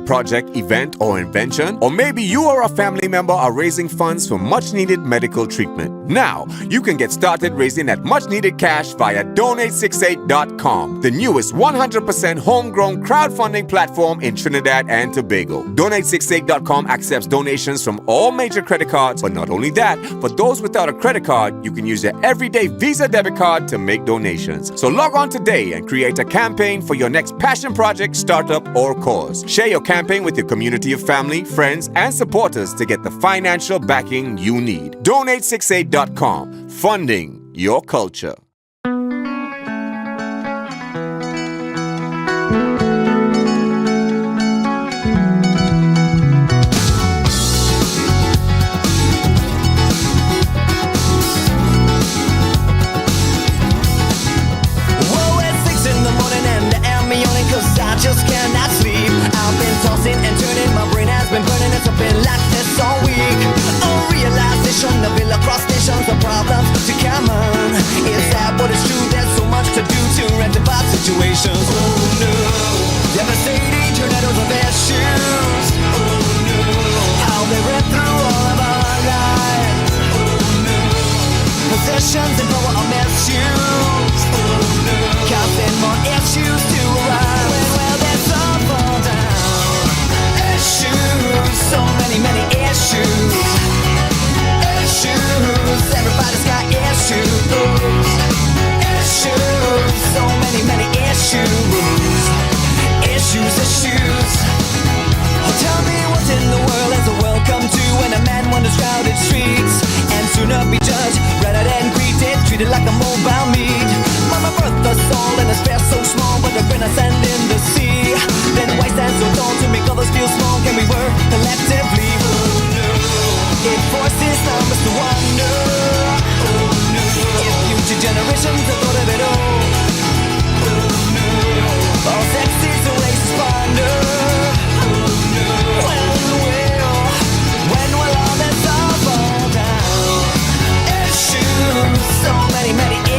project, event, or invention? Or maybe you or a family member are raising funds for much-needed medical treatment. Now, you can get started raising that much-needed cash via Donate68.com, the newest 100% homegrown crowdfunding platform in Trinidad and Tobago. Donate68.com accepts donations from all major credit cards, but not only that, for those without a credit card, you can use your everyday Visa debit card to make donations. So log on today and create a campaign for your next passion project, startup, or cause. Share your campaign with your community of family, friends, and supporters to get the financial backing you need. Donate68.com, funding your culture. Just cannot sleep. I've been tossing and turning, my brain has been burning. It's been like this all week. A realization, the bill across stations, the problems to come on. It's sad, but it's true. There's so much to do to rectify situations. Oh no, devastating tornadoes of issues. Oh no, how they rip through all of our lives. Oh no, possessions and power are misused. Oh no, causing more issues to arise. So many issues. Issues, everybody's got issues. Issues, so many issues. Issues. Oh, tell me what in the world is a welcome to when a man wanders crowded streets and sooner be judged rather than greeted, treated like a mobile meat. Mama birthed us all in a space so small, but they're gonna send in the sea. Then why stand so tall to make others feel small? Can we work collectively? Oh no, it forces numbers to wonder. Oh no, if future generations have thought of it all. Oh no, all sexes and races ponder. Oh no, when will all this all fall down? Issues, so many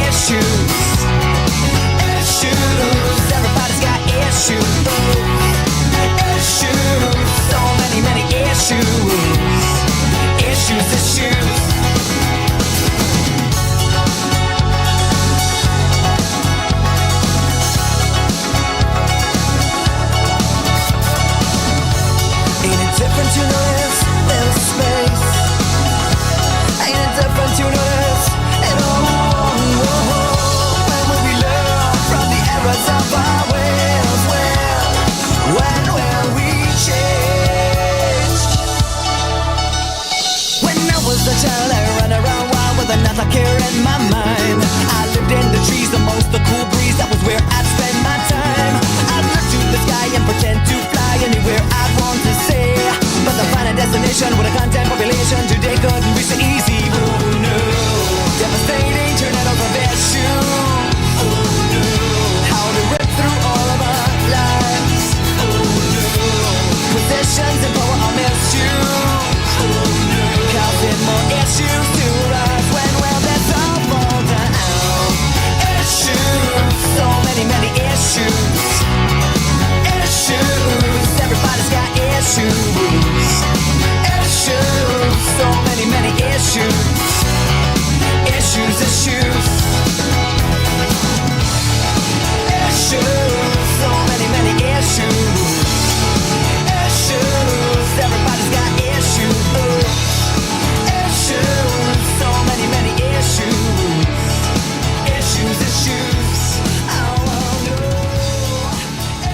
issues. Issues, everybody's got issues. Issues, so many issues. Issues. Ain't it different to notice little space? Ain't it different to notice it all? When will we learn from the errors of our ways? When will we change? When I was a child, I ran around wild with another care in my mind. I lived in the trees amongst the cool breeze. That was where I'd spend my time. I'd look to the sky and pretend to fly anywhere I'd want to say. But the final destination with a content population today couldn't be so easy. Oh no, devastating tornadoes of issues. Oh no, how to rip through all of our lives. Oh no, possessions and power are misused. Oh no, causing more issues to rise. When will this all fall down? Issues, so many issues. Issues, everybody's got issues. Issues, so many issues. Issues. Issues, so many issues. Issues, everybody's got issues. Issues, so many issues. Issues. Oh no.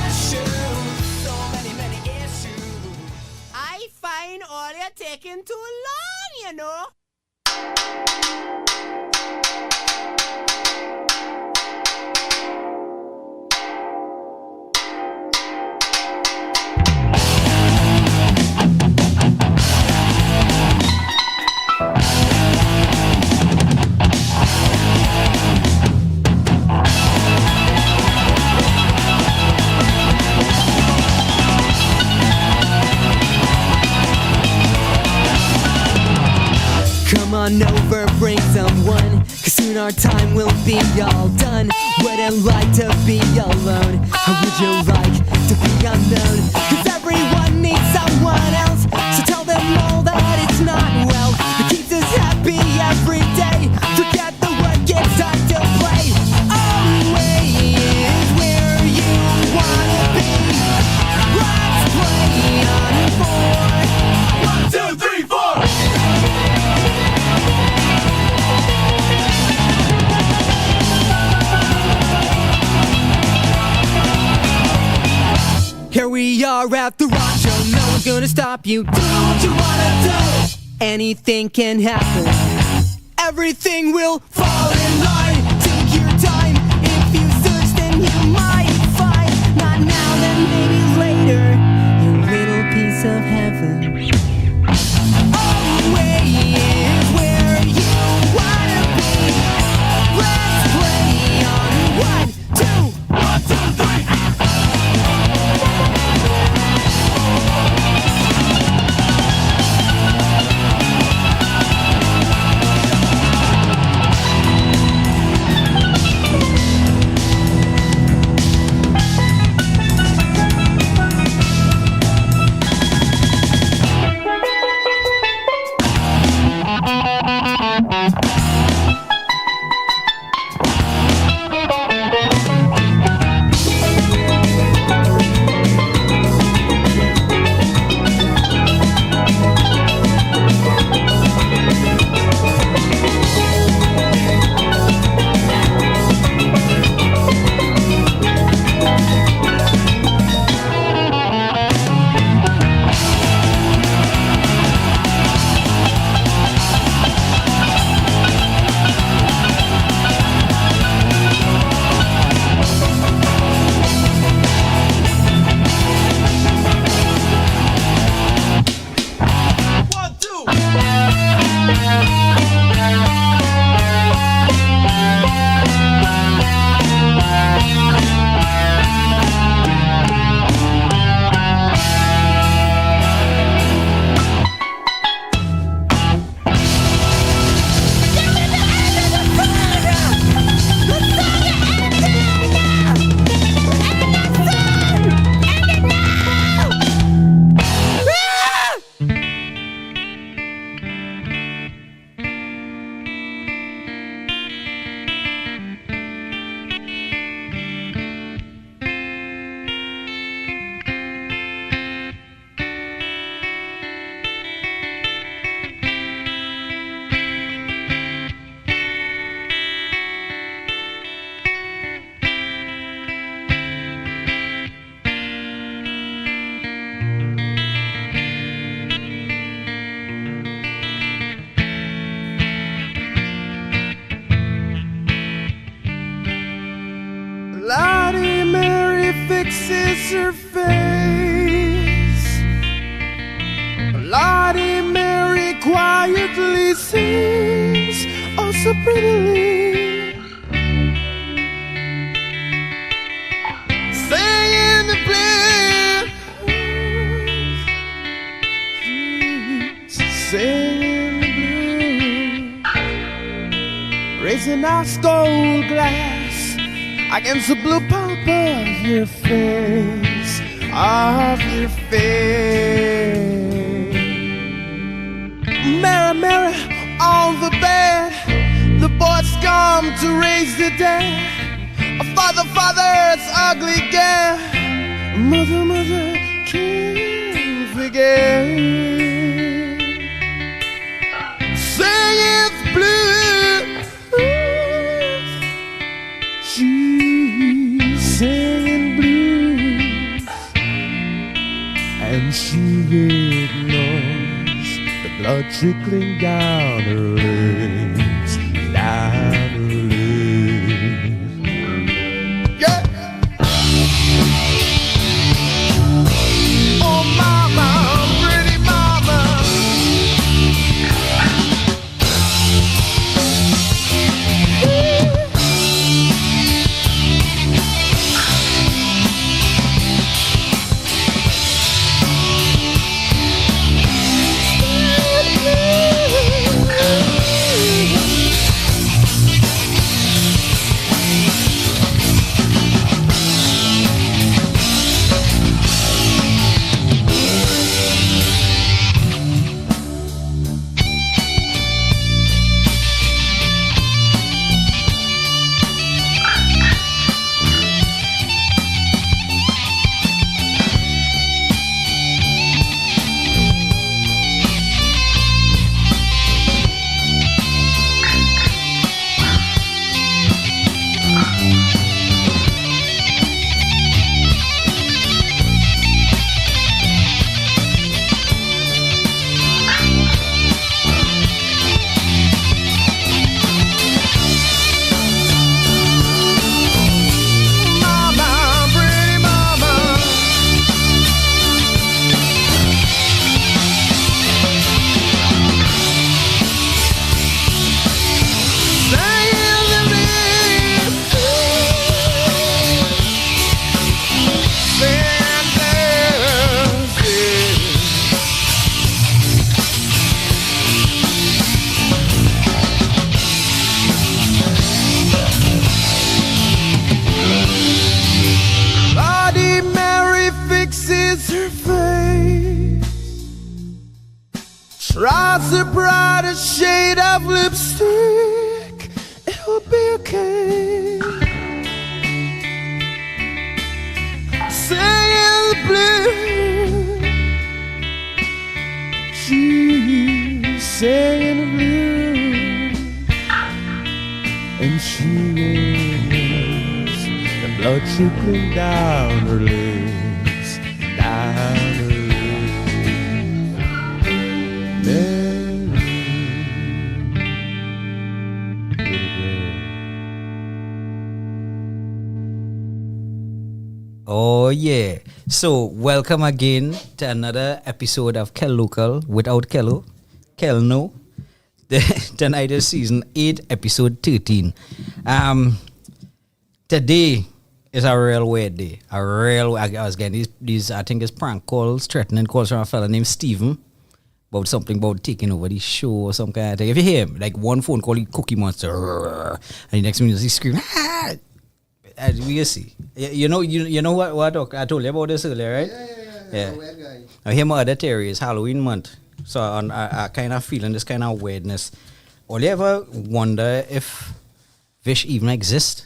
Issues, so many issues. I find all you're taking too long, you know. Come on over, bring someone, 'cause soon our time will be all done. Wouldn't like to be alone. How would you like to be unknown? 'Cause everyone are at the rock show. No one's gonna stop you. Do what you wanna do. Anything can happen. Everything will fall in line. Take your time. If you search, then you might find. Not now, then maybe later. Your little piece of heaven. Away is where you wanna be. Let's play on 1, 2, 1, 2, 3. Bloody Mary fixes her face. Bloody Mary quietly sings, oh so prettily, singing the blues, singing the blues, raising our gold glass against the blue pulp of your face, of your face. Mary, Mary, on the bed, the boys come to raise the dead. Father, Father, it's ugly again. Mother, Mother, can't forget. Sing it's blue. She's singing blues, and she ignores the blood trickling down her legs, down her legs. Yeah. Oh mama, pretty mama. face. Tries the brightest shade of lipstick, it'll be okay. Saying the blue, she's saying the blue, and she knows the blood trickling down her legs, down her legs. Oh yeah. So welcome again to another episode of Kelocal without Kelo. Kelno. Tonight is season 8, episode 13. Today is a real weird day. I was getting these I think it's prank calls, threatening calls from a fella named Steven about something about taking over the show or some kind of thing. If you hear him, like one phone call, he Cookie Monster, and the next minute he scream, ah! As we see, you know what I told you about this earlier, right? Yeah. Weird guy. Now here my other theory is Halloween month, so I kind of feeling this kind of weirdness. Or you ever wonder if Vish even exists?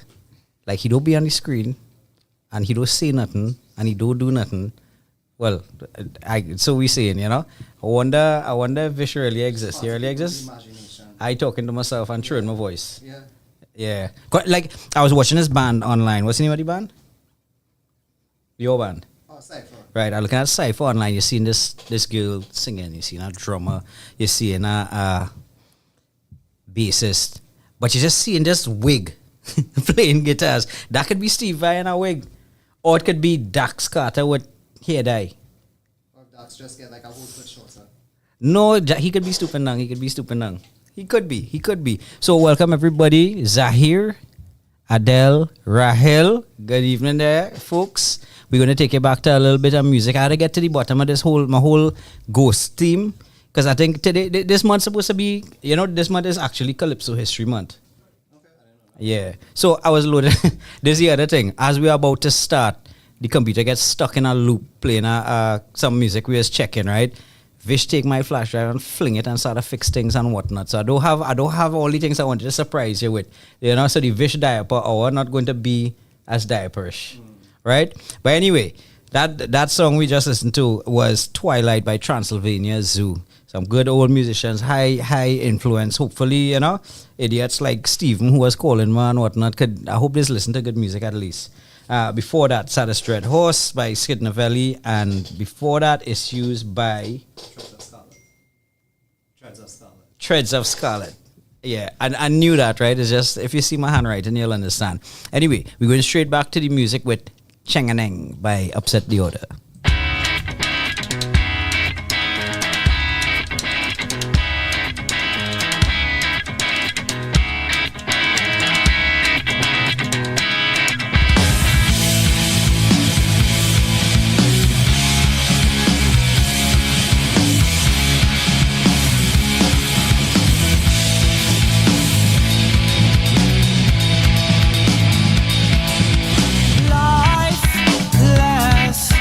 Like he don't be on the screen, and he don't say nothing, and he don't do nothing. Well, so we saying, you know. I wonder if Vish really exists. He really exists. I talking to myself and throwing my voice. Yeah. Yeah. Like, I was watching this band online. What's the name of the band? Your band? Oh, Cypher. Right. I'm looking at Cypher online. You're seeing this girl singing. You're seeing a drummer. You're seeing a bassist. But you're just seeing this wig playing guitars. That could be Steve Vai in a wig. Or it could be Dax Carter with hair dye. Or Dax just get like a whole foot shorter. No, he could be stupid now. He could be. So welcome everybody. Zahir, Adele, Rahel. Good evening there, folks. We're going to take you back to a little bit of music. I had to get to the bottom of my whole ghost theme. Because I think today, this month's supposed to be, this month is actually Calypso History Month. Okay, I didn't know that. Yeah. So I was loaded. This is the other thing. As we are about to start, the computer gets stuck in a loop playing some music we was checking, right? Vish take my flash drive and fling it and start to fix things and whatnot. So I don't have all the things I wanted to surprise you with. So the Vish diaper hour not going to be as diaperish. Right? But anyway, that song we just listened to was Twilight by Transylvania Zoo. Some good old musicians, high influence. Hopefully, idiots like Steven who was calling me and whatnot I hope they listen to good music at least. Before that, Saddest Red Horse by Skid Novelli, and before that, Issues by Treads of Scarlet. Yeah, I knew that, right? It's just, if you see my handwriting, you'll understand. Anyway, we're going straight back to the music with Chenganeng by Upset the Order. Life lasts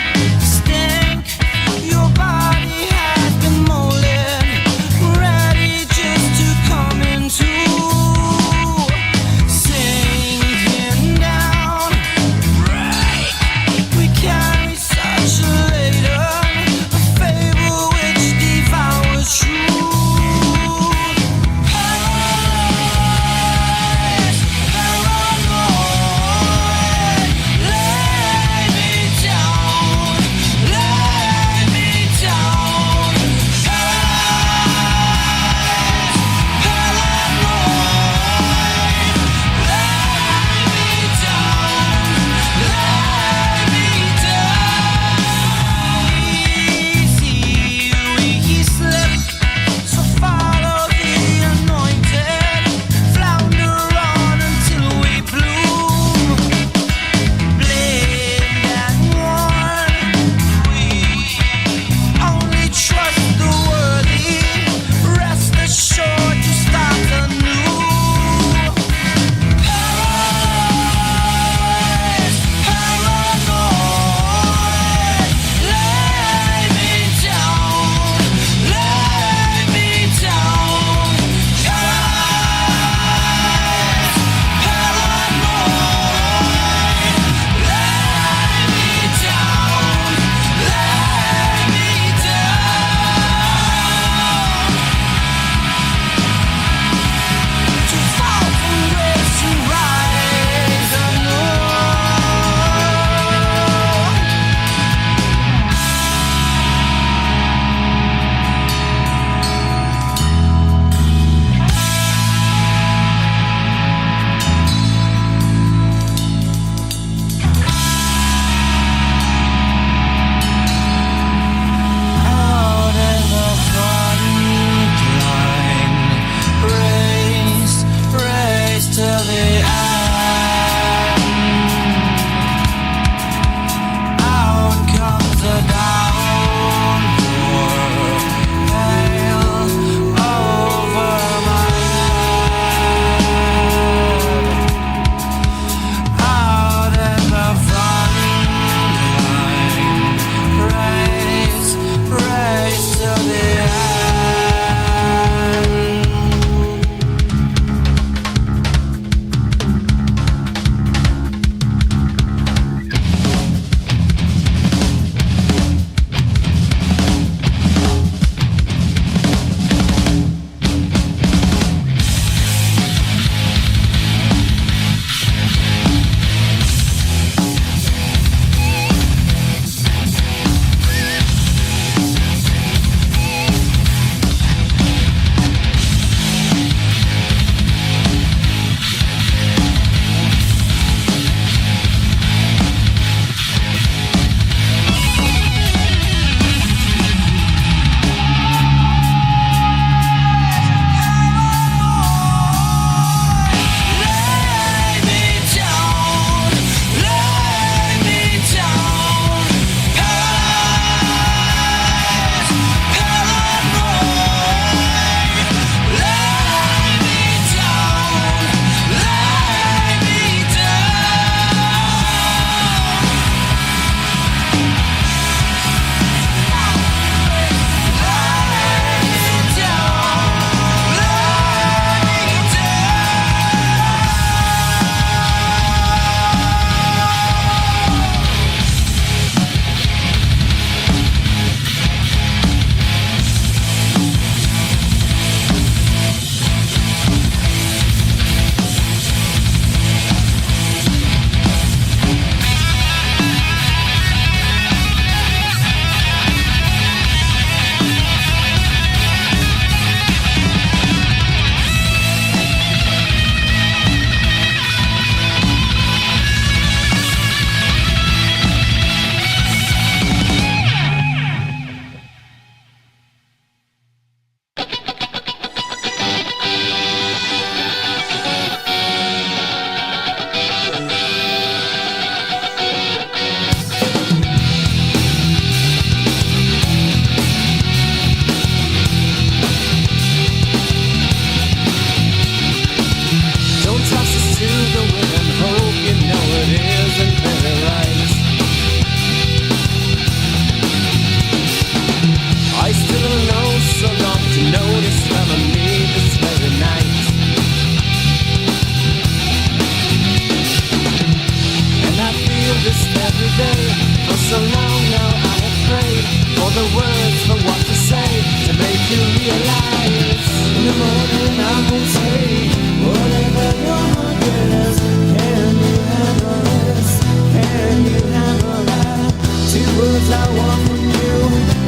the words for what to say to make you realize. In the morning I will say, whatever your heart is, can you handle this? Can you handle that? 2 words I want from you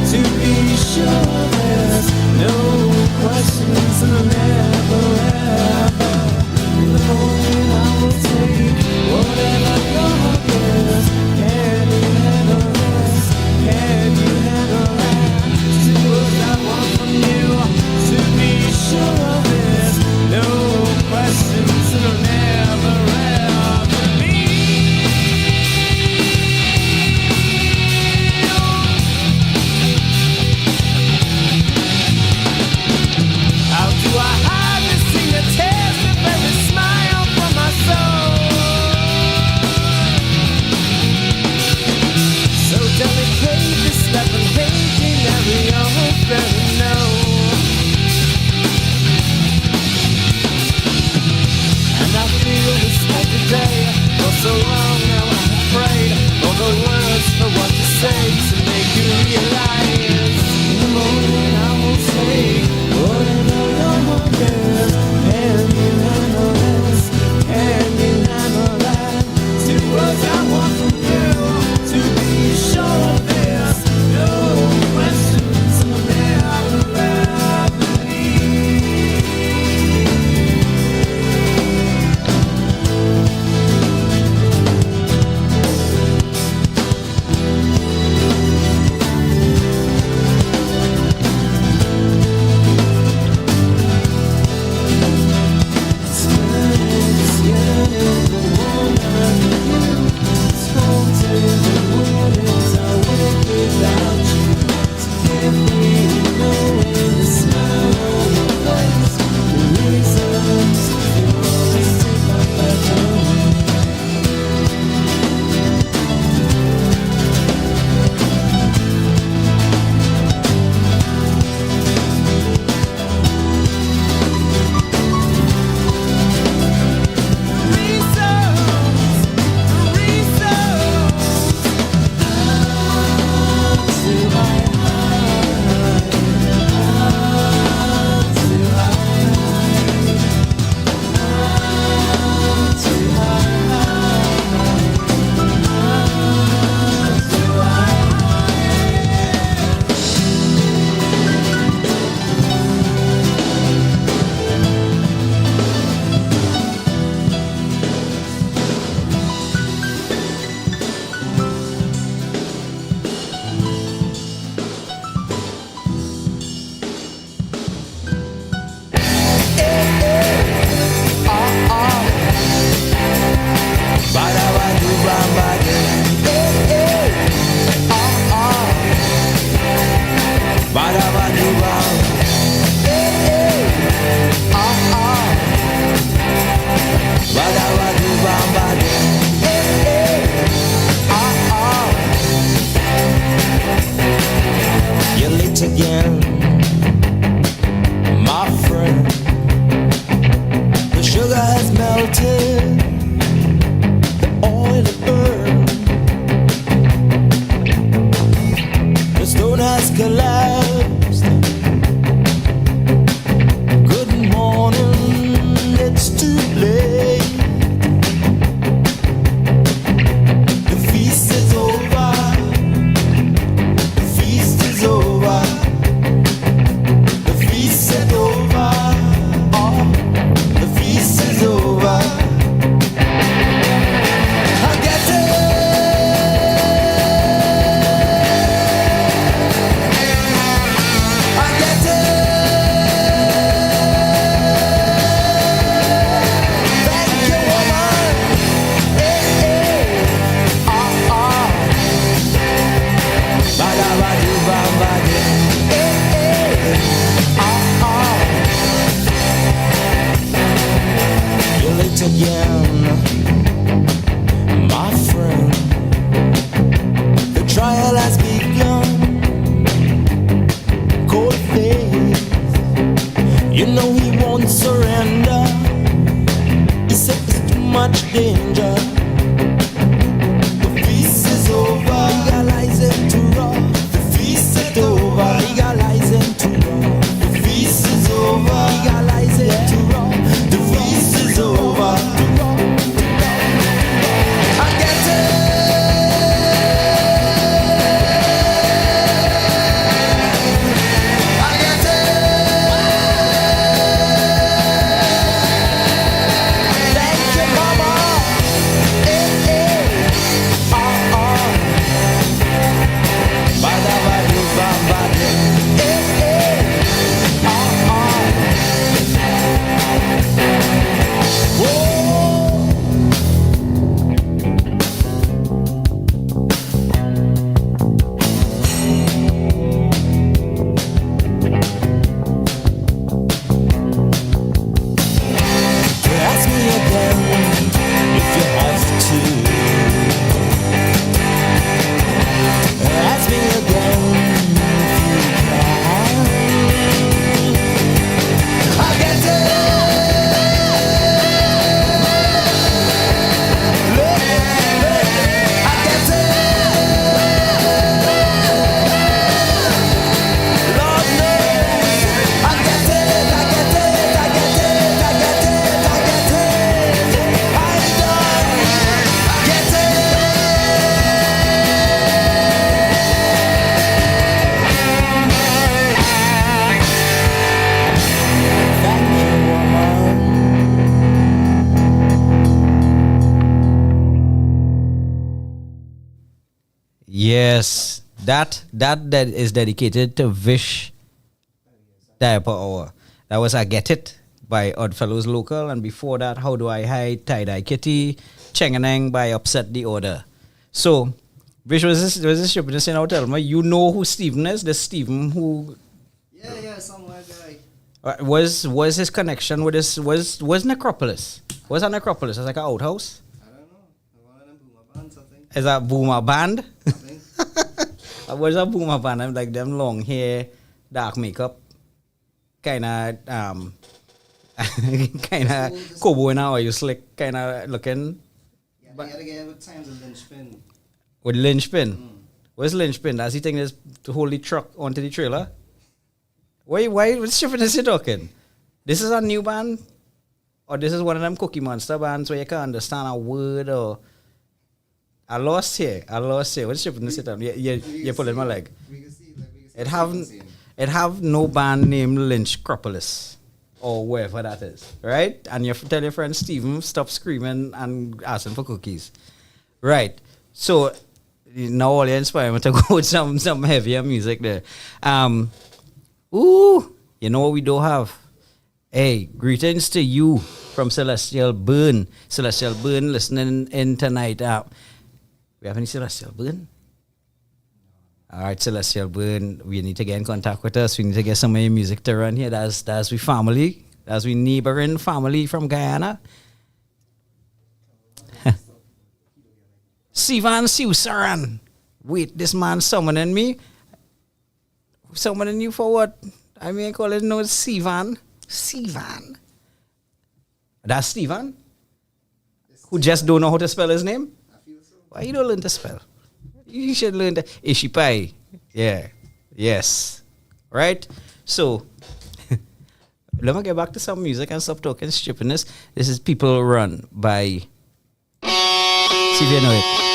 to be sure of this. No questions and I'll never ever. In the morning I will take whatever your heart is. Can you handle this? Can you handle that? 2 words I want from you to be sure of this. No questions and I'll never ever leave. How do I hide this thing that tears the very smile from my soul? So delicate, this level hating every old very know. And I feel this every day. For so long now I'm afraid of the words for what to say to make you realize. In the morning I will say, whatever your heart is, can you handle this? Can you handle that? 2 words I want from you to be sure of this. No questions will never ever leave. You're late again, my friend. The sugar has melted, the oil has burned, the stone has collapsed. Good morning, it's too late. The feast is over. The feast is over. The feast is over. Oh, the feast is over. I get it. I get it. Thank you, woman. Hey, hey. Ah, ah. Ba-da-ba-doo-ba-ba-doo. Hey, hey. Ah, ah. You're late again, my friend. The trial has begun. Cold face, you know he won't surrender. He said there's too much danger. The feast is over. Realize it too rough. The feast is over. Yes, that is dedicated to Vish Diaper Hour. That was I Get It by Oddfellows Local, and before that, How Do I Hide, Tie Dye Kitty, Chenganeng by Upset the Order. So, Vish, was this stupidness in our tell me? You know who Stephen is? The Stephen who Yeah, somewhere guy. was his connection with this was Necropolis. Was that Necropolis? It's like an outhouse. I don't know. One of them boomer bands, I think. Is that Boomer Band? I think. What's a Boomer Band? I'm like them long hair, dark makeup, kind of cowboy now. Are you slick? Kind of looking. Yeah, they gotta get with times of linchpin. With linchpin. Where's linchpin? Does he think there's to hold the truck onto the trailer? Why? What's stupidness you talking? This is a new band, or this is one of them Cookie Monster bands where you can't understand a word or. I lost here. What's stupidness you talking? You're pulling my leg. We can see, It have no band named Lynch Cropolis or wherever that is, right? And you tell your friend Steven, stop screaming and asking for cookies, right? So now all you inspire me to go with some heavier music there. You know what we don't have? Hey, greetings to you from Celestial Burn. Celestial Burn listening in tonight. We have any Celestial Burn? All right, Celestial Burn, we need to get in contact with us. We need to get some of your music to run here. That's we family. That's we neighboring family from Guyana. Sivan Siusaran. Wait, this man summoning me? Summoning you for what? I mean, I call it no Sivan. Sivan. That's Steven? Who just don't know how to spell his name? I feel so. Why you don't learn to spell? You should learn the Ishipai. Yeah. Yes. Right? So, let me get back to some music and stop talking stupidness. This is People Run by... See if you know it.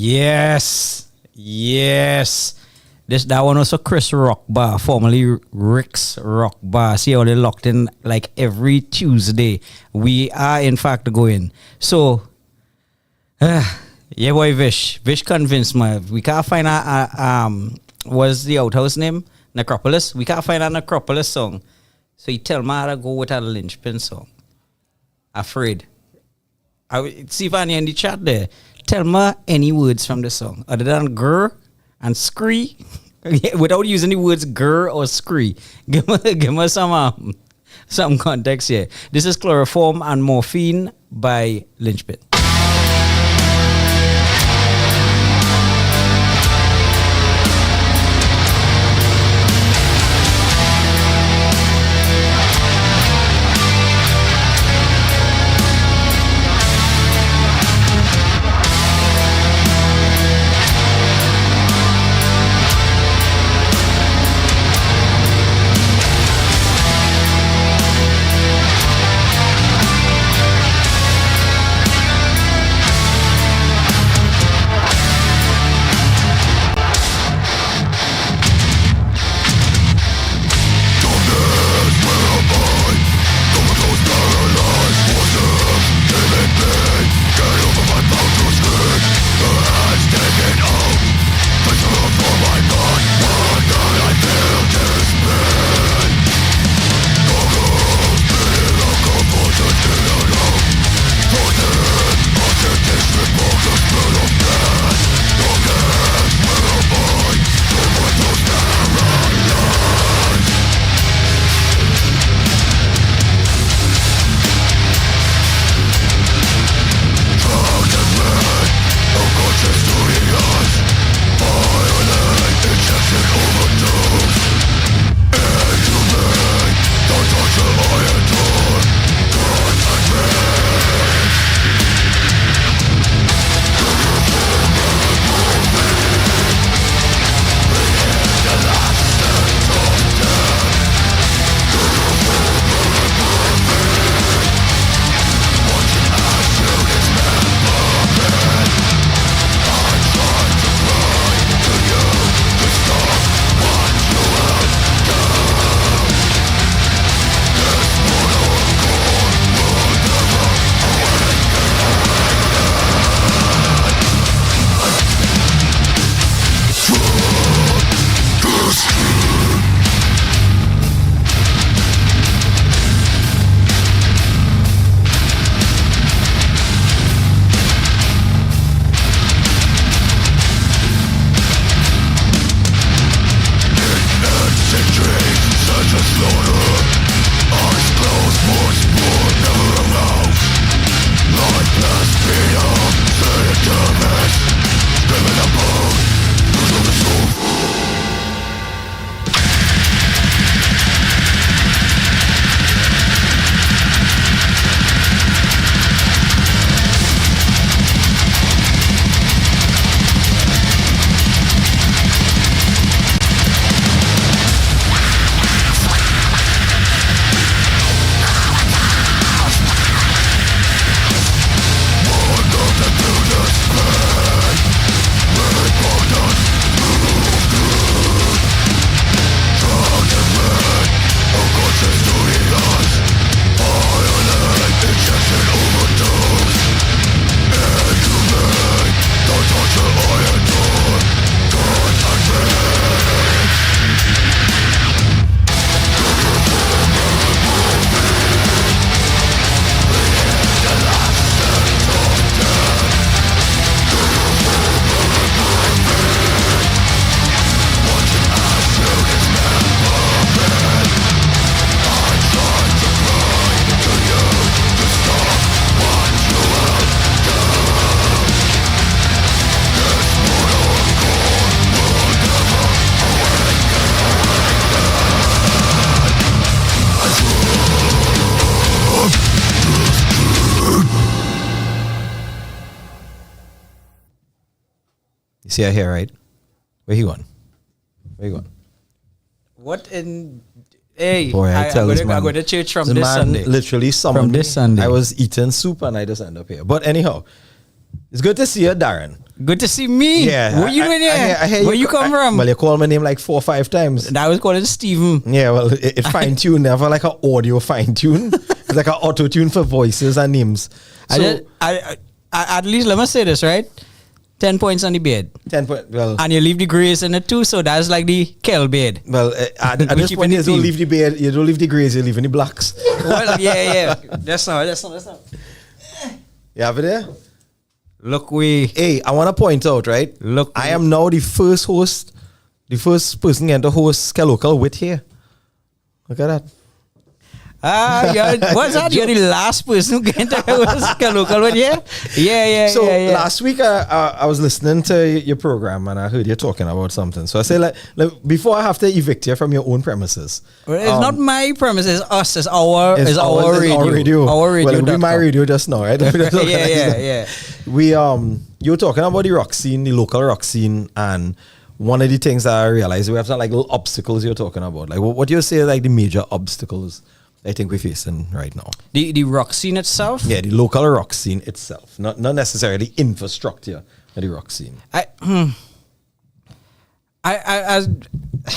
Yes. That one also Chris Rock Bar, formerly Rick's Rock Bar. See how they locked in like every Tuesday. We are in fact going. So, yeah, boy, Vish convinced me. We can't find what's the outhouse name? Necropolis. We can't find a Necropolis song. So he tell me how to go with a linchpin song. Afraid. See if any in the chat there. Tell me any words from the song other than grr and scree, without using the words grr or scree. Give me some context here. This is Chloroform and Morphine by Lynchpin. See her here, right? Where he going? Where he going? What in... Hey, Boy, I tell this man. I go to church from this this man Sunday. literally summoned From this me. Sunday. I was eating soup and I just end up here. But anyhow, it's good to see you, Darren. Good to see me. Yeah. Where you doing here? Where you come from? Well, you called my name like 4 or 5 times. I was calling Steven. Yeah, well, it fine-tuned. Never like an audio fine-tune. It's like an auto-tune for voices and names. So, I at least, let me say this, right? 10 points on the bed. 10 point, well... And you leave the grays in it too, so that's like the Kel bed. Well, at this point, you don't leave the beard, you don't leave the greys, you leave the blacks. Well, yeah. That's not. You have it there? Look, Hey, I want to point out, right? Look, I am now the first host, the first person to host Kelocal with here. Look at that. What's that? You're the last person who get to host Kelocal with you? Yeah. So last week I was listening to your program and I heard you talking about something. So I said, like before I have to evict you from your own premises. Well, it's not my premises, it's us. It's our radio. Our radio. Our radio. Well, it'll be my radio just now, right? Yeah. We you were talking about the rock scene, the local rock scene, and one of the things that I realized we have some like little obstacles you're talking about. Like what do you say like the major obstacles I think we're facing right now? The rock scene itself? Yeah, the local rock scene itself. Not necessarily infrastructure of the rock scene. Go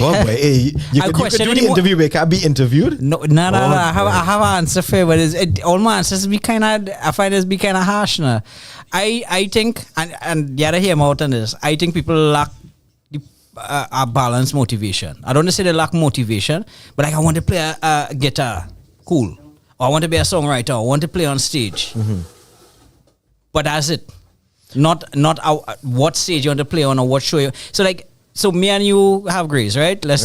on, boy. Hey, you could do the interview, but can't be interviewed. No. I have an answer for it, but all my answers be kind of. I find it be kind of harsh now. I think, and you gotta hear me out on this. I think people lack a balanced motivation. I don't want to say they lack motivation, but like I want to play a guitar, cool. Or I want to be a songwriter. I want to play on stage. Mm-hmm. But that's it. Not what stage you want to play on or what show you. So me and you have grace, right? Let's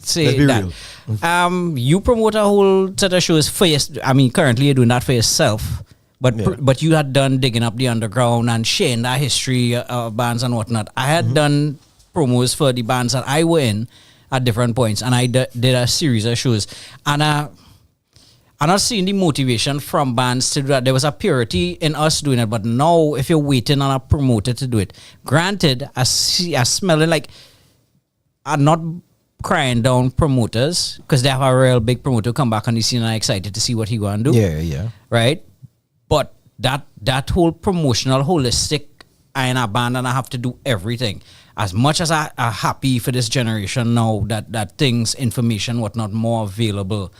say that. Real. You promote a whole set of shows for I mean, currently you're doing that for yourself. But you had done digging up the underground and sharing that history of bands and whatnot. I had done promos for the bands that I were in at different points, and I did a series of shows. And I'm not seeing the motivation from bands to do that. There was a purity in us doing it, but now if you're waiting on a promoter to do it, granted, I smelling like I'm not crying down promoters because they have a real big promoter come back on the scene and I'm excited to see what he going to do. Yeah. Right? But that whole promotional, holistic, I in a band and I have to do everything. As much as I'm happy for this generation now that things, information, whatnot, more available,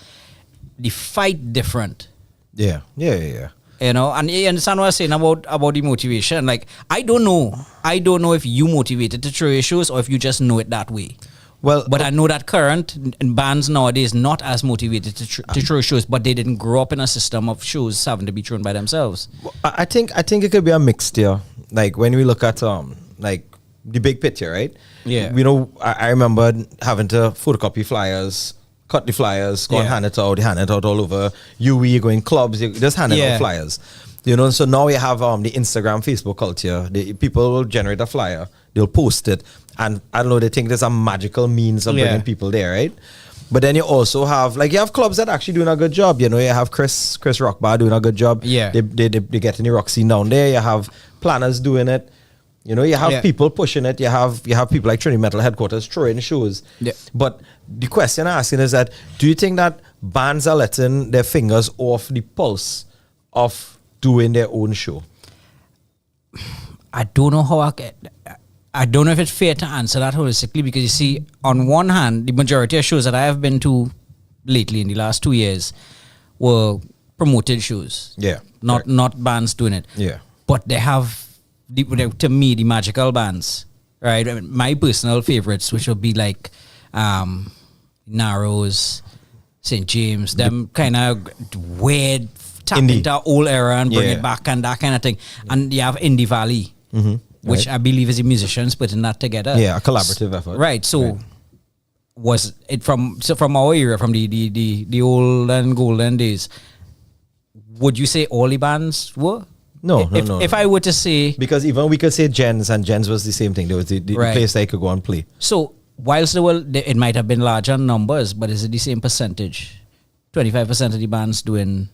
the fight different. Yeah. You know, and you understand what I'm saying about the motivation. Like, I don't know if you motivated to throw your shows or if you just know it that way. Well, but I know that current bands nowadays not as motivated to throw shows, but they didn't grow up in a system of shows having to be thrown by themselves. I think it could be a mixture. Like when we look at like the big picture, right? Yeah. You know, I remember having to photocopy flyers, cut the flyers, go and hand it out all over. You going clubs, you just handing out flyers. You know, so now we have the Instagram, Facebook culture. The people will generate a flyer, they'll post it, and I don't know, they think there's a magical means of bringing people there, right? But then you also have you have clubs that actually doing a good job. You know, you have Chris Rockbar doing a good job. Yeah, they get in the rock scene down there. You have planners doing it. You know, you have people pushing it. You have people like Trinity Metal Headquarters throwing shows. Yeah. But the question I'm asking is that, do you think that bands are letting their fingers off the pulse of doing their own show? I don't know how I don't know if it's fair to answer that holistically, because you see, on one hand, the majority of shows that I have been to lately in the last 2 years were promoted shows. Yeah. Not bands doing it. Yeah. But they have, to me, the magical bands, right? I mean, my personal favorites, which would be like Narrows, St. James, them kind of weird tap into our old era and bring it back and that kind of thing. And you have Indie Valley, which I believe is the musicians putting that together. Yeah, a collaborative effort. Right. So was it from our era, from the old and golden days? Would you say all the bands were? No. If I were to say, because even we could say Gens, and Gens was the same thing. There was the place that I could go and play. So whilst it might have been larger numbers, but is it the same percentage? 25% of the bands doing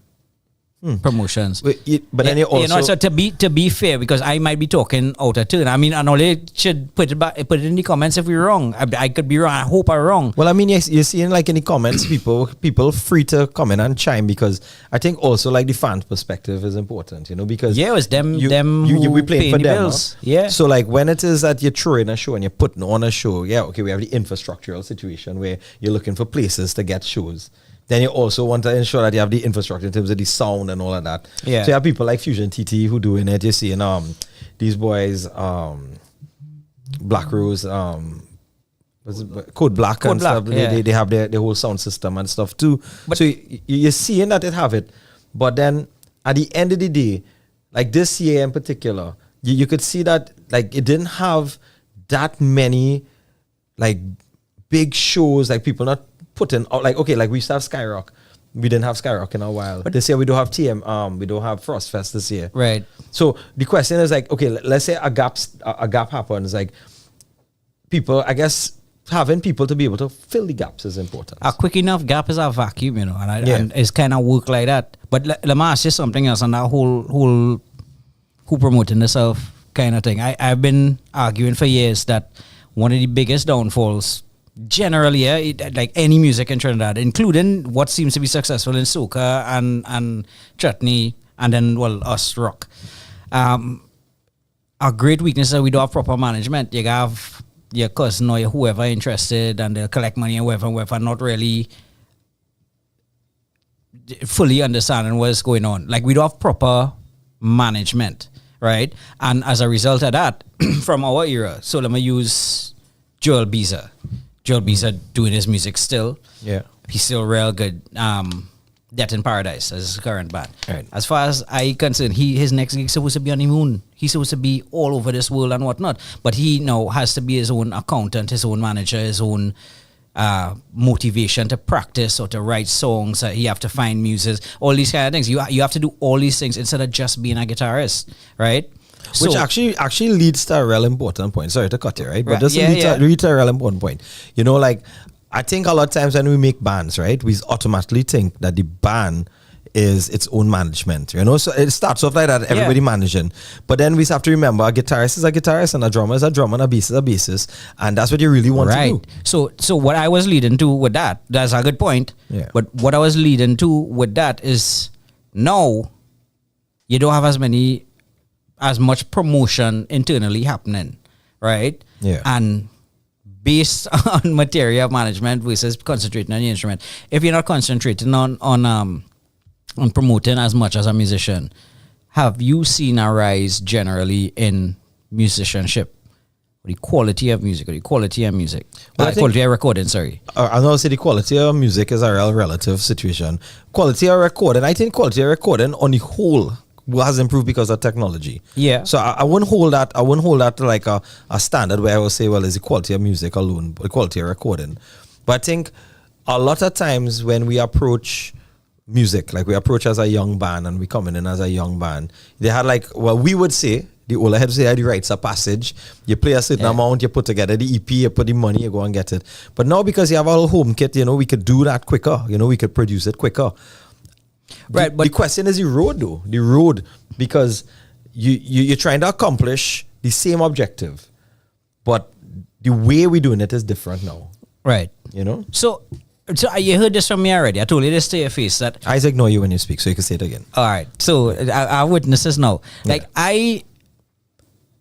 promotions. But then you also so to be fair, because I might be talking out of turn. I mean, and only should put it in the comments if we're wrong. I could be wrong. I hope I'm wrong. Well, I mean, yes, you're seeing like in the comments, people free to comment and chime, because I think also like the fan perspective is important, because it was them we playing for the them. bills. Yeah. So like when it is that you're throwing a show and you're putting on a show, we have the infrastructural situation where you're looking for places to get shows. Then you also want to ensure that you have the infrastructure in terms of the sound and all of that. Yeah. So you have people like Fusion TT who doing it. You're seeing these boys, Black Rose, Code Black and stuff. Yeah. They have their whole sound system and stuff too. But so you're seeing that it have it. But then at the end of the day, like this year in particular, you could see that like it didn't have that many like big shows, like people not putting out, like, okay, like we used to have Skyrock. We didn't have Skyrock in a while. But this year we don't have we don't have Frost Fest this year. Right. So the question is like, okay, let's say a gap happens. Like people, I guess having people to be able to fill the gaps is important. A quick enough gap is a vacuum, and it's kind of work like that. But let me ask you something else on that whole who promoting themselves kind of thing. I've been arguing for years that one of the biggest downfalls generally, like any music in Trinidad, including what seems to be successful in soca and chutney, and then us rock. A great weakness is that we don't have proper management. You have your cousin or whoever interested, and they'll collect money and whoever, not really fully understanding what's going on. Like we don't have proper management, right? And as a result of that, from our era, so let me use Joel Beezer. Joel Beezer doing his music still. Yeah. He's still real good. Death in Paradise as his current band. Right. As far as I concerned, his next gig is supposed to be on the moon. He's supposed to be all over this world and whatnot. But he now has to be his own accountant, his own manager, his own motivation to practice or to write songs. You have to find muses, all these kind of things. You have to do all these things instead of just being a guitarist, right? Which So- actually leads to a real important point. Sorry to cut you, right? But Right. this Yeah, leads to a real important point. Like I think a lot of times when we make bands, right, we automatically think that the band is its own management. So it starts off like that, everybody managing. But then we have to remember a guitarist is a guitarist and a drummer is a drummer and a bass is a bassist. And that's what you really want to do. So what I was leading to with that's a good point. Yeah. But what I was leading to with that is now you don't have as much promotion internally happening, right? Yeah. And based on material management versus concentrating on the instrument. If you're not concentrating on promoting as much as a musician, have you seen a rise generally in musicianship? Or the quality of music, Well, I think- quality of recording, sorry. I know say the quality of music is a real relative situation. Quality of recording, I think quality of recording on the whole has improved because of technology. Yeah. So I wouldn't hold that to like a standard where I would say, well, it's the quality of music alone, but the quality of recording. But I think a lot of times when we approach music, like we approach as a young band and we coming in as a young band, they had we would say, the older heads say the rites of passage. You play a certain amount, you put together the EP, you put the money, you go and get it. But now because you have our home kit, we could do that quicker. We could produce it quicker. Right, But the question is the road, though. The road, because you're trying to accomplish the same objective, but the way we're doing it is different now. Right. So you heard this from me already. I told you this to your face that I ignore you when you speak, so you can say it again. all right. So I witness this now. Like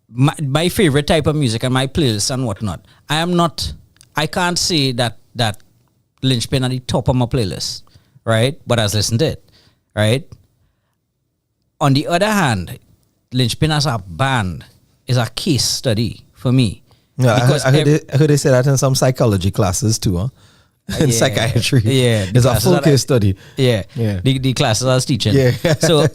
my favorite type of music and my playlist and whatnot. I can't say that Lynchpin at the top of my playlist, right? But I was listening to it, right? On the other hand, Lynchpin as a band is a case study for me. Yeah, Because I heard they say that in some psychology classes too, huh? In psychiatry. Yeah. It's a full case study. Yeah. Yeah. The classes I was teaching. Yeah. So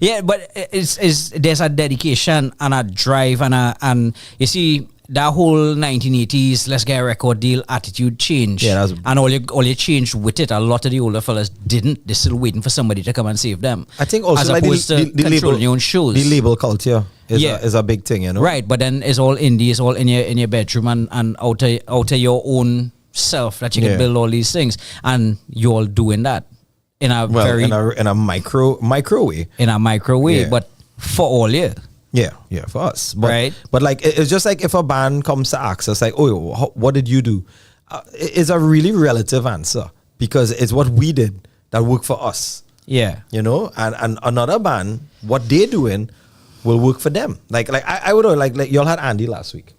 yeah, but it's there's a dedication and a drive and you see that whole 1980s let's get a record deal attitude change. Yeah, and all you changed with it. A lot of the older fellas didn't. They're still waiting for somebody to come and save them. I think also as like opposed to the controlling label, your own shows. the label culture is a big thing, Right, but then it's all indie, it's all in your bedroom and out of your own self that you can build all these things, and you're all doing that. in a Well, very in a micro way. in a micro way, Yeah. but for all year. Yeah, for us. But, Right. But like, it's just like if a band comes to ask us, like, oh, what did you do? It's a really relative answer because it's what we did that worked for us. Yeah. You know, and another band, what they're doing will work for them. Like I would know, like y'all had Andy last week.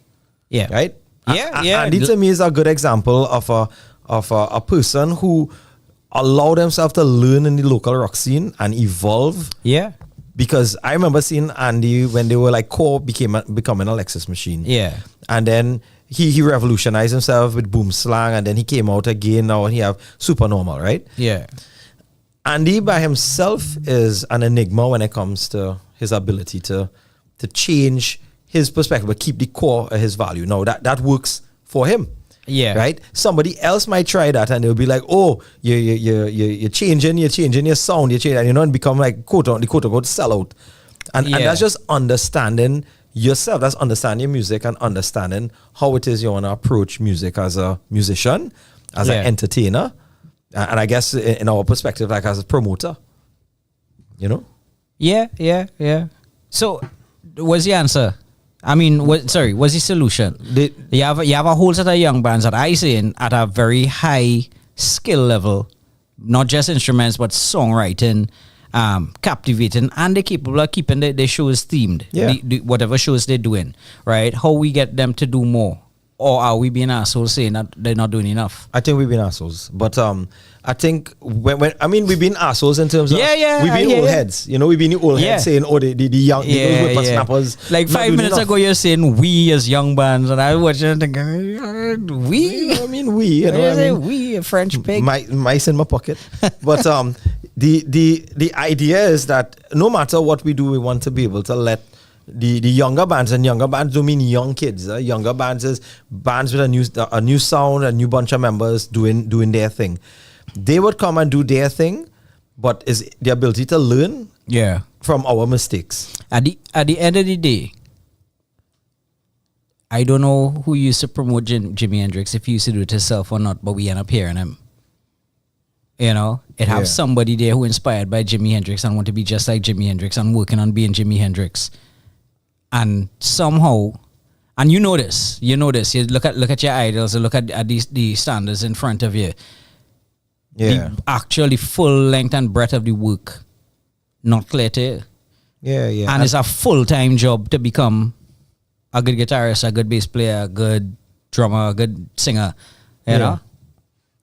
Yeah. Right? Yeah. Andy to me is a good example of a person who allowed himself to learn in the local rock scene and evolve. Yeah. Because I remember seeing Andy when they were like Core becoming a Lexus machine. Yeah. And then he revolutionized himself with boom slang, and then he came out again now and he have super normal, right? Yeah. Andy by himself is an enigma when it comes to his ability to change his perspective but keep the core of his value. Now that works for him. Yeah. Right? Somebody else might try that and they'll be like, oh, you're changing your sound, and become like quote unquote sellout. And that's just understanding yourself. That's understanding your music and understanding how it is you want to approach music as a musician, as an entertainer, and I guess in our perspective, like as a promoter. You know? Yeah. So, what's the answer? I mean, what's the solution? You have a whole set of young bands that I seen at a very high skill level, not just instruments but songwriting, captivating, and they're capable of keeping their shows themed. Yeah. Whatever shows they're doing, right? How we get them to do more, or are we being assholes saying that they're not doing enough? I think we've been assholes, but I think when we've been assholes in terms of we've been old heads. You know, we've been the old heads saying, oh, the young those whippersnappers. Like 5 minutes ago, you're saying we as young bands, and I was watching and thinking, we. I mean, we. You know, I mean, we a French pig. Mice in my pocket. But the idea is that no matter what we do, we want to be able to let the younger bands, and younger bands don't mean young kids. Younger bands is bands with a new sound, a new bunch of members doing their thing. They would come and do their thing, but is the ability to learn from our mistakes. At the end of the day, I don't know who used to promote Jimi Hendrix, if he used to do it himself or not, but we end up hearing him. You know, it have somebody there who inspired by Jimi Hendrix and want to be just like Jimi Hendrix and working on being Jimi Hendrix. And somehow, and you know this, you look at your idols, you look at the standards in front of you. Yeah. The actually full length and breadth of the work, not clear to you. Yeah. And it's a full-time job to become a good guitarist, a good bass player, a good drummer, a good singer, you know?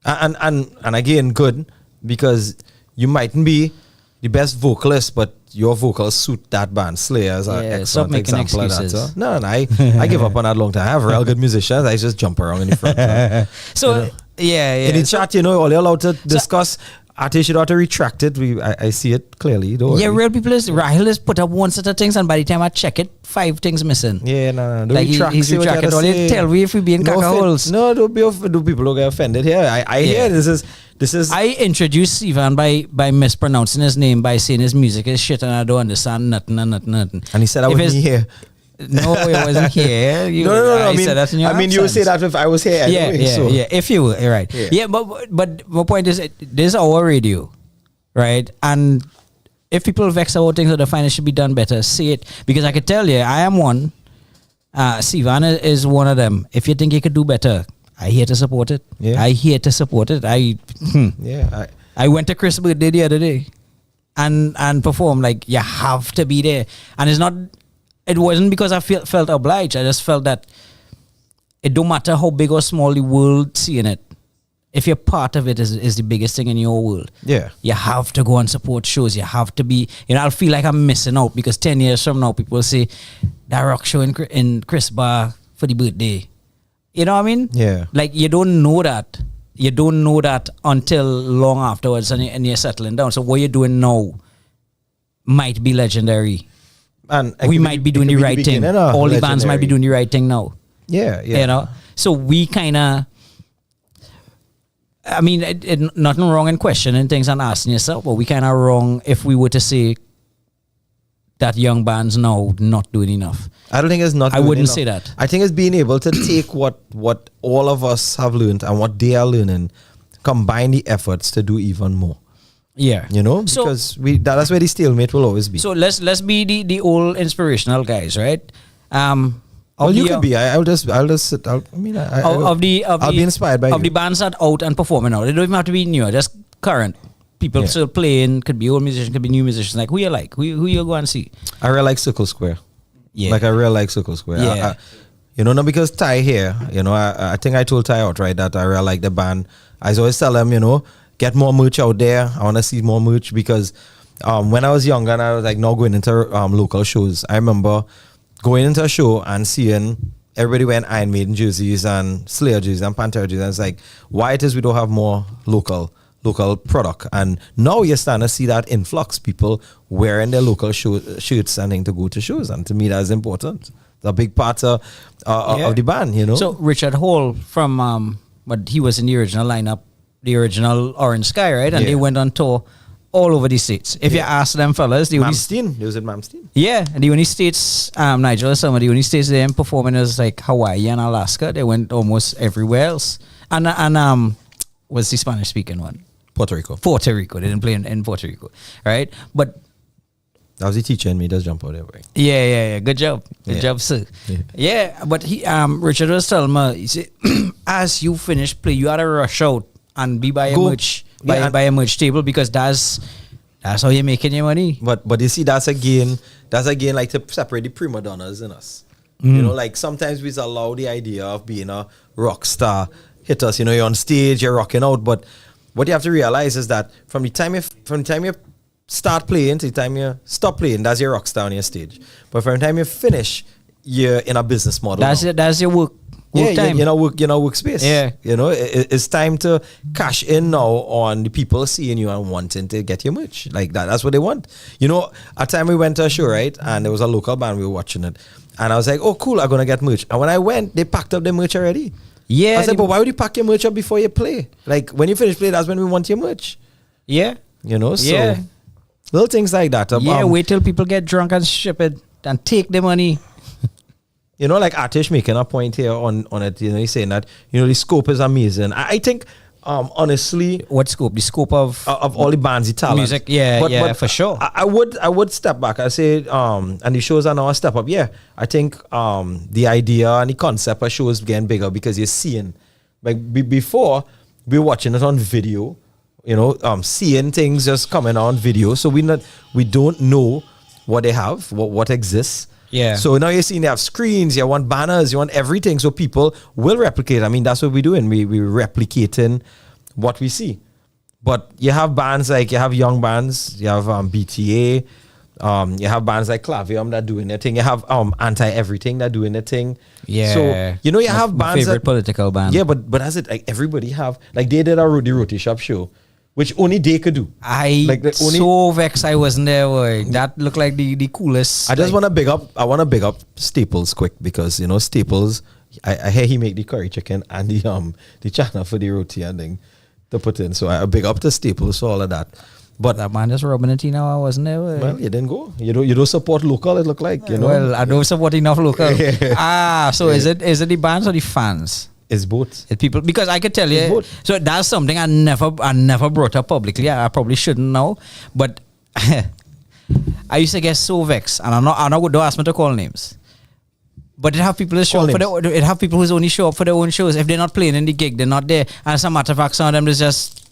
And again, good, because you mightn't be the best vocalist, but your vocals suit that band. Slayer is an excellent example of that. So. No, I give up on that long time. I have real good musicians. I just jump around in the front. So, in the chat, you know, all you're allowed to discuss. Artists, you don't have to retract it. I see it clearly. Don't worry. Real people Rahil has put up one set of things, and by the time I check it, 5 things missing. Yeah, no. Don't like retract. he's retracted all it. Tell me if we being cacaholes. No, don't people don't get offended here. I hear this is. I introduced Sivan by mispronouncing his name, by saying his music is shit and I don't understand nothing. And he said I wasn't here. No, I wasn't here. No. I said that in your I mean, you would say that if I was here. Anyway, yeah. If you were, right. Yeah, but my point is, this is our radio, right? And if people vex about things that they find it should be done better, say it. Because I could tell you, I am one. Sivan is one of them. If you think you could do better, I here to support it. Yeah. I here to support it. I went to Chris' birthday the other day and performed. Like, you have to be there. And it wasn't because I felt obliged. I just felt that it don't matter how big or small the world seeing it. If you're part of it, is the biggest thing in your world. Yeah. You have to go and support shows. You have to be, I'll feel like I'm missing out because 10 years from now, people will say, that rock show in Chris Bar for the birthday. You know what I mean? Yeah. Like, you don't know that. You don't know that until long afterwards and you're settling down. So what you're doing now might be legendary. And we might be doing the right thing. All the bands might be doing the right thing now. Yeah. You know? So we kind of, I mean, nothing wrong in questioning things and asking yourself, but we kind of wrong if we were to say that young bands now not doing enough. I don't think it's not. I wouldn't enough. say that. I think it's being able to take what all of us have learned and what they are learning, combine the efforts to do even more. Yeah. You know, So- because that's where the stalemate will always be. So let's be the old inspirational guys, right? well, you could be. I'll just sit. I'll be inspired by of you. the bands that out and performing now. They don't even have to be new, just current. People Yeah. still playing, could be old musicians, could be new musicians. Like who you like? Who you go and see? I really like Circle Square. Yeah. Like I really like Circle Square. Yeah. Not because Ty here, I think I told Ty outright that I really like the band. I always tell them, get more merch out there. I want to see more merch because when I was younger and I was like not going into local shows, I remember going into a show and seeing everybody wearing Iron Maiden jerseys and Slayer jerseys and Pantera jerseys. And it's like, why it is we don't have more local product? And now you're starting to see that influx, people wearing their local shirts and things to go to shows. And to me, that's important. It's a big part of the band, So Richard Hall from but he was in the original lineup, the original Orange Sky, right? And Yeah. they went on tour all over the states. If you ask them fellas, they only Mamstein. It was at Mamstein. yeah, and the only states Nigel or somebody, the only states they ain't performing is like Hawaii and Alaska. They went almost everywhere else. And what's the Spanish speaking one? Puerto Rico. Puerto Rico. They didn't play in Puerto Rico, right? But That was the teacher in me. Does jump out there, boy. yeah. Good job, sir. Yeah, but he Richard was telling me, he said, as you finish play, you gotta rush out and be by a Go. merch, Yeah, by a merch table because that's how you're making your money. But you see, that's again like to separate the prima donnas in us. Like sometimes we allow the idea of being a rock star hit us. You're on stage, you're rocking out. But what you have to realize is that from the time you start playing to the time you stop playing, that's your rock star on your stage. But from the time you finish, you're in a business model. That's your work time. Workspace. Yeah. It's time to cash in now on the people seeing you and wanting to get your merch. Like that. That's what they want. A time we went to a show, right? And there was a local band, we were watching it. And I was like, oh, cool, I'm going to get merch. And when I went, they packed up their merch already. Yeah. I said, but why would you pack your merch up before you play? Like, when you finish playing, that's when we want your merch. Yeah. So Yeah. little things like that. Wait till people get drunk and ship it and take the money. Like Atish making a point here on it, he's saying that, the scope is amazing. I think, honestly, What scope? The scope of all the bands, the talent. music. Yeah, But for sure. I would step back. I say, and the shows are now a step up. Yeah, I think the idea and the concept of shows getting bigger because you're seeing, like before, we were watching it on video, seeing things just coming on video. So we don't know what they have, what exists. Yeah. So now you're seeing they have screens, you want banners, you want everything. So people will replicate. I mean, that's what we're doing. We're replicating what we see. But you have bands like, you have young bands, you have BTA, you have bands like Clavium that doing their thing. You have Anti-Everything that doing their thing. Yeah. So, you have My bands favorite political band. Yeah, but as it, like everybody have, like they did a the Roti Shop show, which only they could do. So vexed I wasn't there. Boy. That looked like the coolest. I just want to big up Staples quick because Staples. I hear he make the curry chicken and the chana for the roti and thing to put in. So I big up to Staples for all of that. But that man just rubbing it in now. I wasn't there. Boy. Well, you didn't go. You don't support local. It look like Well, I don't support enough local. So is it the bands or the fans? It's both. It's people, because I could tell you. both. So that's something I never brought up publicly. I probably shouldn't know, but I used to get so vexed, and I'm not. Don't ask me to call names. But it have people that show up it have people who only show up for their own shows. If they're not playing in the gig, they're not there. And as a matter of fact, some of them just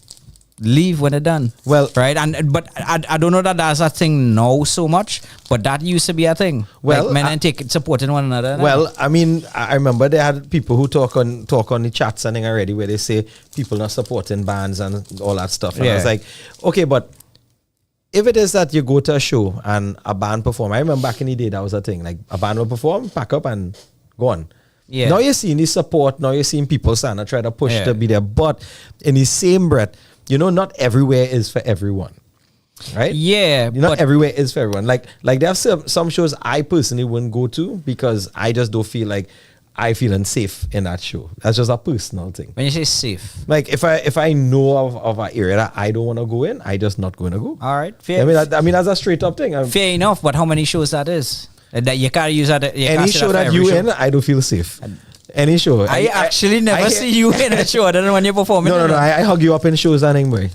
leave when they're done. Well, right, but I don't know that that's a thing now so much, but that used to be a thing. Well, like men and supporting one another. Well, I mean, I remember they had people who talk on the chats and thing already where they say people not supporting bands and all that stuff. And I was like, okay, but if it is that you go to a show and a band perform, I remember back in the day that was a thing. Like a band will perform, pack up and go on. Yeah. Now you're seeing the support. Now you're seeing people stand and try to push to be there. But in the same breath, not everywhere is for everyone, right? Yeah, not everywhere is for everyone. Like there are some shows I personally wouldn't go to because I just don't feel like I feel unsafe in that show. That's just a personal thing. When you say safe, like if I know of an area that I don't want to go in, I just not going to go. All right, fair. I mean that's a straight up thing. Fair enough, but how many shows that is? That you can't use that. Any show that you in, I don't feel safe. Any show. I actually never see you in a show other than when you're performing. No. I hug you up in shows and thing, boy.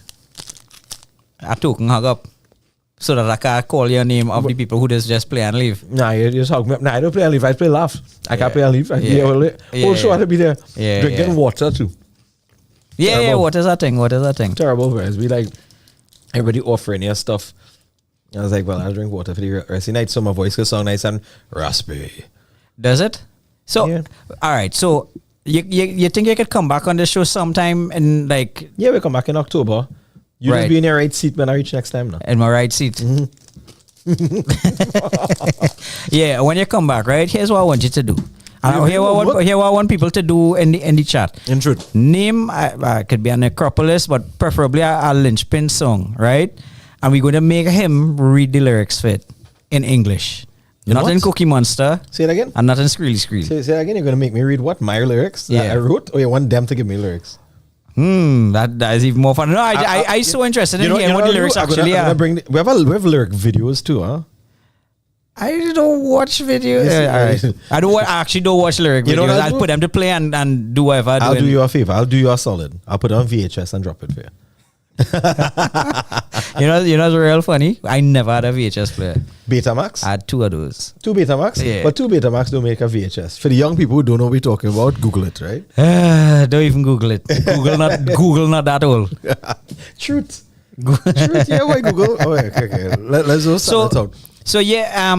a token hug up so that I can call your name of the people who just play and leave. Nah, you just hug me up. Nah, I don't play and leave. I play laugh. I can't play and leave. I Yeah. also want to be there. Yeah, Drinking water too. Yeah, Terrible. what is that thing? Terrible, guys. We like everybody offering your stuff. I was like, well, I'll drink water for the rest of the night so my voice can sound nice and raspy. Does it? So, Yeah. all right. So, you think you could come back on the show sometime in like Yeah, we come back in October. You Right. just be in your right seat when I reach next time now. in my right seat? Yeah, when you come back, right? Here's what I want you to do. Here what I want people to do in the chat. In truth. Name could be an Acropolis, but preferably a linchpin song, right? And we're going to make him read the lyrics for it in English, not what? in Cookie Monster, Say it again. and not in Screely Screel. Say it again. You're going to make me read what? My lyrics that Yeah. I wrote? Or you want them to give me lyrics? That is even more fun. No, I'm so interested in hearing what the lyrics actually are. We have lyric videos too, huh? I don't watch videos. Yes, All right. I actually don't watch lyric You know videos. what I'll I'll do? put them to play and do whatever I do. I'll do you a favor. I'll do you a solid. I'll put it on VHS and drop it for you. You know what's real funny? I never had a VHS player. Betamax? I had 2 of those. 2 Betamax? Yeah. But 2 Betamax don't make a VHS. For the young people who don't know what we're talking about, Google it, right? Don't even Google it. Google not that old. Truth. Truth, yeah, why Google? Oh, okay. Let's just start it out. So yeah,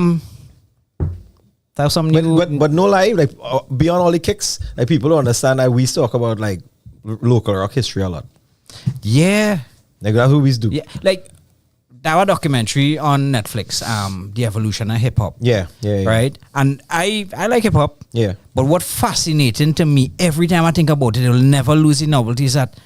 that's something new. But no lie, like beyond all the kicks, like people don't understand that we talk about like local rock history a lot. Yeah. Like that's what we do. Yeah. Like that was a documentary on Netflix, the evolution of hip hop. Yeah. Right? And I like hip hop. Yeah. But what fascinating to me every time I think about it, it will never lose the novelty, is that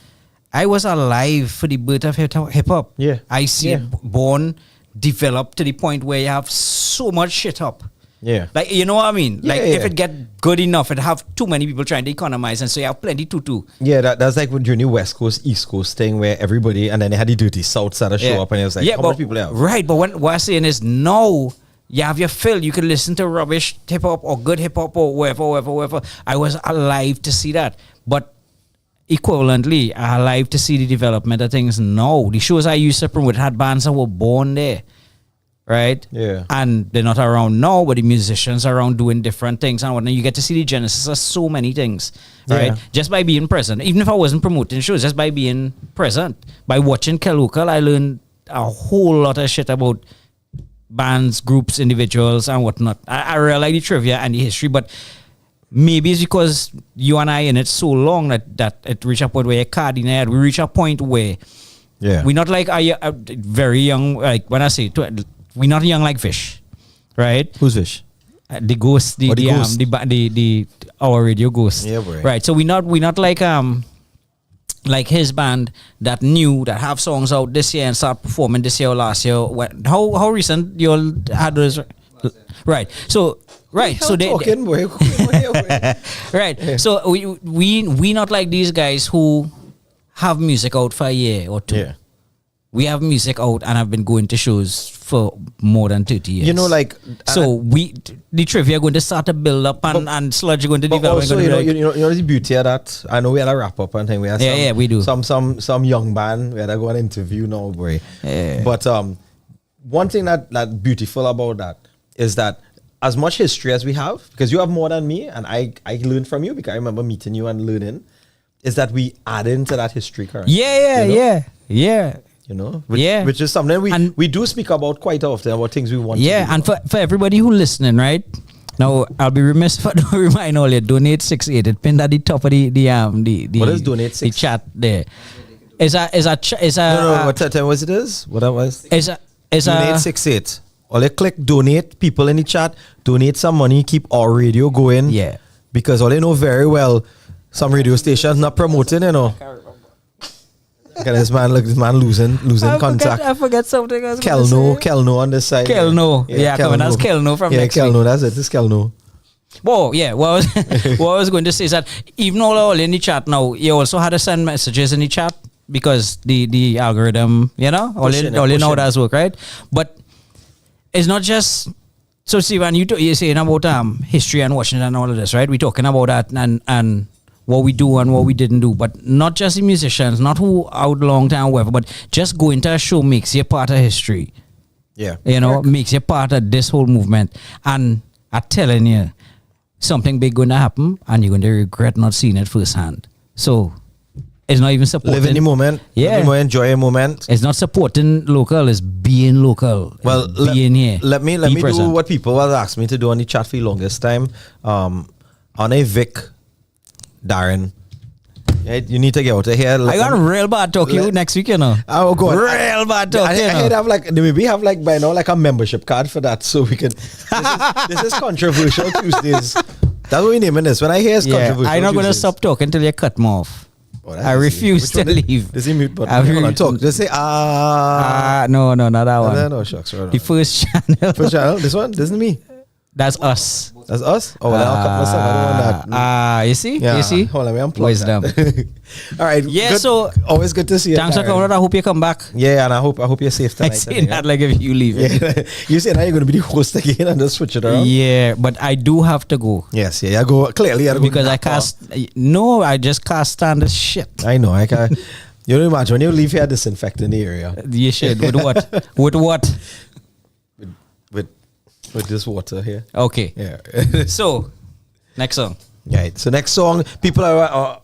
I was alive for the birth of hip hop. Yeah. I see Yeah. it born, develop to the point where you have so much shit up. Yeah. Like, you know what I mean? Yeah, Like, yeah, if yeah. it get good enough, it have too many people trying to economize, and so you have plenty to do. Yeah, that's like during the West Coast, East Coast thing where everybody, and then they had the dirty South side to show up, and it was like, how many people there? Right, but what I'm saying is now you have your fill. You can listen to rubbish hip hop or good hip hop or whatever. I was alive to see that. But equivalently, I'm alive to see the development of things now. The shows I used to promote had bands that were born there. Right? Yeah. And they're not around now, but the musicians are around doing different things and whatnot. You get to see the genesis of so many things, right? Yeah. Just by being present. Even if I wasn't promoting shows, just by being present. By watching Kelocal, I learned a whole lot of shit about bands, groups, individuals, and whatnot. I really like the trivia and the history, but maybe it's because you and I in it so long that it reached a point where you're card in head. We reach a point where we're not like a very young, like when I say, we're not young like Fish, right? Who's Fish? The ghost, the Ghost. our radio ghost. Yeah, boy. Right. So we're not like his band that have songs out this year and start performing this year or last year. How recent you all had those? Right. So so they talking, boy. right. So we not like these guys who have music out for a year or 2. Yeah. We have music out and have been going to shows for more than 30 years. You know, like so the trivia going to start to build up and sludge going to but develop. also, you know the beauty of that. I know we had a wrap up and thing. We had we do. Some young band. We had to go and interview now, boy. Yeah. But one thing that beautiful about that is that as much history as we have, because you have more than me, and I learned from you because I remember meeting you and learning, is that we add into that history currently. Yeah. You know, which is something we do speak about quite often, about things we want to do. And for everybody who listening, right? Now I'll be remiss if I don't remind all you, donate 680. It pinned at the top of the what is donate 6? The chat there. Is a No, what time was it is? What that was? Is a Donate 68. Or they click donate, people in the chat, donate some money, keep our radio going. Yeah. Because all they know very well, some radio stations not promoting, you know. Okay, this man losing contact. I forget something. I was gonna say. Kelno on this side. Kelno. Yeah, coming as Kelno from next Kelno, week. that's it. It's Kelno. Oh, yeah. What I was going to say is that even all in the chat now, you also had to send messages in the chat because the algorithm, you know, all you know how that's work, right? But it's not just... So, Steven, you're saying about history and Washington and all of this, right? We're talking about that and what we do and what we didn't do. But not just the musicians, not who out long time, whatever, but just going to a show makes you a part of history. Yeah. You know, makes you part of this whole movement. And I'm telling you, something big going to happen and you're going to regret not seeing it firsthand. So it's not even supporting. Live in the moment. Yeah. Live in the moment, enjoy a moment. It's not supporting local, it's being local. Well, being here. Let me do what people have asked me to do on the chat for the longest time. On a Vic, Darren, you need to get out of here. I got real bad talk you next week, you know. Oh, God. Real bad talk, you know. I have like, maybe have like by now like a membership card for that so we can. This is controversial Tuesdays. That's what we naming this. When I hear it's controversial I'm not going to Tuesdays. stop talking until you cut me off. Oh, I refuse to leave. Does he mute button? Hold on, talk. Just say no, not that one. No, shucks. Right The first channel. First channel. This one. This isn't me. That's us. That's us. Oh, well, I'll cut myself. I don't want that. You see? Yeah. You see? Hold on, unplug Wisdom. that. All right. Yeah, good. so always good to see you. thanks for coming out. I hope you come back. Yeah, and I hope you're safe I tonight. say that like if you leave. Yeah. You say now you're going to be the host again and just switch it around. Yeah, but I do have to go. Yes, yeah, I go clearly. I go Because I can't. No, I just can't stand this shit. I know. I can't. You don't imagine when you leave here disinfecting the area You should. With what? With what? with this water here. Okay. Yeah. So, next song. Right. So next song, people are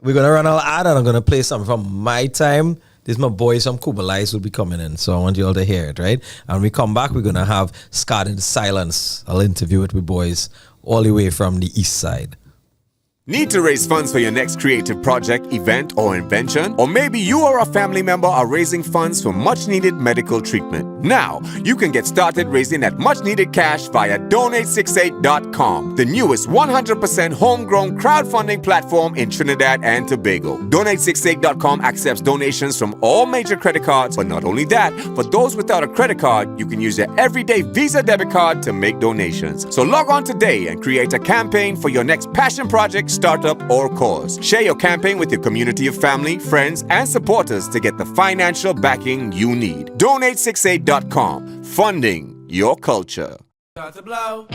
we're gonna run our ad and I'm gonna play something from my time. This my boys from Cuba Lights will be coming in, so I want you all to hear it, right? And when we come back, we're gonna have Scarred in Silence. I'll interview it with boys all the way from the east side. Need to raise funds for your next creative project, event, or invention? Or maybe you or a family member are raising funds for much needed medical treatment. Now, you can get started raising that much needed cash via Donate68.com, the newest 100% homegrown crowdfunding platform in Trinidad and Tobago. Donate68.com accepts donations from all major credit cards, but not only that, for those without a credit card, you can use your everyday Visa debit card to make donations. So log on today and create a campaign for your next passion project, startup, or cause. Share your campaign with your community of family, friends, and supporters to get the financial backing you need. Donate68.com, funding your culture. Start to blow.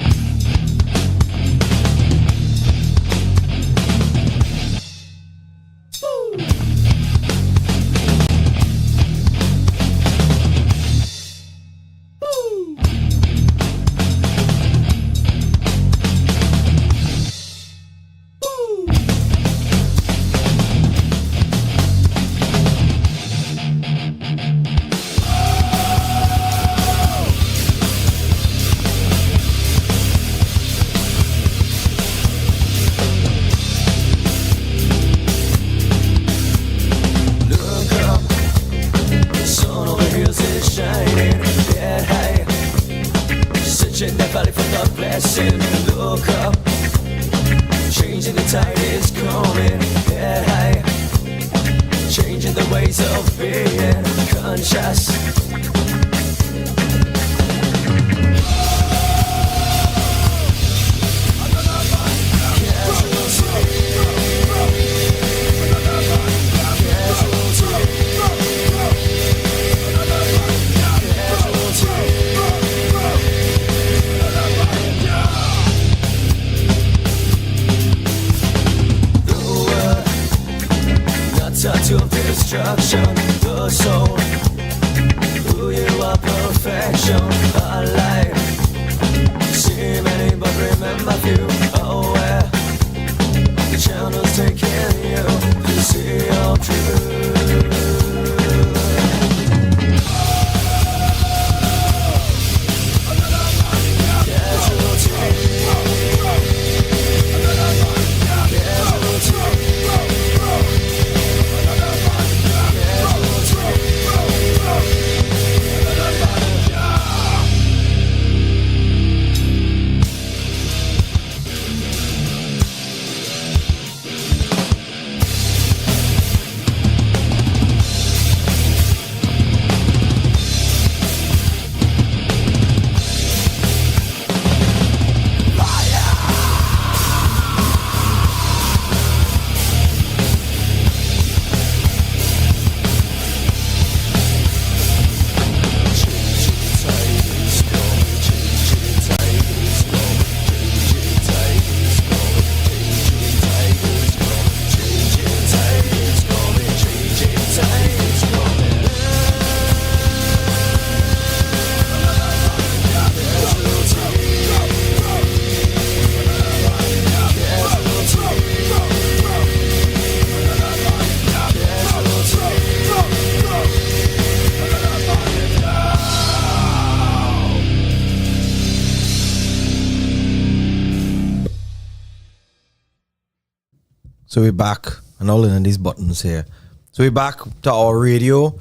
So we're back and all in these buttons here. So we're back to our radio.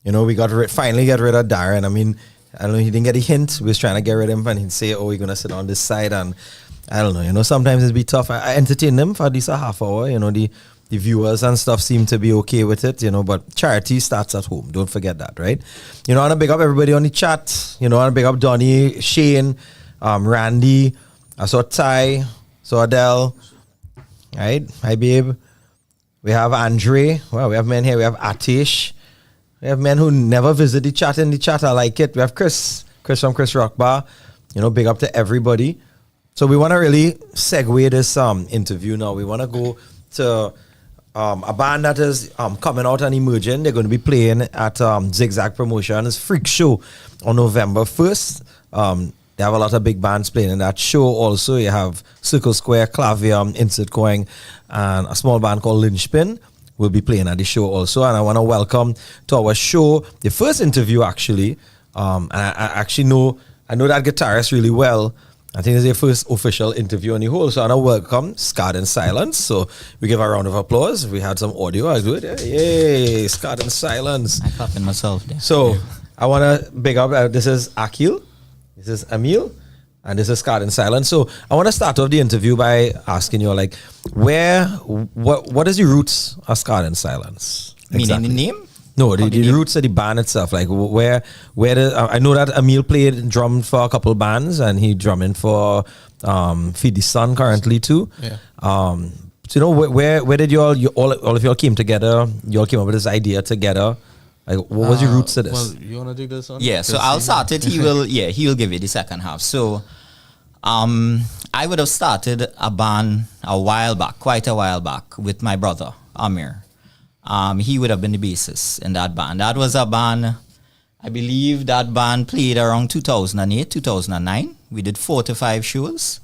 You know, we finally got rid of Darren. I mean, I don't know, he didn't get a hint. We was trying to get rid of him and he'd say, oh, we're going to sit on this side. And I don't know, you know, sometimes it'd be tough. I entertain them for at least a half hour. You know, the viewers and stuff seem to be okay with it, you know, but charity starts at home. Don't forget that, right? You know, I want to big up everybody on the chat. You know, I want to big up Donnie, Shane, Randy. I saw Ty, saw Adele. Right? Hi, babe. We have Andre. Well, we have men here. We have Atish. We have men who never visit the chat in the chat. I like it. We have Chris from Chris Rock Bar. You know, big up to everybody. So we want to really segue this interview now. We want to go to a band that is coming out and emerging. They're going to be playing at Zigzag Promotions Freak Show on November 1st. They have a lot of big bands playing in that show. Also, you have Circle Square, Clavium, Insert Coin, and a small band called Lynchpin will be playing at the show also. And I want to welcome to our show the first interview actually. And I actually know that guitarist really well. I think it's their first official interview on the whole. So I want to welcome Scarred in Silence. So we give a round of applause. If we had some audio, I'll do it. Yay, Scarred in Silence. I clapping myself there. So I want to big up, this is Akil, this is Emil, and this is Scarred in Silence. So I want to start off the interview by asking you, like, what is the roots of Scarred in Silence? Meaning the name? No, the roots of the band itself. Like, where I know that Emil drummed for a couple bands, and he drumming for Feed the Sun currently too. Yeah. So you know, where did all of y'all came together? You all came up with this idea together. Like, what was your roots to this? Well, you want to take this on? Yeah, so I'll start it. He will give you the second half. So, I would have started a band quite a while back, with my brother, Amir. He would have been the bassist in that band. That was a band, I believe that band played around 2008, 2009. We did 4 to 5 shows.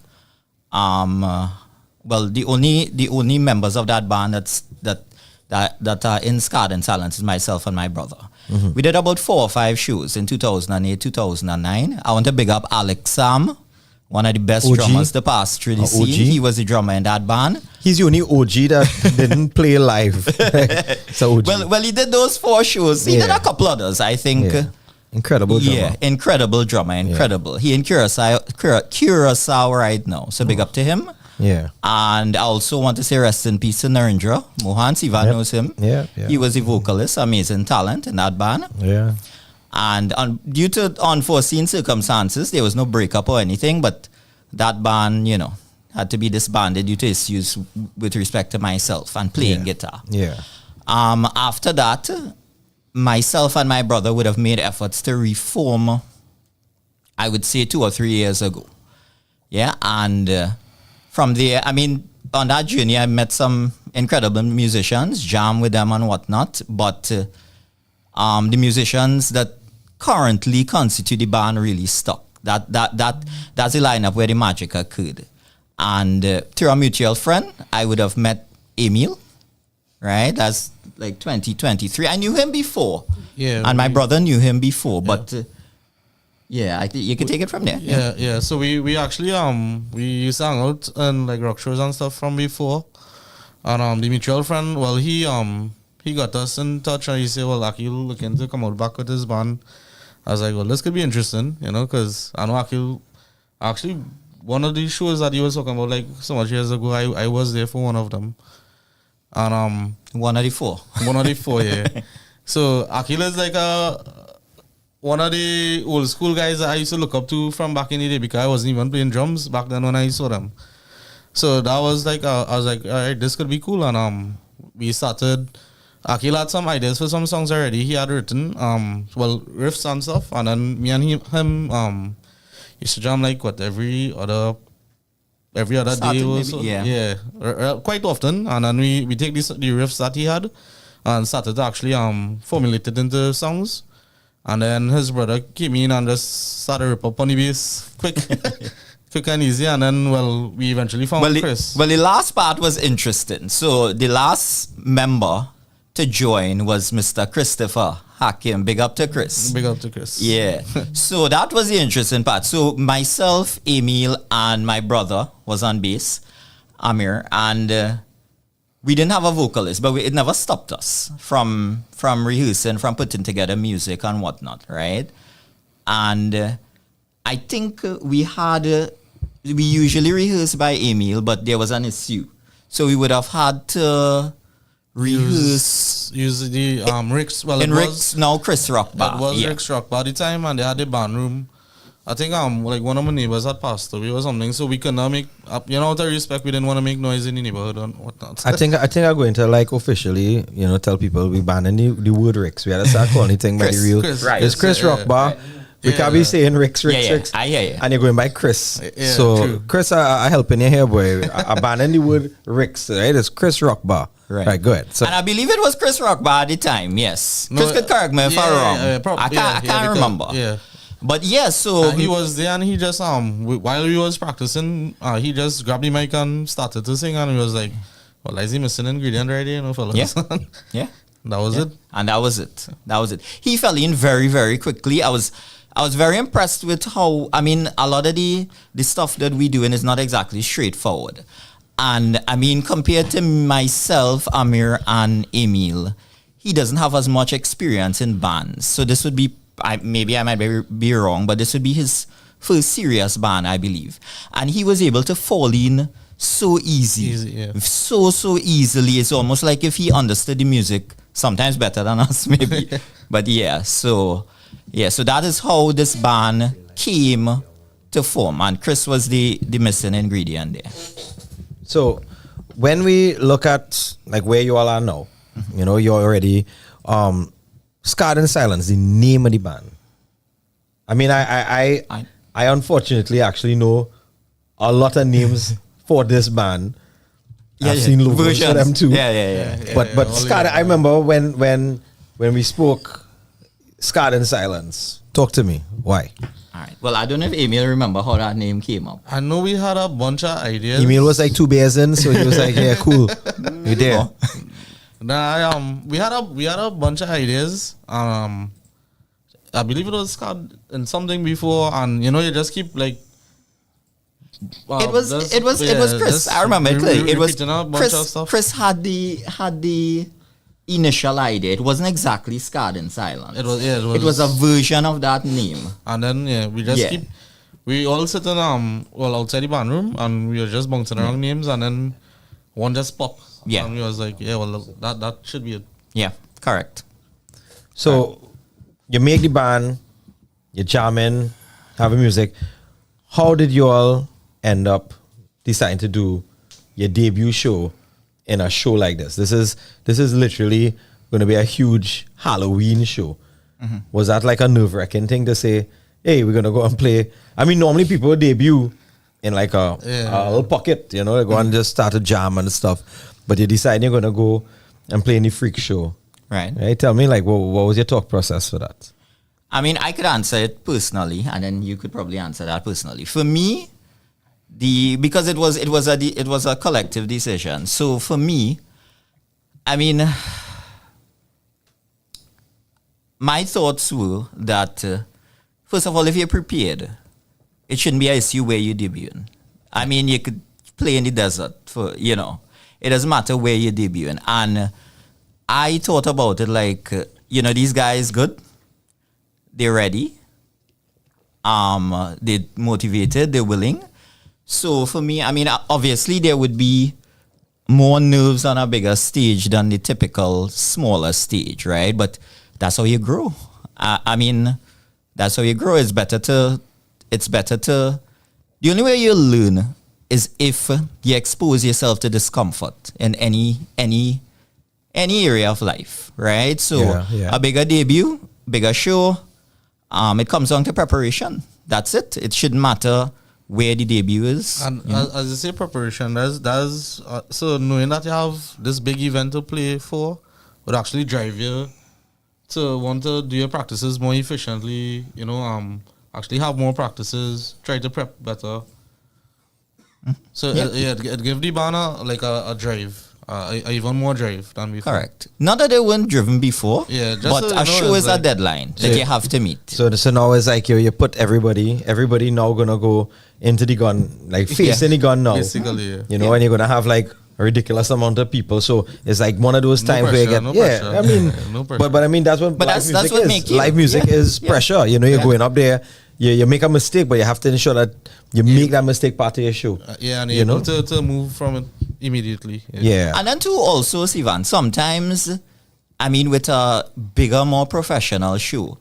Well, the only members of that band that are in Scarred in Silence is myself and my brother. Mm-hmm. We did about 4 or 5 shows in 2008, 2009. I want to big up Alex Sam, one of the best OG? drummers to pass through the scene. OG? He was the drummer in that band. He's the only OG that didn't play live. So OG. Well, he did those 4 shows. He did a couple others, I think. Yeah. Incredible drummer. Yeah, incredible drummer, incredible. Yeah. He in Curacao right now, so big up to him. Yeah. And I also want to say rest in peace to Narendra. Mohan Sivan knows him. Yeah. He was a vocalist, amazing talent in that band. Yeah. And due to unforeseen circumstances, there was no breakup or anything, but that band, you know, had to be disbanded due to issues with respect to myself and playing guitar. Yeah. After that, myself and my brother would have made efforts to reform, I would say 2 or 3 years ago. Yeah, and from there, I mean, on that journey, I met some incredible musicians, jam with them and whatnot, but the musicians that currently constitute the band really stuck. That's the lineup where the magic occurred. And through a mutual friend, I would have met Emil, right? That's like 2023. I knew him before. Yeah. And my brother knew him before, but you can take it from there. Yeah. So we actually we used to hang out and like rock shows and stuff from before. And the mutual friend, well, he got us in touch and he said, well, Akil looking to come out back with his band. I was like, well, this could be interesting, you know, because I know Akil, actually, one of these shows that he was talking about like so much years ago, I was there for one of them. And one of the 4. One of the 4, yeah. So Akil is like one of the old school guys that I used to look up to from back in the day, because I wasn't even playing drums back then when I saw them. So that was like, I was like, all right, this could be cool. And we started. Akil had some ideas for some songs already. He had written, riffs and stuff. And then me and him used to jam like every other day or so. Yeah. Quite often. And then we take the riffs that he had and started to actually formulate it into songs. And then his brother came in and just started rip up on the bass quick and easy. And then, we eventually found Chris. The last part was interesting. So the last member to join was Mr. Christopher Hakim. Big up to Chris. Big up to Chris. Yeah. So that was the interesting part. So myself, Emil, and my brother was on bass, Amir. And we didn't have a vocalist, but it never stopped us from rehearsing, from putting together music and whatnot, right? And I think we usually rehearse by email, but there was an issue. So we would have had to rehearse. Use the Rick's. Well, in Rick's, now Chris Rock Bar. It was Rick's Rock Bar at the time, and they had the band room. I think like one of my neighbors had passed away or something, so we could not make up. Out of respect, we didn't want to make noise in the neighborhood and whatnot. I think I'm going to like officially, tell people we banning the word Ricks. We had to start calling anything by the real. It's Chris Rock Bar. We can't be saying Ricks. I hear you. And you're going by Chris. Yeah, so true. Chris, I helping you here, boy. I banning the word Ricks. Right? It's Chris Rock Bar. Right, go ahead. So, and I believe it was Chris Rock Bar at the time. Yes, Chris could correct me if I'm wrong. I can't remember. Yeah. But so he was there, and he just while we was practicing, he just grabbed the mic and started to sing, and he was like, "Well, is he missing an ingredient right here, fellas?" Yeah, yeah. That was it. And that was it. He fell in very, very quickly. I was very impressed with how, a lot of the stuff that we doing is not exactly straightforward. And compared to myself, Amir, and Emil, he doesn't have as much experience in bands. So this would be, maybe I might be wrong, but this would be his first serious band, I believe. And he was able to fall in so easy. So easily. It's almost like if he understood the music, sometimes better than us, maybe. But so that is how this band came to form. And Chris was the missing ingredient there. So when we look at like where you all are now, you're already Scarred in Silence, the name of the band. I unfortunately actually know a lot of names for this band. I've seen logos for them too. But Scarred, I remember when we spoke, Scarred in Silence. Talk to me. Why? All right. Well, I don't know if Emil remember how that name came up. I know we had a bunch of ideas. Emil was like 2 beers in, so he was like, "Yeah, cool, you there?" We had a bunch of ideas. I believe it was Scarred in something before, and you just keep like. It was Chris. I remember it clearly. It was Chris. Chris had the initial idea. It wasn't exactly Scarred in Silence. It was a version of that name. And then we just keep. We all sit in outside the band room, and we were just bouncing around names, and then one just popped. Yeah. And we was like, that should be it. Yeah, correct. So you make the band, you're jamming, having music. How did you all end up deciding to do your debut show in a show like this? This is literally going to be a huge Halloween show. Mm-hmm. Was that like a nerve-wracking thing to say, hey, we're going to go and play? People would debut in like a little pocket, they go and just start a jam and stuff. But you decide you're going to go and play in the freak show. Right. Tell me, like, what was your thought process for that? I could answer it personally, and then you could probably answer that personally. For me, because it was a collective decision. So for me, my thoughts were that first of all, if you're prepared, it shouldn't be an issue where you debut. You could play in the desert for it doesn't matter where you're debuting. And I thought about it like these guys good. They're ready. They're motivated. They're willing. So for me, obviously there would be more nerves on a bigger stage than the typical smaller stage, right? But that's how you grow. That's how you grow. It's better to. The only way you learn is if you expose yourself to discomfort in any area of life, right? So a bigger debut, bigger show. It comes down to preparation. That's it. It shouldn't matter where the debut is. And as you say, preparation, so knowing that you have this big event to play for would actually drive you to want to do your practices more efficiently, actually have more practices, try to prep better. So it gave the band a drive. Even more drive than before. Correct. Not that they weren't driven before, but a show is a deadline that you have to meet. So now it's like you put everybody now gonna go into the gun, like facing the gun now. Basically, and you're gonna have like a ridiculous amount of people. So it's like one of those No times where you pressure, get no yeah. pressure. I mean, No pressure. but I mean that's what But live that's music what is. make you- Live music yeah, is yeah. pressure. You know, you're going up there. You make a mistake, but you have to ensure that you make that mistake part of your show. Yeah, and you know. able to move from it immediately. Yeah. And then too also, Sivan, sometimes, I mean, with a bigger, more professional show,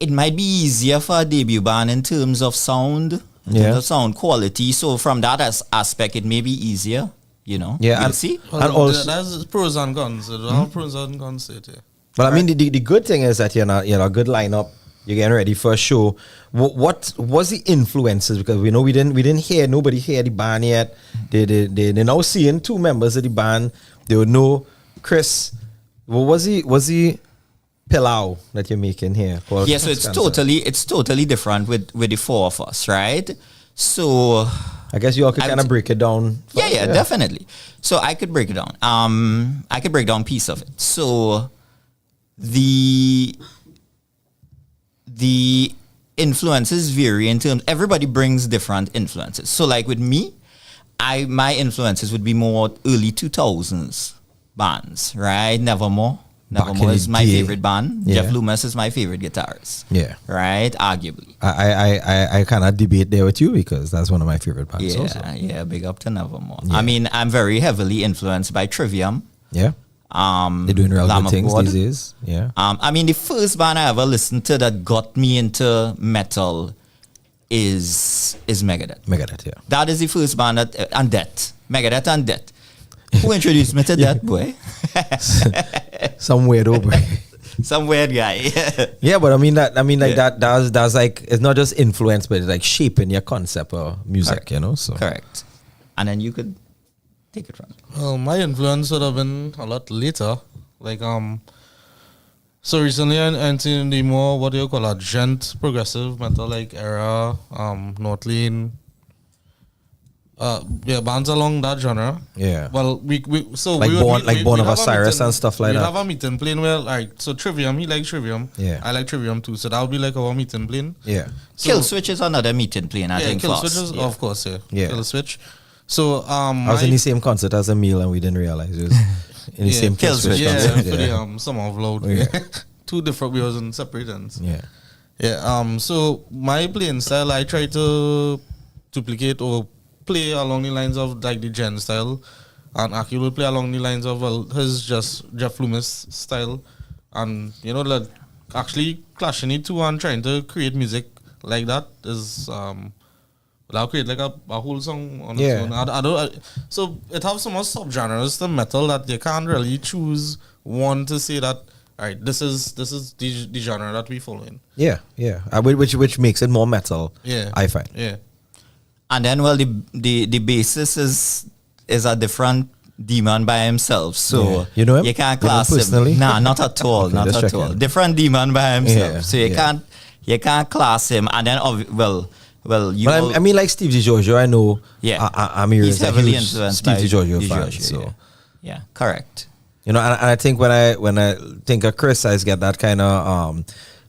it might be easier for a debut band in terms of sound, in terms of sound quality. So from that aspect, it may be easier, you know. Yeah, We'll and- see. Well, And also- that's pros and cons. There are pros and cons to it. Yeah. But I mean, the good thing is that you're a good lineup. You're getting ready for a show. What was the influences? Because we know we didn't hear nobody hear the band yet. They now seeing two members of the band. They would know Chris. What was the pilau that you're making here? Called Yeah, so it's totally different with the four of us, right? So I guess you all could I kind of would- break it down. yeah, definitely. So I could break it down. I could break down piece of it. So the influences vary in terms. Everybody brings different influences. So like with me, my influences would be more early 2000s bands, right? Nevermore. Back in Nevermore the is my day. favorite band. Yeah. Jeff Loomis is my favorite guitarist. Yeah. Right? Arguably. I kind of debate there with you because that's one of my favorite bands. Yeah, Also. yeah, big up to Nevermore. Yeah. I mean, I'm very heavily influenced by Trivium. Yeah. They're doing real Lamb good of things God. these days. Yeah. I mean, the first band I ever listened to that got me into metal is Megadeth. Megadeth. Yeah. That is the first band that and Death. Megadeth and Death. Who introduced me to that boy? Some weirdo. boy. Some weird guy. Yeah, but I mean Yeah. that's like it's not just influence, but it's like shaping your concept of music, Correct. you know. So Correct. And then you could take it from. Well, my influence would have been a lot later. Like so recently I entered the more what do you call a gent progressive metal like era, Northlane. Yeah, bands along that genre. Yeah. Well, we so Like we would Born- meet- like we- Born we'd of have a Osiris meeting- and stuff like we'd that. have a meeting playing where like so Trivium, he likes Trivium. Yeah. I like Trivium too. So that would be like our meeting playing. yeah. So, Kill Switch is another meeting plane, I think. Kill for us. Switch is Yeah. of course, yeah. Yeah. Kill Switch. So I was in the same concert as Emil and we didn't realize it was in the same Kill Switch yeah, concert. for the Summer of Loud. Yeah. Two different wheels and separate ends. Yeah. Yeah. So my playing style, I try to duplicate or play along the lines of like the Gen style, and Aki will play along the lines of his just Jeff Loomis style, and you know like actually clashing it two and trying to create music like that is I'll create like a whole song on its Yeah. own. So it has so much subgenres to metal that you can't really choose one to say that. All right, this is the genre that we follow in. Yeah. Yeah. Which makes it more metal. Yeah, I find. Yeah, And then, well, the bassist is a different demon by himself. So Yeah. You know him? You can't You know him class him. personally? Nah, not at all. Okay, not just at all. checking. Different demon by himself. Yeah, So you can't class him. And then, you But know, I mean, like Steve DiGiorgio, I know. Yeah. I'm here. he's heavily influenced Steve by DiGiorgio fan. DiGiorgio, So yeah, correct. you know, and I think when I think of Chris, I get that kind of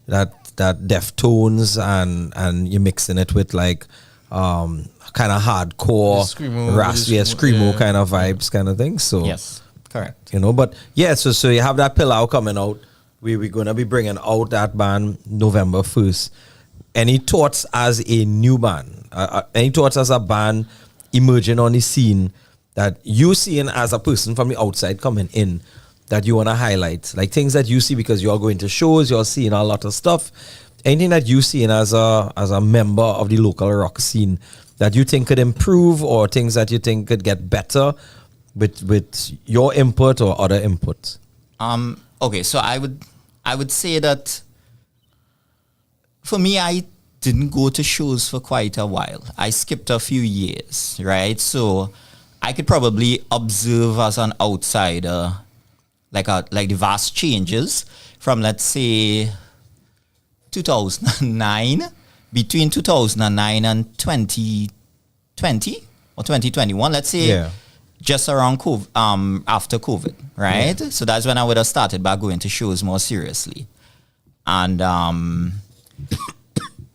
that Deftones and you're mixing it with like kind of hardcore, Screamo, raspy, really screamo yeah. kind of vibes, kind of thing. So Yes, correct. you know, but yeah, so you have that Pilau coming out. We're gonna be bringing out that band November 1st. Any thoughts as a new band? Any thoughts as a band emerging on the scene that you seeing as a person from the outside coming in that you want to highlight? Like things that you see because you're going to shows, you're seeing a lot of stuff. Anything that you seeing as a member of the local rock scene that you think could improve, or things that you think could get better with your input or other input? Okay, so I would say that for me, I didn't go to shows for quite a while. I skipped a few years, right? So I could probably observe as an outsider, like the vast changes from, let's say, 2009, between 2009 and 2020 or 2021, let's say. Yeah. Just around COVID, after COVID, right? Yeah. So that's when I would have started by going to shows more seriously. And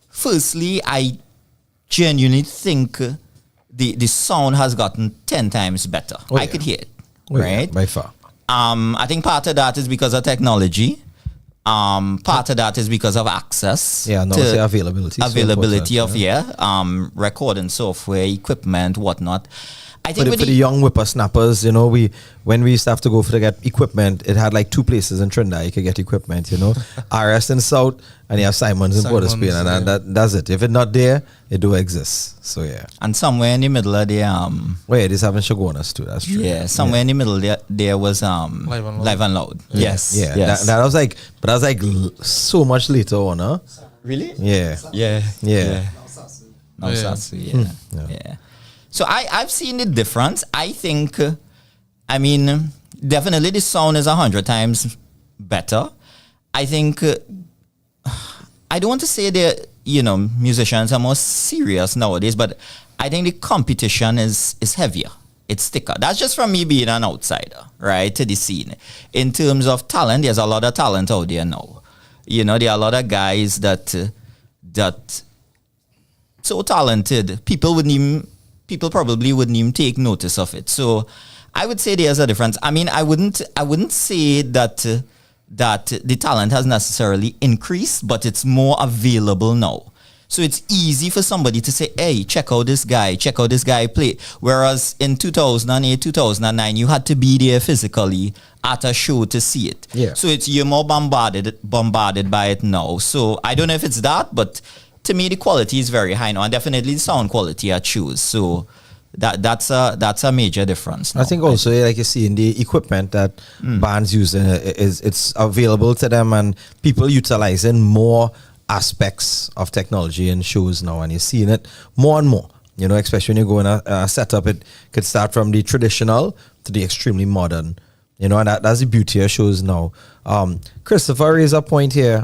firstly, I genuinely think the sound has gotten 10 times better. I could hear it, right? By far. I think part of that is because of technology. Part of that is because of access. Yeah, no, say availability. Availability of recording software, equipment, whatnot. I think for the young whippersnappers, you know, when we used to have to go to get equipment, it had like 2 places in Trinidad you could get equipment, you know. RS in South, and you have Simons in Port of Spain, and that's it. If it's not there, it do exist. So yeah. And somewhere in the middle of the wait, this having Shagonas too. That's true. Yeah, somewhere in the middle there was Live and Loud. Yes. Yeah. Yes. That was like, but that was like so much later on, huh? Really? Yeah. Yeah. No, Satsu, yeah. So I've seen the difference. I think, definitely the sound is 100 times better. I think, I don't want to say that, musicians are more serious nowadays, but I think the competition is heavier. It's thicker. That's just from me being an outsider, right, to the scene. In terms of talent, there's a lot of talent out there now. There are a lot of guys that so talented, people probably wouldn't even take notice of it. So I would say there's a difference. I wouldn't say that the talent has necessarily increased, but it's more available now. So it's easy for somebody to say, hey, check out this guy play. Whereas in 2008, 2009, you had to be there physically at a show to see it. Yeah. So you're more bombarded by it now. So I don't know if it's that, but to me, the quality is very high now, and definitely the sound quality I choose. So that's a major difference now. I think also, like you see in the equipment that bands use, it's available to them, and people utilizing more aspects of technology in shows now, and you're seeing it more and more. Especially when you go in a setup, it could start from the traditional to the extremely modern. And that's the beauty of shows now. Christopher raised a point here.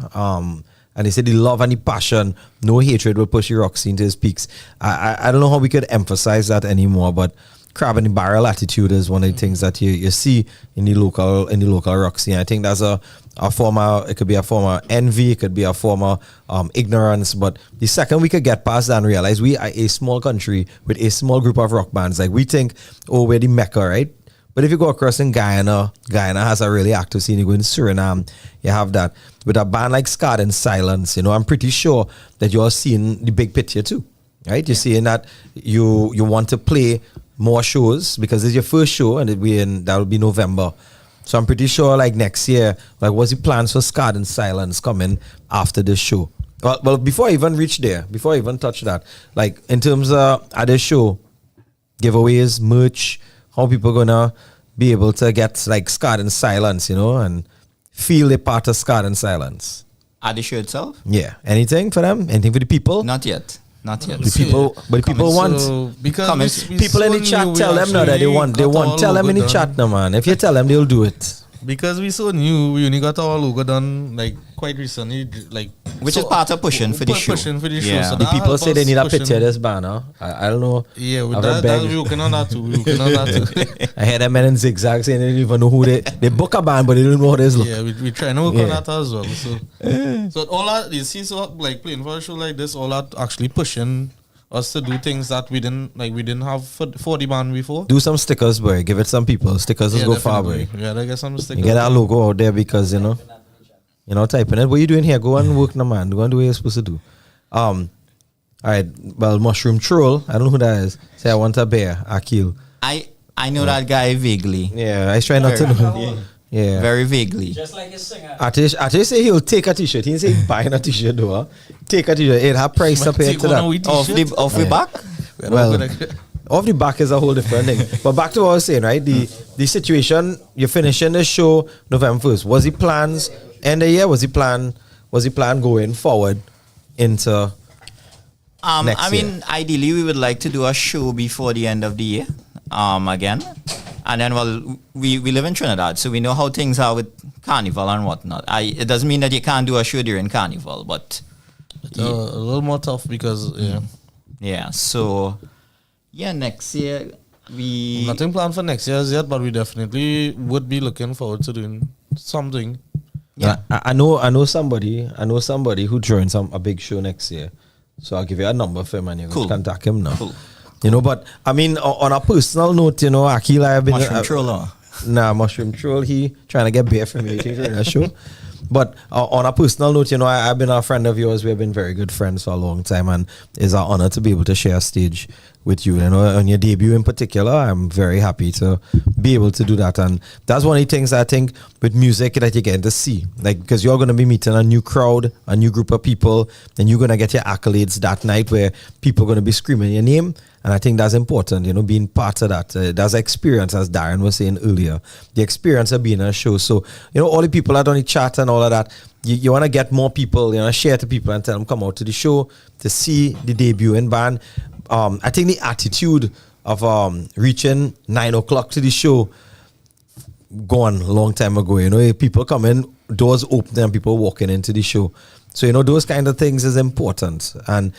And he said the love and the passion, no hatred will push the rock scene to his peaks. I don't know how we could emphasize that anymore, but crab in the barrel attitude is one of the things that you see in the local rock scene. I think that's a form of, it could be a form of envy, it could be a form of ignorance, but the second we could get past that and realize we are a small country with a small group of rock bands, like we think, we're the Mecca, right? But if you go across in Guyana has a really active scene. You go in Suriname, you have that. With a band like Scarred in Silence, I'm pretty sure that you're seeing the big picture too, right? You're seeing that you want to play more shows because it's your first show, and that will be November. So I'm pretty sure like next year, like what's the plans for Scarred in Silence coming after this show? Well, before I even reach there, before I even touch that, like in terms of at this show, giveaways, merch, how people gonna be able to get like Scarred in Silence, and feel a part of Scarred in Silence? At the show itself? Yeah. Anything for them? Anything for the people? Not yet. The people want. Because people in the chat tell them now that they want. Tell them in the chat now, man. If you tell them, they'll do it. Because we so new, we only got our logo done like quite recently, like which is part of pushing for the show. Pushing for the show. Yeah. So The people say they need a picture of this banner. I don't know. Yeah, with that we working on that too. I heard them men in zigzag saying they didn't even know who they book a band, but they don't know how this look. Yeah, we trying to work on that as well. So all that you see, so like playing for a show like this, all that actually pushing us to do things that we didn't have for the band before. Do some stickers, boy. Give it some people. Stickers will go far, boy. Yeah, they get some stickers. You get that logo out there because typing it. What you doing here? Go and work, no man. Go and do what you're supposed to do. All right. Well, Mushroom Troll. I don't know who that is. Say I want a bear. Akil. I know that guy vaguely. Yeah, I try not to know. Yeah. Very vaguely. Just like his singer. Atish say he'll take a t-shirt. He didn't say he's buying a t-shirt though. Take a t-shirt. It have price up here to that. Off the back? Well, off the back is a whole different thing. But back to what I was saying, right? The situation, you're finishing the show November 1st. Was the plans end of the year? Was the plan going forward into next year? Ideally we would like to do a show before the end of the year. Again. And then, we live in Trinidad, so we know how things are with Carnival and whatnot. It doesn't mean that you can't do a show during Carnival, but it's a little more tough because so next year nothing planned for next year yet, but we definitely would be looking forward to doing something. Yeah, I know somebody who joins a big show next year, so I'll give you a number for him and you can contact him now. Cool. You know, but I mean, on a personal note, you know, Akil, I have been Mushroom troller. Nah, Mushroom Troll, he trying to get beer from me during that show. But on a personal note, you know, I've been a friend of yours. We've been very good friends for a long time, and it's an honor to be able to share a stage with you. You know, on your debut in particular, I'm very happy to be able to do that. And that's one of the things I think with music that you get to see. Like, because you're going to be meeting a new crowd, a new group of people, and you're going to get your accolades that night where people are going to be screaming your name. And I think that's important, you know, being part of that. That's experience, as Darren was saying earlier, the experience of being on a show. So, you know, all the people that on the chat and all of that, you want to get more people, you know, share to people and tell them come out to the show to see the debuting band. I think the attitude of reaching 9 o'clock to the show gone a long time ago. You know, people come in, doors open and people walking into the show. So, you know, those kind of things is important. And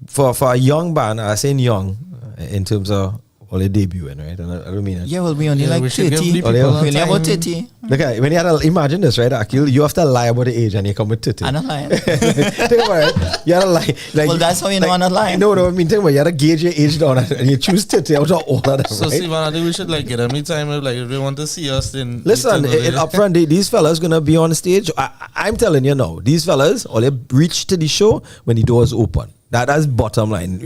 for a young band, I say young in terms of only debuting, right? And I don't mean it. Yeah, well, we only like we should give 30. the people We a only time. about 30. Look at when you had to imagine this, right, Akil? You have to lie about the age and you come with 30. I'm not lying. Think about it. You had to lie. Like, Well, that's how you know I'm not lying. No, I mean, think about it. You had to gauge your age down and you choose 30 out of all of them, So, right? Stephen, I think we should like get them time if like if they want to see us. Then Listen, up front, these fellas gonna be on stage. I'm telling you now, these fellas, all they reach to the show when the doors open. That's bottom line.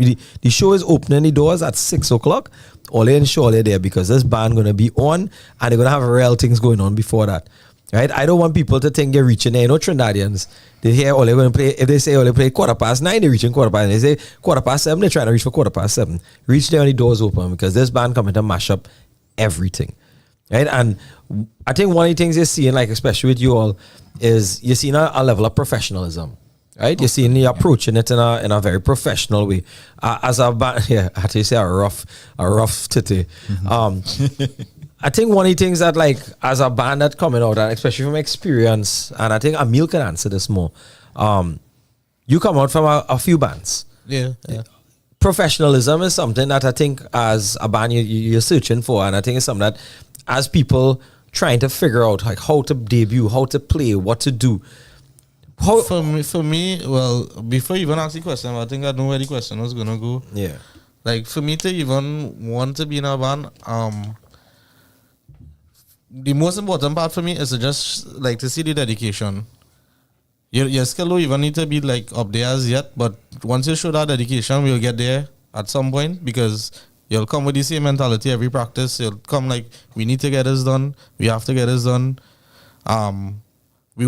The show is opening the doors at 6 o'clock. All they ensure they're there because this band gonna be on and they're gonna have real things going on before that. Right? I don't want people to think they're reaching there. You know, Trinidadians, they hear all they're gonna play. If they say all they play 9:15, they're reaching 9:15. They say 7:15, they're trying to reach for 7:15. Reach there when the doors open because this band coming to mash up everything. Right? And I think one of the things you're seeing, like especially with you all, is you're seeing a level of professionalism. Right, you're seeing you approaching it in a very professional way. As a band, yeah, I had to say a rough titty. I think one of the things that, like, as a band that's coming out, and especially from experience, and I think Emil can answer this more. You come out from a few bands. yeah. Professionalism is something that I think as a band you're searching for, and I think it's something that as people trying to figure out like how to debut, how to play, what to do. For me, well, before you even ask the question, I think I know where the question was gonna go. Yeah. Like for me to even want to be in a band, the most important part for me is to just like to see the dedication. Your skill don't even need to be like up there as yet, but once you show that dedication, we'll get there at some point because you'll come with the same mentality every practice. You'll come like, we need to get this done. We have to get this done. We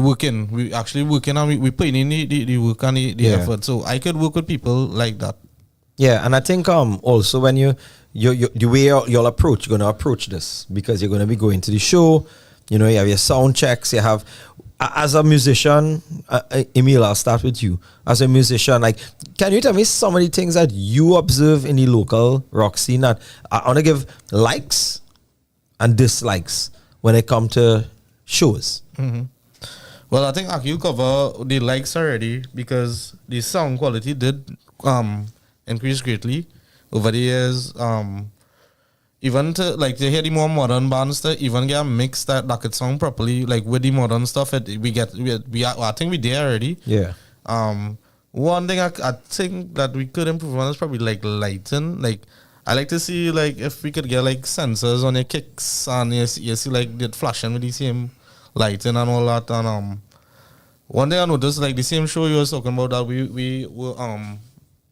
actually working and we put in the work and the effort. So I could work with people like that. Yeah, and I think also when you the way you'll approach, you're gonna approach this because you're gonna be going to the show. You know, you have your sound checks. You have as a musician, Emil, I'll start with you. As a musician, like, can you tell me some of the things that you observe in the local rock scene that I want to give likes and dislikes when it comes to shows? Mm-hmm. Well, I think Akil cover the likes already because the sound quality did increase greatly over the years. Even to like to hear the more modern bands to even get a mix that could sound properly like with the modern stuff. I think we there already. Yeah. One thing I think that we could improve on is probably like lighting. Like I like to see like if we could get like sensors on your kicks and you see like it flashing with the same lighting and all that. And one thing I noticed, like the same show you were talking about that we were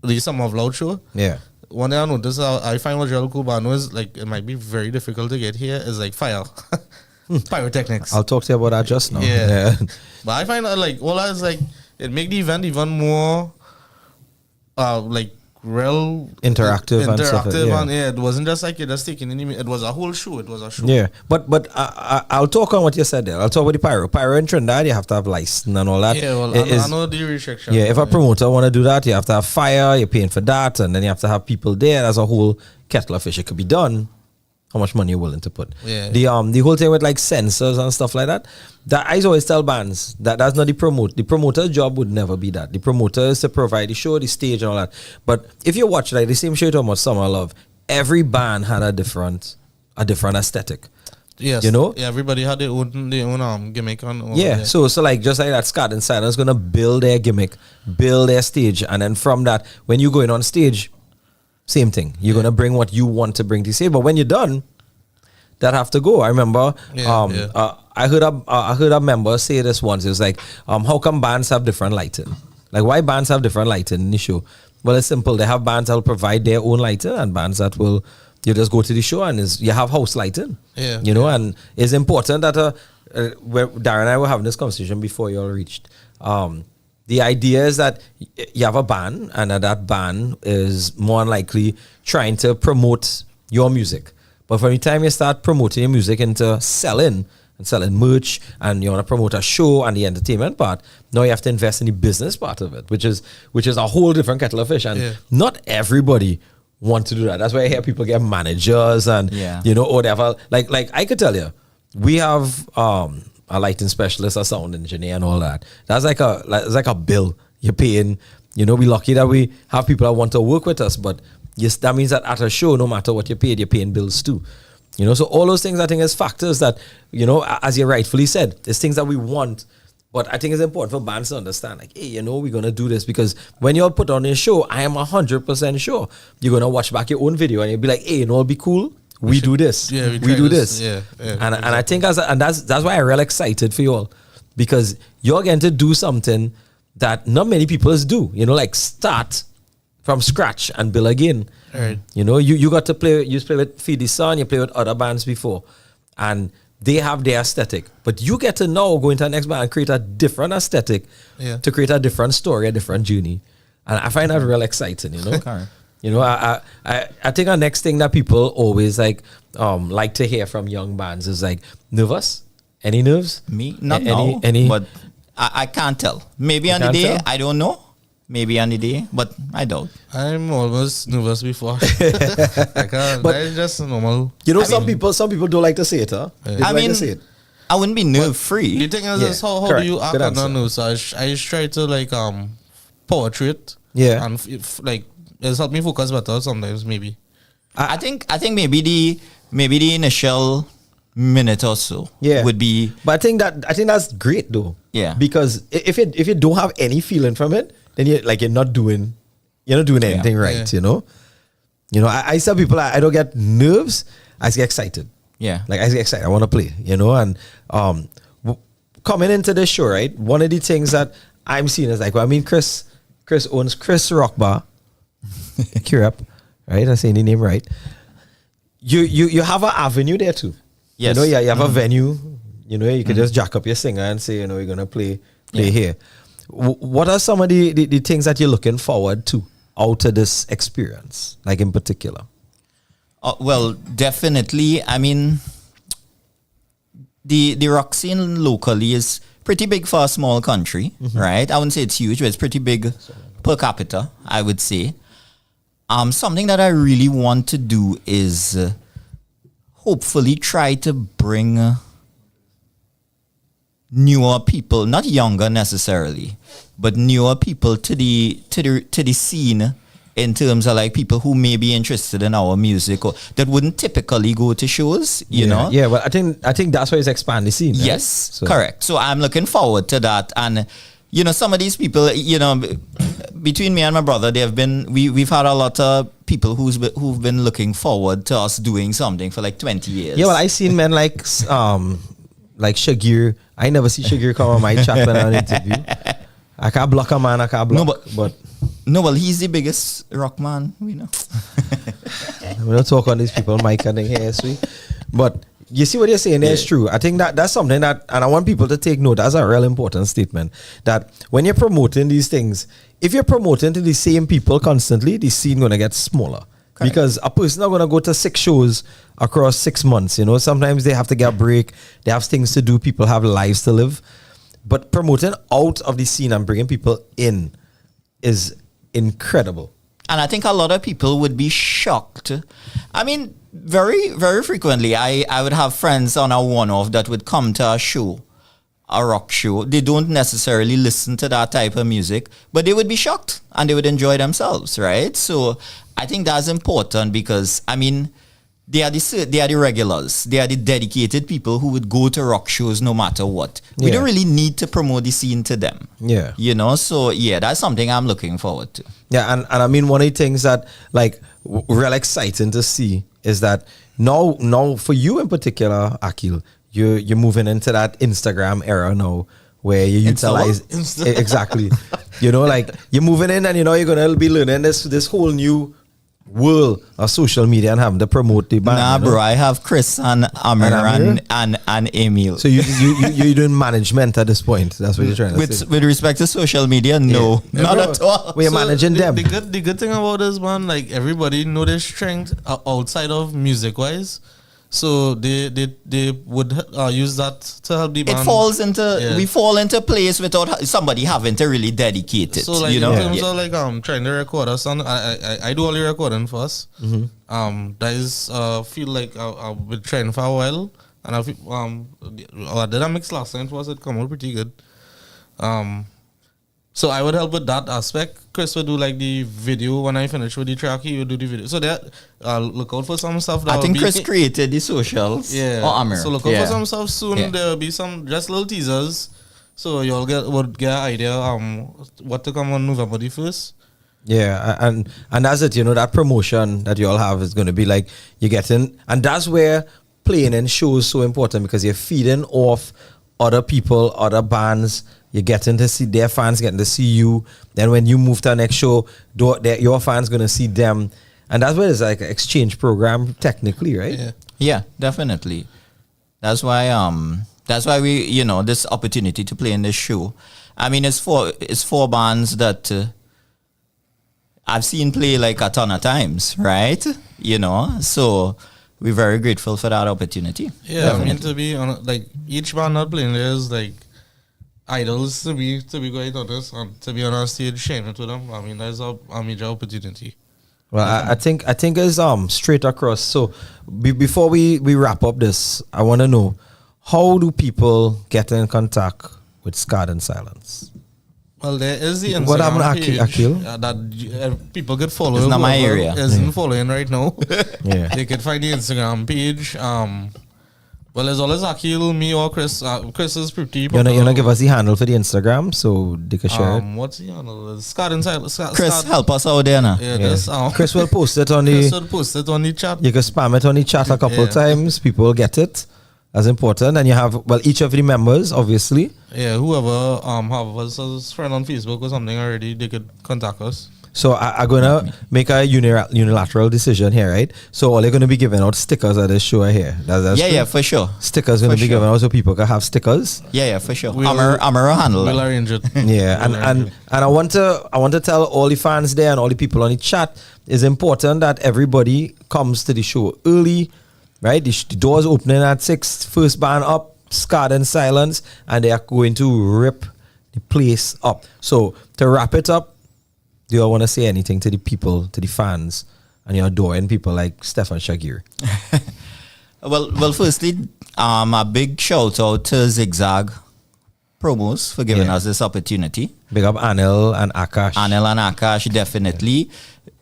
the Summer of Loud show. Yeah. One thing I noticed I find what's real cool, but I know is like it might be very difficult to get here is like fire. Pyrotechnics. I'll talk to you about that just now. Yeah. But I find that like all that is like it make the event even more like real interactive and stuff. And it wasn't just like you're just taking any. It was a whole show. It was a show. Yeah, but I'll talk on what you said there. I'll talk about the pyro in Trinidad. You have to have license and all that. Yeah, well, I know the restriction. Yeah, if a promoter want to do that, you have to have fire. You're paying for that, and then you have to have people there. As a whole kettle of fish, it could be done. How much money you're willing to put? Yeah. The whole thing with like sensors and stuff like that. That I always tell bands that's not the promoter. The promoter's job would never be that. The promoter is to provide the show, the stage, and all that. But if you watch like the same show talking about Summer Love, every band had a different aesthetic. Yes. You know? Yeah, everybody had their own gimmick on. Yeah. So like just like that, Scott and Silence gonna build their gimmick, build their stage, and then from that, when you going on stage, same thing. You're gonna bring what you want to bring to say, but when you're done, that have to go. I remember, I heard a member say this once. It was like, how come bands have different lighting? Like, why bands have different lighting in the show? Well, it's simple. They have bands that will provide their own lighting, and bands that will, you just go to the show and you have house lighting. Yeah, you know, and it's important that Darren and I were having this conversation before you all reached. The idea is that you have a band, and that band is more than likely trying to promote your music. But from the time you start promoting your music into selling merch, and you want to promote a show and the entertainment part, now you have to invest in the business part of it, which is a whole different kettle of fish. And not everybody want to do that. That's why I hear people get managers and you know, or whatever. Like I could tell you, we have a lighting specialist, a sound engineer, and all that. That's like a bill you're paying. You know, we're lucky that we have people that want to work with us, but yes, that means that at a show, no matter what you paid, you're paying bills too. You know, so all those things I think is factors that, you know, as you rightfully said, there's things that we want, but I think it's important for bands to understand, like, hey, you know, we're gonna do this because when you all put on a show, I am 100% sure you're gonna watch back your own video and you'll be like, hey, you know, it'll be cool. We do this. Yeah, we do this. Yeah, and I think that's why I'm real excited for you all, because you're getting to do something that not many people do. You know, like start from scratch and build again. Right. You know, you got to play. You play with Feed the Sun. You play with other bands before, and they have their aesthetic. But you get to now go into the next band and create a different aesthetic to create a different story, a different journey. And I find that real exciting. You know. You know, I think our next thing that people always like to hear from young bands is like, nervous? Any nerves? Me? Not now, but I can't tell. Maybe on the day, I don't know. Maybe on the day, but I doubt. I'm almost nervous before. I can't. But that's just normal. You know, some people don't like to say it, huh? They don't like to say it. I wouldn't be nerve free. The thing is, how do you act on nerves? So I just try to like power through it. Yeah. And like it's helped me focus better sometimes. Maybe. I think maybe the initial minute or so would be. But I think that's great though. Yeah. Because if you don't have any feeling from it, then you're not doing anything right. You know. You know, I tell people I don't get nerves. I get excited. Yeah. Like I get excited. I want to play. You know, and coming into this show, right? One of the things that I'm seeing is like, well, I mean, Chris owns Chris Rock Bar. Curep, right? I'm saying the name right. You have an avenue there too. Yes. You know, you have a venue. You know, you can just jack up your singer and say, you know, you're gonna play here. What are some of the things that you're looking forward to out of this experience, like in particular? Well, definitely. I mean, the rock scene locally is pretty big for a small country, right? I wouldn't say it's huge, but it's pretty big per capita, I would say. Something that I really want to do is hopefully try to bring newer people, not younger necessarily, but newer people to the scene in terms of like people who may be interested in our music or that wouldn't typically go to shows, you know? Yeah, well, I think that's why it's expand the scene. Right? Yes, so. Correct. So I'm looking forward to that. And, you know, some of these people, you know, between me and my brother, we've had a lot of people who've been looking forward to us doing something for like 20 years. Yeah, well, I seen men like Shagir. I never see Shagir come on my chat when I'm on interview. I can't block a man, I can't block. No, well, he's the biggest rock man we know. We don't talk on these people, Mike and here, sweet. But you see what you're saying there is true. I think that's something that, and I want people to take note, that's a real important statement, that when you're promoting these things, if you're promoting to the same people constantly, the scene going to get smaller. Correct. Because a person not going to go to 6 shows across 6 months. You know, sometimes they have to get a break. They have things to do. People have lives to live. But promoting out of the scene and bringing people in is incredible. And I think a lot of people would be shocked. I mean, very, very frequently, I would have friends on a one-off that would come to a show, a rock show. They don't necessarily listen to that type of music, but they would be shocked and they would enjoy themselves, right? So I think that's important because, I mean, they are the regulars. They are the dedicated people who would go to rock shows no matter what. We don't really need to promote the scene to them. Yeah. You know, so yeah, that's something I'm looking forward to. Yeah, and I mean, one of the things that, like, real exciting to see is that now for you in particular, Akil, you're moving into that Instagram era now where you utilize exactly. You know, like you're moving in and you know you're gonna be learning this whole new world of social media and having to promote the band. Nah, you know? bro, I have Chris and Amir and Emil. So you're doing management at this point. That's what you're trying to say. With respect to social media, no, not bro, at all. We're managing them. The good thing about this, man, like everybody know their strength outside of music wise. So they would use that to help the band. It falls into we fall into place without somebody having to really dedicate it. So like you know, in terms of like trying to record a song, I do all the recording first. That is feel like I've been trying for a while, and I did a mix last time for us. It come out pretty good. So I would help with that aspect. Chris would do like the video when I finish with the track. He would do the video. So that look out for some stuff. That I think Chris created the socials. Yeah. Or Amir. So look out for some stuff soon. Yeah. There will be some just little teasers. So you'll would get an idea what to come on November the 1st. Yeah, and that's it. You know, that promotion that you all have is going to be like you're getting, and that's where playing in shows so important because you're feeding off other people, other bands. You're getting to see their fans, getting to see you. Then when you move to the next show, your fans going to see them. And that's where it's like an exchange program technically, right? Yeah, definitely. That's why we, you know, this opportunity to play in this show. I mean, it's four bands that I've seen play like a ton of times, right? You know, so we're very grateful for that opportunity. Yeah, definitely. I mean, to be honest, like each band not playing there is like idols to be quite honest, and to be on our stage sharing to them. I mean, that's a major opportunity. Well, I think it's straight across. So before we wrap up this, I want to know, how do people get in contact with Scarred in Silence? Well, there is the Instagram What happened, page Akil? that people could follow. It's not my area. Isn't following right now. Yeah, they could find the Instagram page. Well, as always, Akil, me or Chris. Chris is pretty. You wanna give us the handle for the Instagram so they can share it? What's the handle? Scarred in Silence. Chris, help us out there now. Yeah. Chris will post it on Chris the. will post it on the chat. You can spam it on the chat a couple times. People will get it. That's important. And you have, well, each of the members, obviously. Yeah, whoever have us as friend on Facebook or something already, they could contact us. So I'm going to make a unilateral decision here, right? So all they're going to be giving out stickers at this show here. That's true? Yeah, for sure. Stickers going to be given out so people can have stickers. Yeah, for sure. We'll handle We'll arrange it. Yeah, and I want to tell all the fans there and all the people on the chat, it's important that everybody comes to the show early, right? The doors opening at 6, first band up, Scarred in Silence, and they are going to rip the place up. So to wrap it up, do you all want to say anything to the people, to the fans, and you're adoring people like Stefan Shagir? Well, firstly, a big shout out to Zigzag Promos for giving us this opportunity. Big up Anil and Akash. Definitely.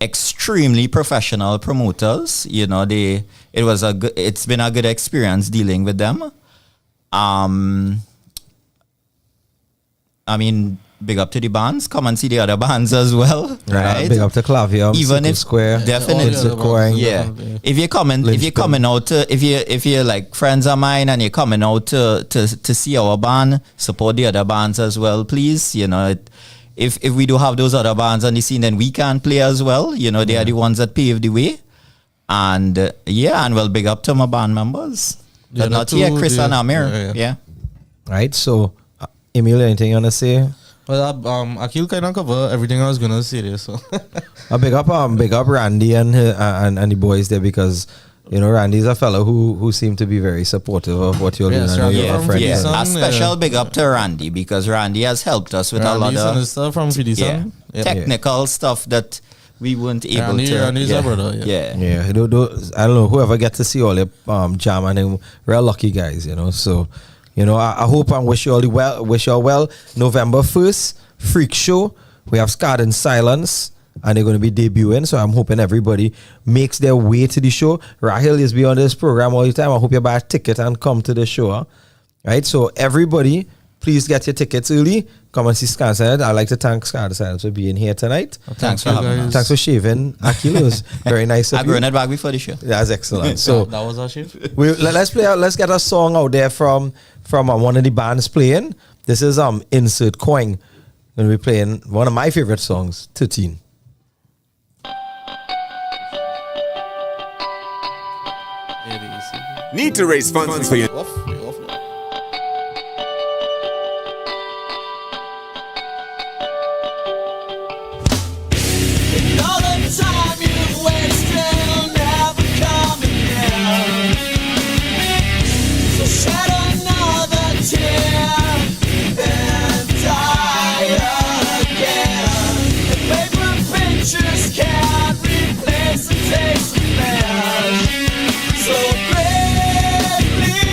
Extremely professional promoters. You know, it's been a good experience dealing with them. I mean, big up to the bands. Come and see the other bands as well, right? Big up to Clavium, even if Square, definitely, yeah. If you're like friends of mine and you're coming out to see our band, support the other bands as well, please. You know, if we do have those other bands on the scene, then we can play as well. You know, they are the ones that paved the way, and and well, big up to my band members. But not here, Chris and Amir. Yeah. Right. So, Emil, anything you wanna say? Well, Akil kind of cover everything I was gonna say there. So, big up Randy and the boys there, because you know Randy's a fellow who seemed to be very supportive of what you're doing. A special big up to Randy, because Randy has helped us with a lot of stuff from technical stuff that we weren't able to. Randy's a brother. I don't know, whoever gets to see all the jam, and them real lucky guys, you know. So, you know, I hope and wish you all well. November 1st, Freak Show. We have Scarred in Silence, and they're going to be debuting. So I'm hoping everybody makes their way to the show. Rahil is beyond this program all the time. I hope you buy a ticket and come to the show. Right? So everybody, please get your tickets early. Come and see Scarced. I'd like to thank Scarced for being here tonight. Thanks for having us. Thanks for shaving Akil. It was very nice of I you. burned it back before the show. That's excellent. So that was our shift. let's get a song out there from one of the bands playing. This is Insert Coin. Going to be playing one of my favorite songs, 13. Need to raise funds for your Off. All the time you've wasted never come again. So shed another tear and die again. And paper pictures can't replace the taste of flesh. So bravely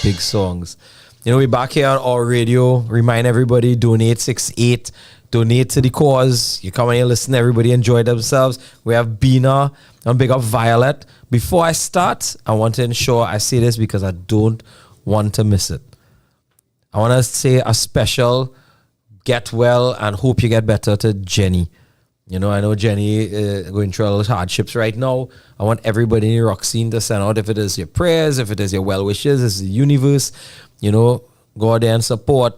big songs. You know, we're back here on our radio. Remind everybody, donate 68. Donate to the cause. You come in here, listen, everybody enjoy themselves. We have Bina and big up Violet. Before I start, I want to ensure I say this because I don't want to miss it. I want to say a special get well and hope you get better to Jenny. You know, I know Jenny going through all those hardships right now. I want everybody in the rock scene to send out, if it is your prayers, if it is your well wishes, it's the universe, you know, go out there and support,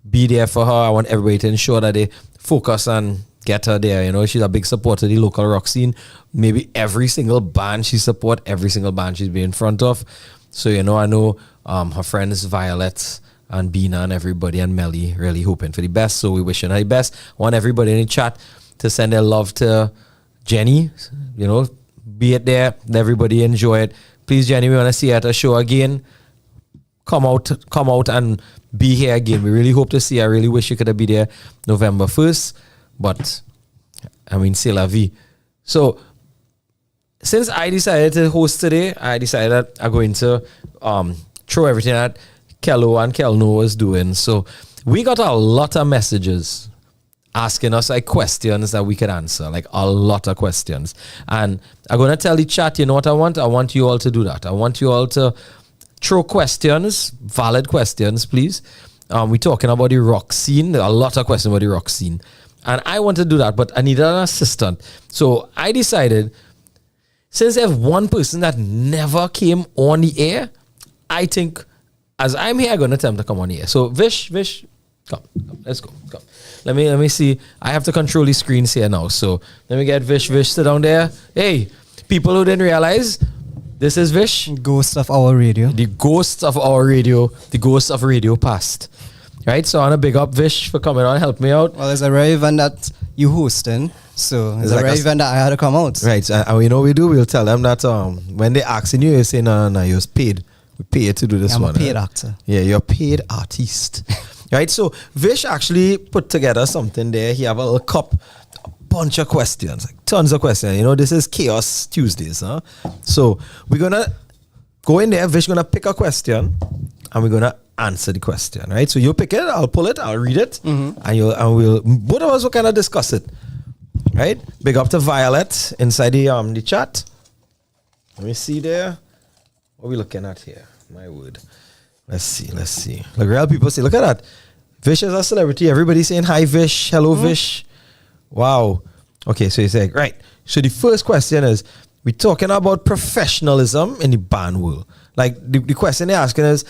be there for her. I want everybody to ensure that they focus and get her there. You know, she's a big supporter of the local rock scene. Maybe every single band she support, every single band she's been in front of. So, you know, I know her friends Violet and Bina and everybody and Melly really hoping for the best. So we wishing her the best. I want everybody in the chat to send their love to Jenny. You know, be it there. Let everybody enjoy it. Please, Jenny, we want to see you at a show again. Come out and be here again. We really hope to see you. I really wish you could have been there November 1st. But, I mean, c'est la vie. So, since I decided to host today, I decided that I'm going to throw everything that Kelo and Kelno was doing. So, we got a lot of messages asking us like questions that we could answer, like a lot of questions. And I'm going to tell the chat, you know what I want? I want you all to do that. I want you all to throw questions, valid questions, please. We're talking about the rock scene. There are a lot of questions about the rock scene. And I want to do that, but I needed an assistant. So I decided, since I have one person that never came on the air, I think, as I'm here, I'm going to tell him to come on the air. So Vish, come, let's go, come. Let me see. I have to control the screens here now. So let me get Vish, sit down there. Hey, people who didn't realize, This is Vish, Ghost of our radio. the ghost of our radio, the ghost of radio past. Right? So I want to big up Vish for coming on, help me out. Well, it's a rare event that you hosting, so it's like a rare a event that I had to come out. Right. So, and you know what we do? We'll tell them that when they asking you, you say, no, you're paid. We pay you to do this I'm one. a paid right? actor. Yeah, you're a paid artist. Right? So Vish actually put together something there. He have a little cup, a bunch of questions, like tons of questions. You know, this is Chaos Tuesdays, huh? So we're gonna go in there. Vish gonna pick a question, and we're gonna answer the question. Right? So you pick it, I'll pull it, I'll read it, and we'll both of us will kind of discuss it. Right? Big up to Violet inside the chat. Let me see there. What are we looking at here? My word. Let's see. Like real people say, look at that. Vish is a celebrity. Everybody saying hi, Vish. Hello, Vish. Wow. Okay, so you say, right. So the first question is, we're talking about professionalism in the band world. Like the question they're asking is,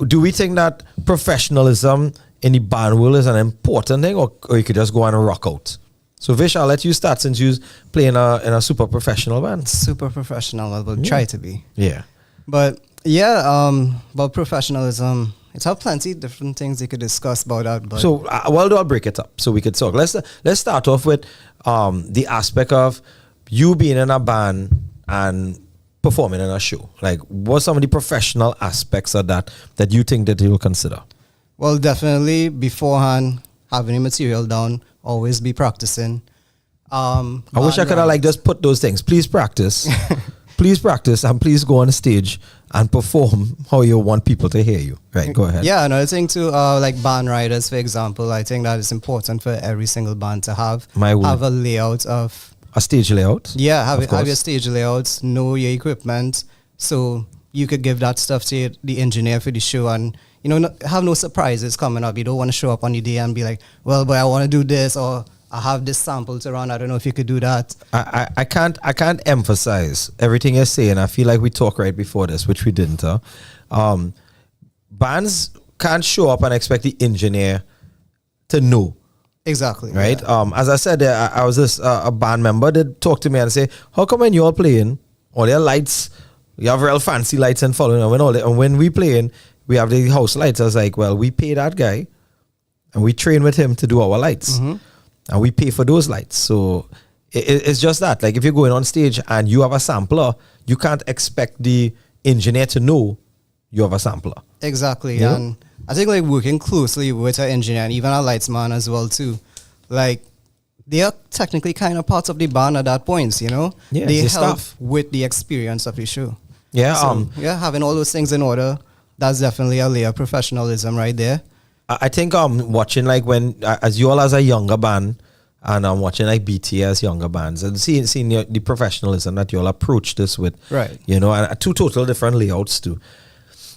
do we think that professionalism in the band world is an important thing, or you could just go on and rock out? So Vish, I'll let you start since you play in a super professional band. Super professional. I will try to be. Yeah. But yeah, about professionalism, it's have plenty different things you could discuss about that. But So I'll break it up so we could talk. Let's start off with the aspect of you being in a band and performing in a show. Like, what's some of the professional aspects of that you think that you'll consider? well, definitely beforehand, having the material down, always be practicing. I wish I could have like just put those things. Please practice. Please practice and please go on the stage and perform how you want people to hear you. Right, go ahead. Yeah, another thing too, like band riders, for example, I think that is important for every single band to have a layout of a stage layout. Yeah, have your stage layouts, know your equipment, so you could give that stuff to the engineer for the show, and have no surprises coming up. You don't want to show up on the day and be like, well, but I want to do this, or I have this sample to run. I don't know if you could do that. I can't emphasize everything you're saying. I feel like we talked right before this, which we didn't. Bands can't show up and expect the engineer to know. Exactly. Right? Yeah. As I said, I was a band member that talked to me and say, how come when you're playing, all your lights, you have real fancy lights and following, and when we playing, we have the house lights. I was like, well, we pay that guy and we train with him to do our lights. Mm-hmm. And we pay for those lights. So it's just that. Like if you're going on stage and you have a sampler, you can't expect the engineer to know you have a sampler. Exactly. Yeah? And I think like working closely with an engineer and even a lightsman as well too, like they are technically kind of parts of the band at that point, Yeah, they help staff with the experience of the show. Yeah. So, having all those things in order, that's definitely a layer of professionalism right there. I think watching like when as you all as a younger band and I'm watching like BTS younger bands and seeing the professionalism that you all approach this with, right? And two total different layouts too.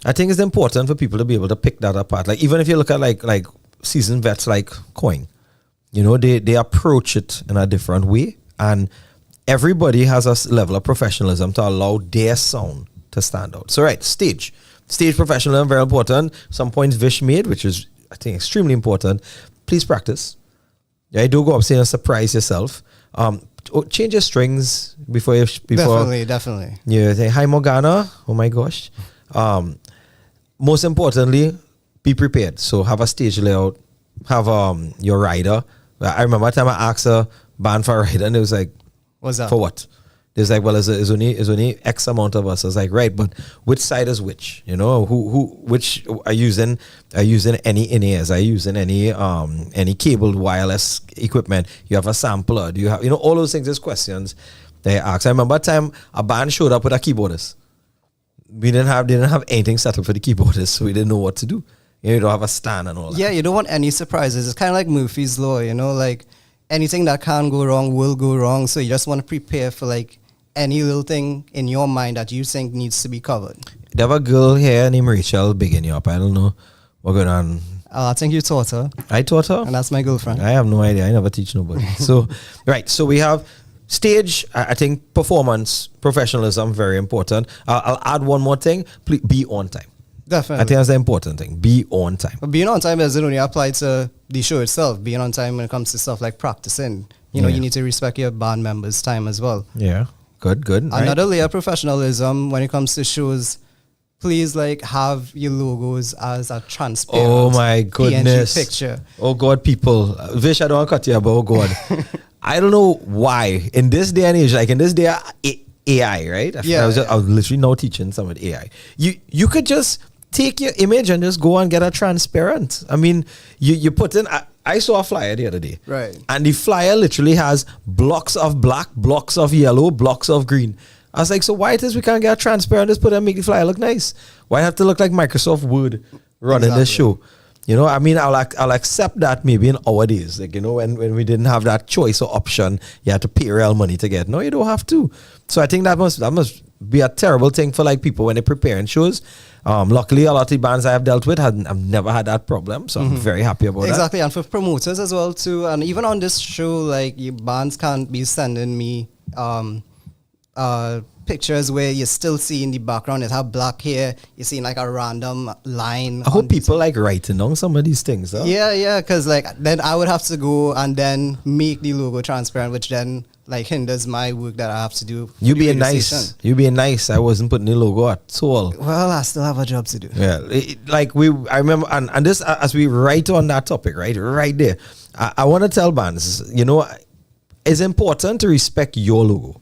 I think it's important for people to be able to pick that apart. Like even if you look at like seasoned vets like Coin, they approach it in a different way, and everybody has a level of professionalism to allow their sound to stand out. So right, stage professionalism, very important. Some points Vish made, which is I think extremely important. Please practice. Yeah, do go up saying and surprise yourself. Change your strings before definitely. Yeah, say hi Morgana. Oh my gosh. Most importantly, be prepared. So have a stage layout. Have your rider. I remember a time I asked a band for a rider, and it was like, "What's that for what?" There's like, well, it's only X amount of us. I was like, right, but which side is which? Which are using any in-ears? Are you using any cabled wireless equipment? You have a sampler? Do you have, all those things? There's questions they ask. I remember a time a band showed up with a keyboardist. They didn't have anything set up for the keyboardist, so we didn't know what to do. You don't have a stand and all that. Yeah, you don't want any surprises. It's kind of like Murphy's Law, like anything that can go wrong will go wrong. So you just want to prepare for like any little thing in your mind that you think needs to be covered. There have a girl here named Rachel bigging you up. I don't know what's going on. I think you taught her. I taught her? And that's my girlfriend. I have no idea. I never teach nobody. So, right. So we have stage, I think performance, professionalism, very important. I'll add one more thing. Please be on time. Definitely. I think that's the important thing. Be on time. But being on time doesn't only apply to the show itself. Being on time when it comes to stuff like practicing. You need to respect your band members' time as well. Yeah. Good. Right. Another layer of professionalism when it comes to shows. Please like have your logos as a transparent Oh my goodness. PNG picture. Oh God, people. Vish, I don't want to cut you, but oh God. I don't know why. In this day and age, like in this day AI, right? I was literally now teaching some of the AI. You could just take your image and just go and get a transparent. I mean, you put in I saw a flyer the other day. Right. And the flyer literally has blocks of black, blocks of yellow, blocks of green. I was like, so why it is we can't get a transparent, just put it and make the flyer look nice? Why have to look like Microsoft Word running this show? You know, I mean, I'll accept that maybe in our days, like, you know, when we didn't have that choice or option, you had to pay real money to get. No, you don't have to. So I think that must be a terrible thing for like people when they're preparing shows. Luckily, a lot of the bands I have dealt with, I've never had that problem, so I'm very happy about that. Exactly, and for promoters as well too, and even on this show, like your bands can't be sending me pictures where you're still seeing the background. It have black hair. You're seeing like a random line. I hope people like writing down some of these things. Huh? Yeah, because like then I would have to go and then make the logo transparent, which then like hinders my work that I have to do. You being nice. You being nice. I wasn't putting the logo at all. Well, I still have a job to do. Yeah, I remember, and this as we write on that topic, right there. I want to tell bands, you know, it's important to respect your logo,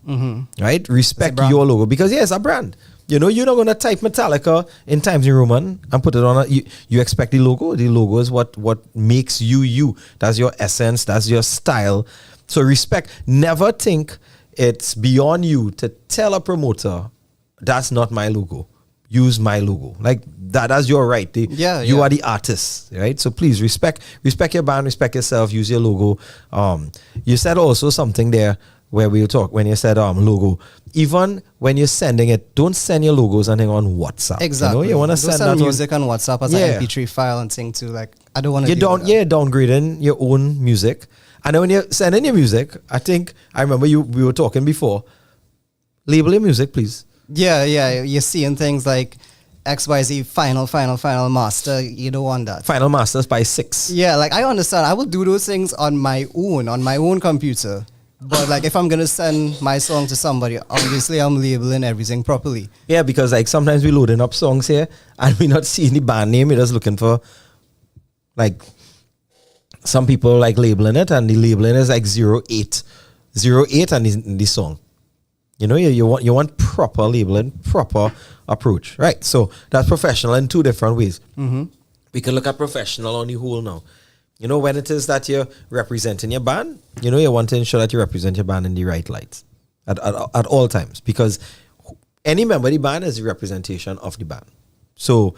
right? Respect your logo because it's a brand. You know, you're not gonna type Metallica in Times New Roman and put it on. You expect the logo. The logo is what makes you. That's your essence. That's your style. So respect. Never think it's beyond you to tell a promoter that's not my logo. Use my logo. Like that's your right. You are the artist, right? So please respect your band, respect yourself, use your logo. You said also something there where we'll talk when you said logo. Even when you're sending it, don't send your logos and thing on WhatsApp. Exactly. You want to send that music on WhatsApp as an MP3 file and thing too. Like I don't want to. You're downgrading your own music. And then when you're sending your music, I remember we were talking before. Label your music, please. Yeah. You're seeing things like XYZ final master. You don't want that. Final masters by 6. Yeah, like I understand. I will do those things on my own computer. But like if I'm gonna send my song to somebody, obviously I'm labeling everything properly. Yeah, because like sometimes we're loading up songs here and we're not seeing the band name. We're just looking for like some people like labeling it, and the labeling is like 08 and the song. You know, you want proper labeling, proper approach, right? So that's professional in 2 different ways. We can look at professional on the whole now. You know, when it is that you're representing your band, you know, you want to ensure that you represent your band in the right light at all times, because any member of the band is a representation of the band. So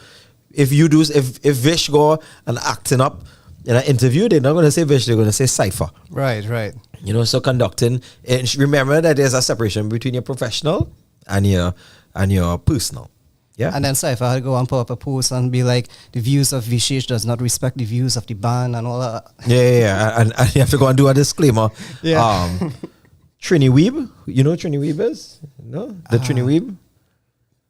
if Vish go and acting up in an interview, they're not going to say Vish, they're going to say Cypher. Right. You know, so conducting, and remember that there's a separation between your professional and your personal. Yeah. And then Cypher had to go and put up a post and be like, the views of Vishesh does not respect the views of the band and all that. Yeah. And you have to go and do a disclaimer. Yeah. Trini Weeb, you know Trini Weeb is? No? The Trini Weeb?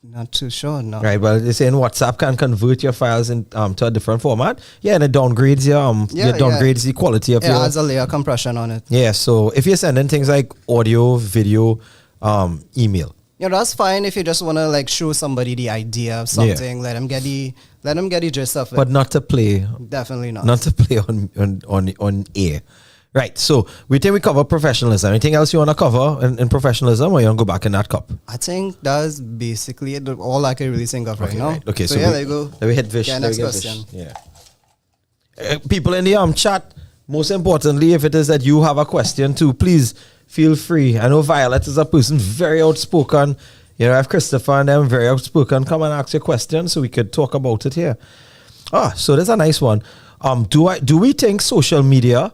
Not too sure, no. Right, well, they're saying WhatsApp can convert your files to a different format. Yeah, and it downgrades downgrades the quality of your... Yeah, it adds a layer of compression on it. Yeah, so if you're sending things like audio, video, email. You know, that's fine if you just want to like show somebody the idea of something. Let them get the gist of it. But not to play. Definitely not. Not to play on air. Right, so we think we cover professionalism. Anything else you want to cover in professionalism, or you want to go back in that cup? I think that's basically it, all I can really think of right now. Right. Okay, so yeah, there you go. Let me hit Vish. Yeah, next question. Yeah. People in the chat, most importantly, if it is that you have a question too, please feel free. I know Violet is a person very outspoken. You know, I have Christopher and them very outspoken. Come and ask your question so we could talk about it here. So there's a nice one. Do we think social media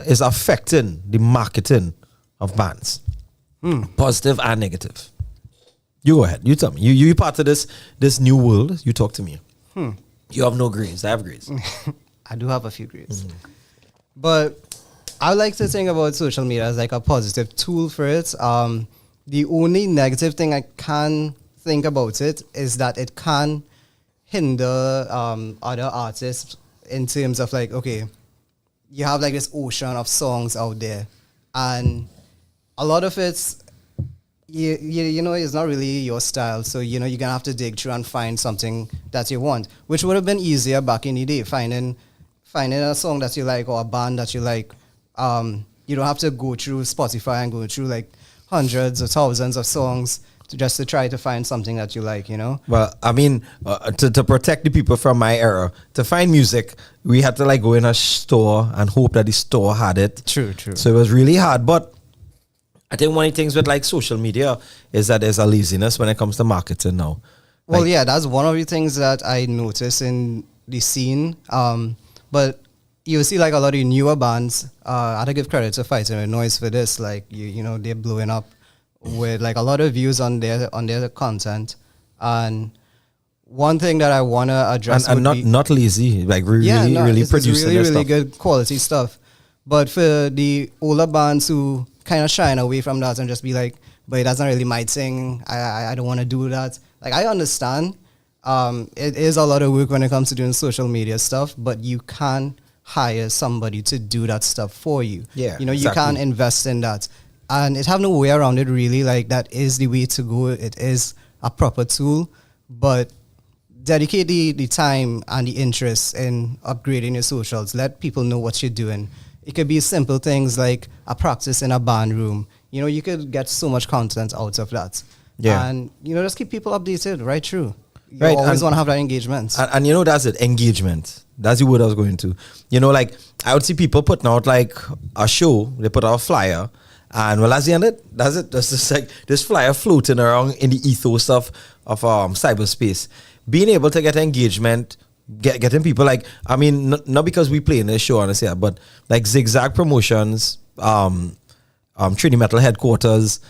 is affecting the marketing of bands? Positive and negative. You go ahead. You tell me. You part of this new world. You talk to me. You have no grades. I have grades. I do have a few grades. But I like to think about social media as like a positive tool for it. The only negative thing I can think about it is that it can hinder other artists in terms of like, okay, you have like this ocean of songs out there, and a lot of it's you know, it's not really your style. So, you know, you're going to have to dig through and find something that you want, which would have been easier back in the day, finding a song that you like or a band that you like. You don't have to go through Spotify and go through like hundreds or thousands of songs just to try to find something that you like, you know? Well, I mean, to protect the people from my era, to find music, we had to like go in a store and hope that the store had it. True. So it was really hard. But I think one of the things with like social media is that there's a laziness when it comes to marketing now. Well, Like, yeah, that's one of the things that I noticed in the scene. But you see like a lot of the newer bands, I have to give credit to Fighting with Noise for this. Like, you know, they're blowing up with like a lot of views on their content. And one thing that I want to address and not lazy, like really it's producing really, their really stuff. good quality stuff. But for the older bands who kind of shine away from that and just be like, but that's not really my thing, I don't want to do that. Like, I understand it is a lot of work when it comes to doing social media stuff, but you can hire somebody to do that stuff for you. Yeah, you know, exactly. you can invest in that. And it have no way around it, really. Like, that is the way to go. It is a proper tool, but dedicate the time and the interest in upgrading your socials. Let people know what you're doing. It could be simple things like a practice in a band room. You know, you could get so much content out of that. Yeah. And, you know, just keep people updated right through. You Right, always and- want to have that engagement. And you know, that's it, engagement. That's the word I was going to. You know, like, I would see people putting out like a show, they put out a flyer, and well, that's the end of it. That's it. That's just like this flyer floating around in the ethos of cyberspace. Being able to get engagement, getting people like, I mean, not because we play in this show, honestly, but like Zigzag Promotions, Trinity Metal Headquarters,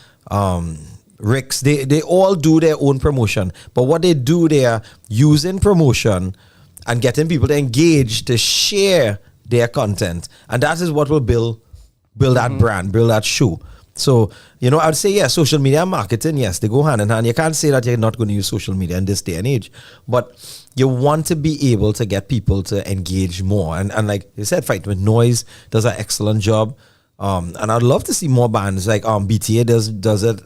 Rick's, they all do their own promotion. But what they do, they are using promotion and getting people to engage, to share their content. And that is what will build that brand, build that show. So, you know, I'd say, yeah, social media and marketing, yes, they go hand in hand. You can't say that you're not going to use social media in this day and age. But you want to be able to get people to engage more. And like you said, Fight With Noise does an excellent job. And I'd love to see more bands like BTA does it.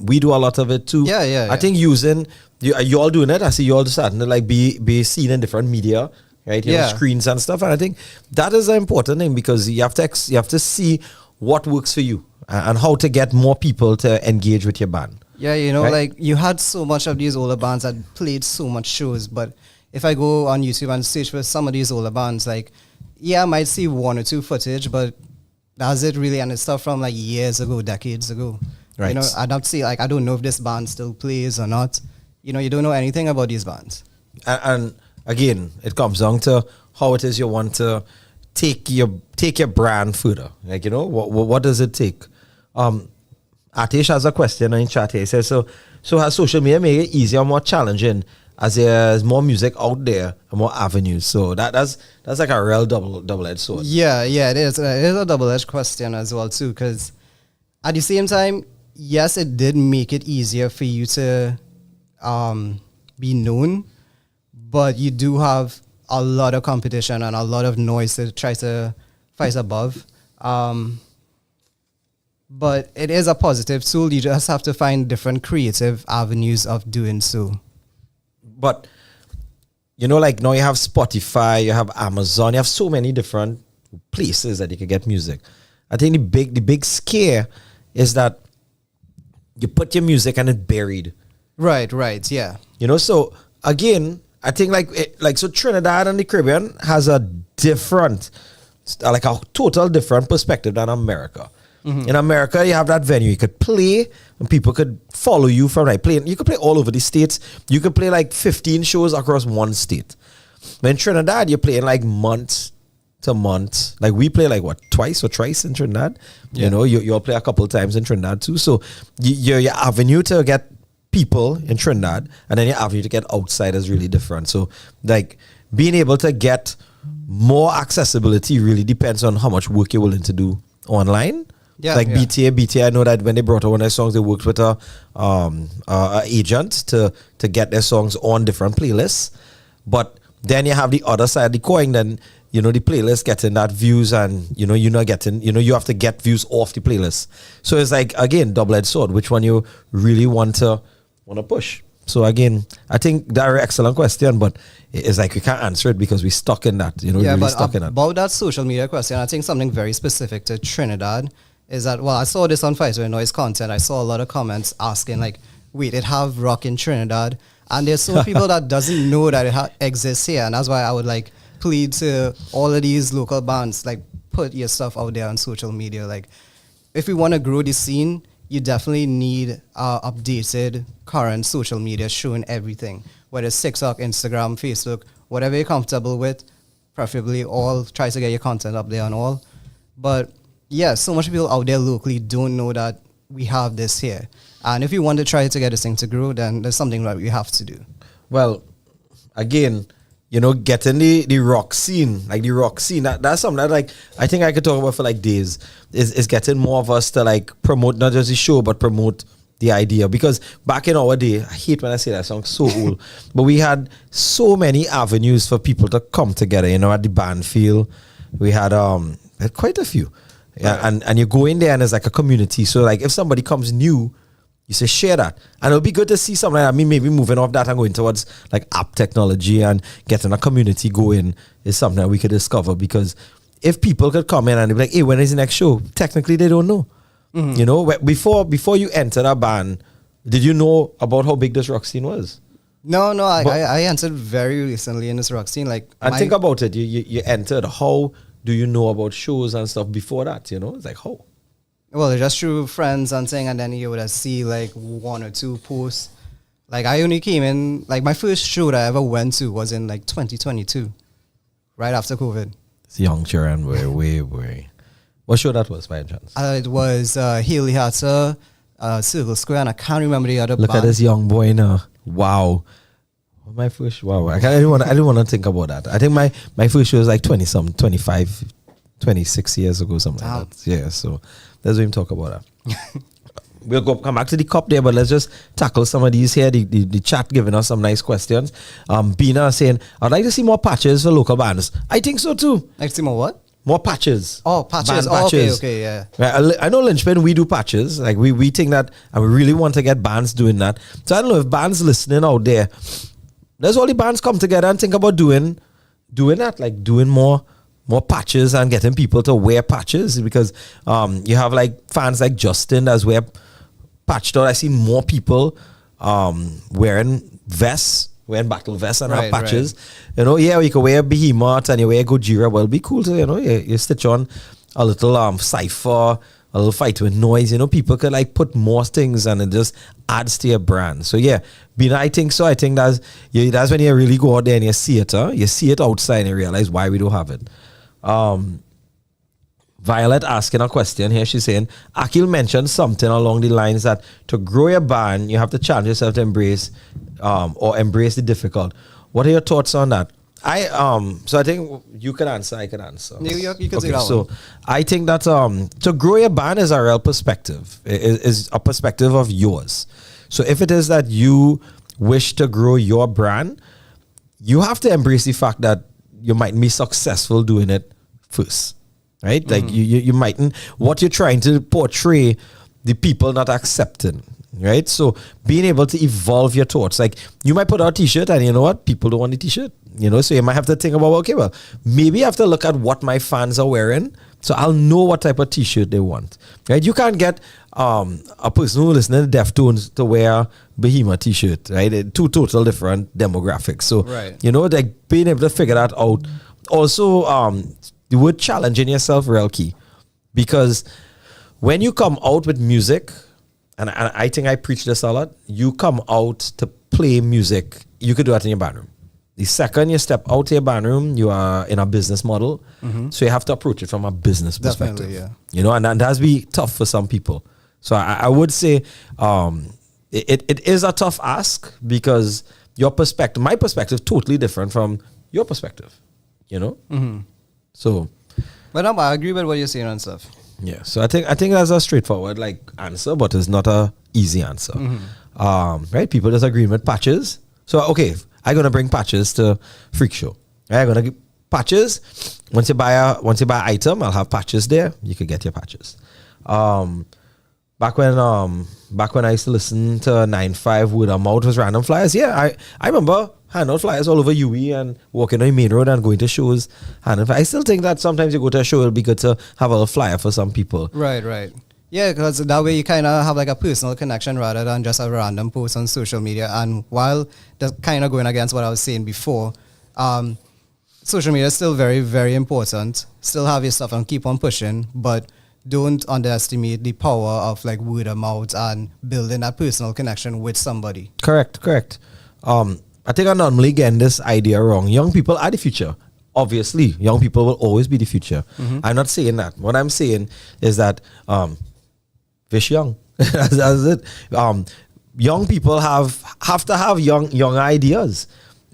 We do a lot of it too. Yeah. I think using you all doing it. I see you all starting to like be seen in different media, right? You know, screens and stuff. And I think that is an important thing because you have to see what works for you and how to get more people to engage with your band. Yeah, you know, Right? like you had so much of these older bands that played so much shows, but if I go on YouTube and search for some of these older bands, like, yeah, I might see one or two footage, but that's it really, and it's stuff from like years ago, decades ago. Right. You know, I don't see, like, I don't know if this band still plays or not. You know, you don't know anything about these bands. And again, it comes down to how it is you want to take your brand further. Like, you know, what does it take? Atish has a question in chat here. He says, so has social media made it easier or more challenging as there's more music out there and more avenues? So that's like a real double-edged sword. Yeah, it is. It is a double-edged question as well too, because at the same time, yes, it did make it easier for you to be known, but you do have a lot of competition and a lot of noise to try to fight above. But it is a positive tool. You just have to find different creative avenues of doing so. But, you know, like now you have Spotify, you have Amazon, you have so many different places that you can get music. I think the big scare is that you put your music and it's buried. Right, yeah. You know, so again, I think so Trinidad and the Caribbean has a different, like a total different perspective than America. Mm-hmm. In America, you have that venue. You could play and people could follow you from like playing. You could play all over the states. You could play like 15 shows across one state. But in Trinidad, you're playing like month to month. Like we play like what, twice or thrice in Trinidad. Yeah. You know, you all play a couple times in Trinidad too. So your avenue to get people in Trinidad and then your avenue to get outside is really different. So like being able to get more accessibility really depends on how much work you're willing to do online. Yeah, like yeah. BTA, I know that when they brought out one of their songs, they worked with a agent to get their songs on different playlists. But then you have the other side of the coin. Then the playlist getting that views, and you're not getting, you have to get views off the playlist. So it's like, again, double-edged sword, which one you really want to push. So again, I think that's an excellent question, but it's like we can't answer it because we're stuck in that, yeah, really but stuck in that. About that social media question, I think something very specific to Trinidad is that, well, I saw this on Fighter Noise content. I saw a lot of comments asking like, wait, it have rock in Trinidad? And there's so many people that doesn't know that it exists here. And that's why I would like plead to all of these local bands, like put your stuff out there on social media. Like if we want to grow the scene, you definitely need updated current social media showing everything, whether it's TikTok, Instagram, Facebook, whatever you're comfortable with, preferably all, try to get your content up there and all. But yeah, so much people out there locally don't know that we have this here. And if you want to try to get this thing to grow, then there's something that we have to do. Well, again, getting the rock scene, like the rock scene, that's something that like I think I could talk about for like days. Is getting more of us to like promote not just the show but promote the idea. Because back in our day, I hate when I say that song, so old, but we had so many avenues for people to come together. At the band field, we had quite a few. Yeah, and you go in there and it's like a community. So like if somebody comes new, you say share that, and it'll be good to see something like that. I mean, maybe moving off that and going towards like app technology and getting a community going is something that we could discover. Because if people could come in and they'd be like, hey, when is the next show? Technically they don't know. Before you entered a band, did you know about how big this rock scene was? No, I entered very recently in this rock scene. Like, and think about it, you entered. How do you know about shows and stuff before that? It's like how? Well, just through friends and thing, and then you would see like one or two posts. Like I only came in, like my first show that I ever went to was in like 2022, right after COVID. It's young children, way. What show that was by any chance? It was Haley Hatter, Circle Square, and I can't remember the other Look band. at this young boy now. Wow. My first show, wow. I didn't want to think about that. I think my first show was like 20-something, 25, 26 years ago, something like that. Yeah, so let's even talk about that. We'll come back to the cup there, but let's just tackle some of these here. The chat giving us some nice questions. Bina saying, I'd like to see more patches for local bands. I think so too. Like to see more what? More patches. Oh, patches. Band patches. Okay, yeah. Right, I know Lynchpin, we do patches. Like we think that, and we really want to get bands doing that. So I don't know if bands listening out there, there's all the bands come together and think about doing that, like doing more patches and getting people to wear patches, because you have like fans like Justin that's wear patched out. I see more people wearing vests, wearing battle vests and have patches. Right. You can wear Behemoth and you wear Gojira. Well, it'd be cool to, you stitch on a little cypher, a little fight with noise. People could like put more things and it just adds to your brand. So yeah, Bina, I think so. I think that's when you really go out there and you see it. You see it outside and you realize why we don't have it. Violet asking a question here. She's saying, Akil mentioned something along the lines that to grow your band, you have to challenge yourself to embrace the difficult. What are your thoughts on that? So I think you can answer, I can answer. You can okay, that so one. I think that to grow your band is a real perspective. It is a perspective of yours. So if it is that you wish to grow your brand, you have to embrace the fact that you might be successful doing it first. Right? Like you mightn't, what you're trying to portray, the people not accepting. Right? So being able to evolve your thoughts. Like you might put out a t-shirt and you know what? People don't want the t-shirt. So you might have to think about, okay, well, maybe I have to look at what my fans are wearing, so I'll know what type of t-shirt they want. Right? You can't get a person who listens to Deftones to wear Behemoth t-shirt, right? Two total different demographics. So like being able to figure that out. Also, the word challenging yourself real key, because when you come out with music, and I think I preach this a lot, you come out to play music, you could do that in your band room. The second you step out of your band room, you are in a business model, so you have to approach it from a business perspective. Yeah. And that has to be tough for some people. So I would say it is a tough ask, because your perspective, my perspective, totally different from your perspective. So, but I agree with what you're saying and stuff. Yeah, so I think that's a straightforward answer, but it's not a easy answer. Right? People disagree with patches. So okay, I'm gonna bring patches to Freak Show. Right? I'm gonna get patches. once you buy an item, I'll have patches there. You could get your patches. Back when I used to listen to 9-5 with a mouth was random flyers. Yeah, I remember handing out flyers all over UE and walking on the main road and going to shows. I still think that sometimes you go to a show, it'll be good to have a little flyer for some people. Right. Yeah, because that way you kind of have like a personal connection rather than just a random post on social media. And while that's kind of going against what I was saying before, social media is still very, very important. Still have your stuff and keep on pushing, but don't underestimate the power of like word of mouth and building that personal connection with somebody. Correct. I think I'm normally getting this idea wrong. Young people are the future. Obviously, young people will always be the future. I'm not saying that. What I'm saying is that fish young. That's it. Young people have to have young ideas.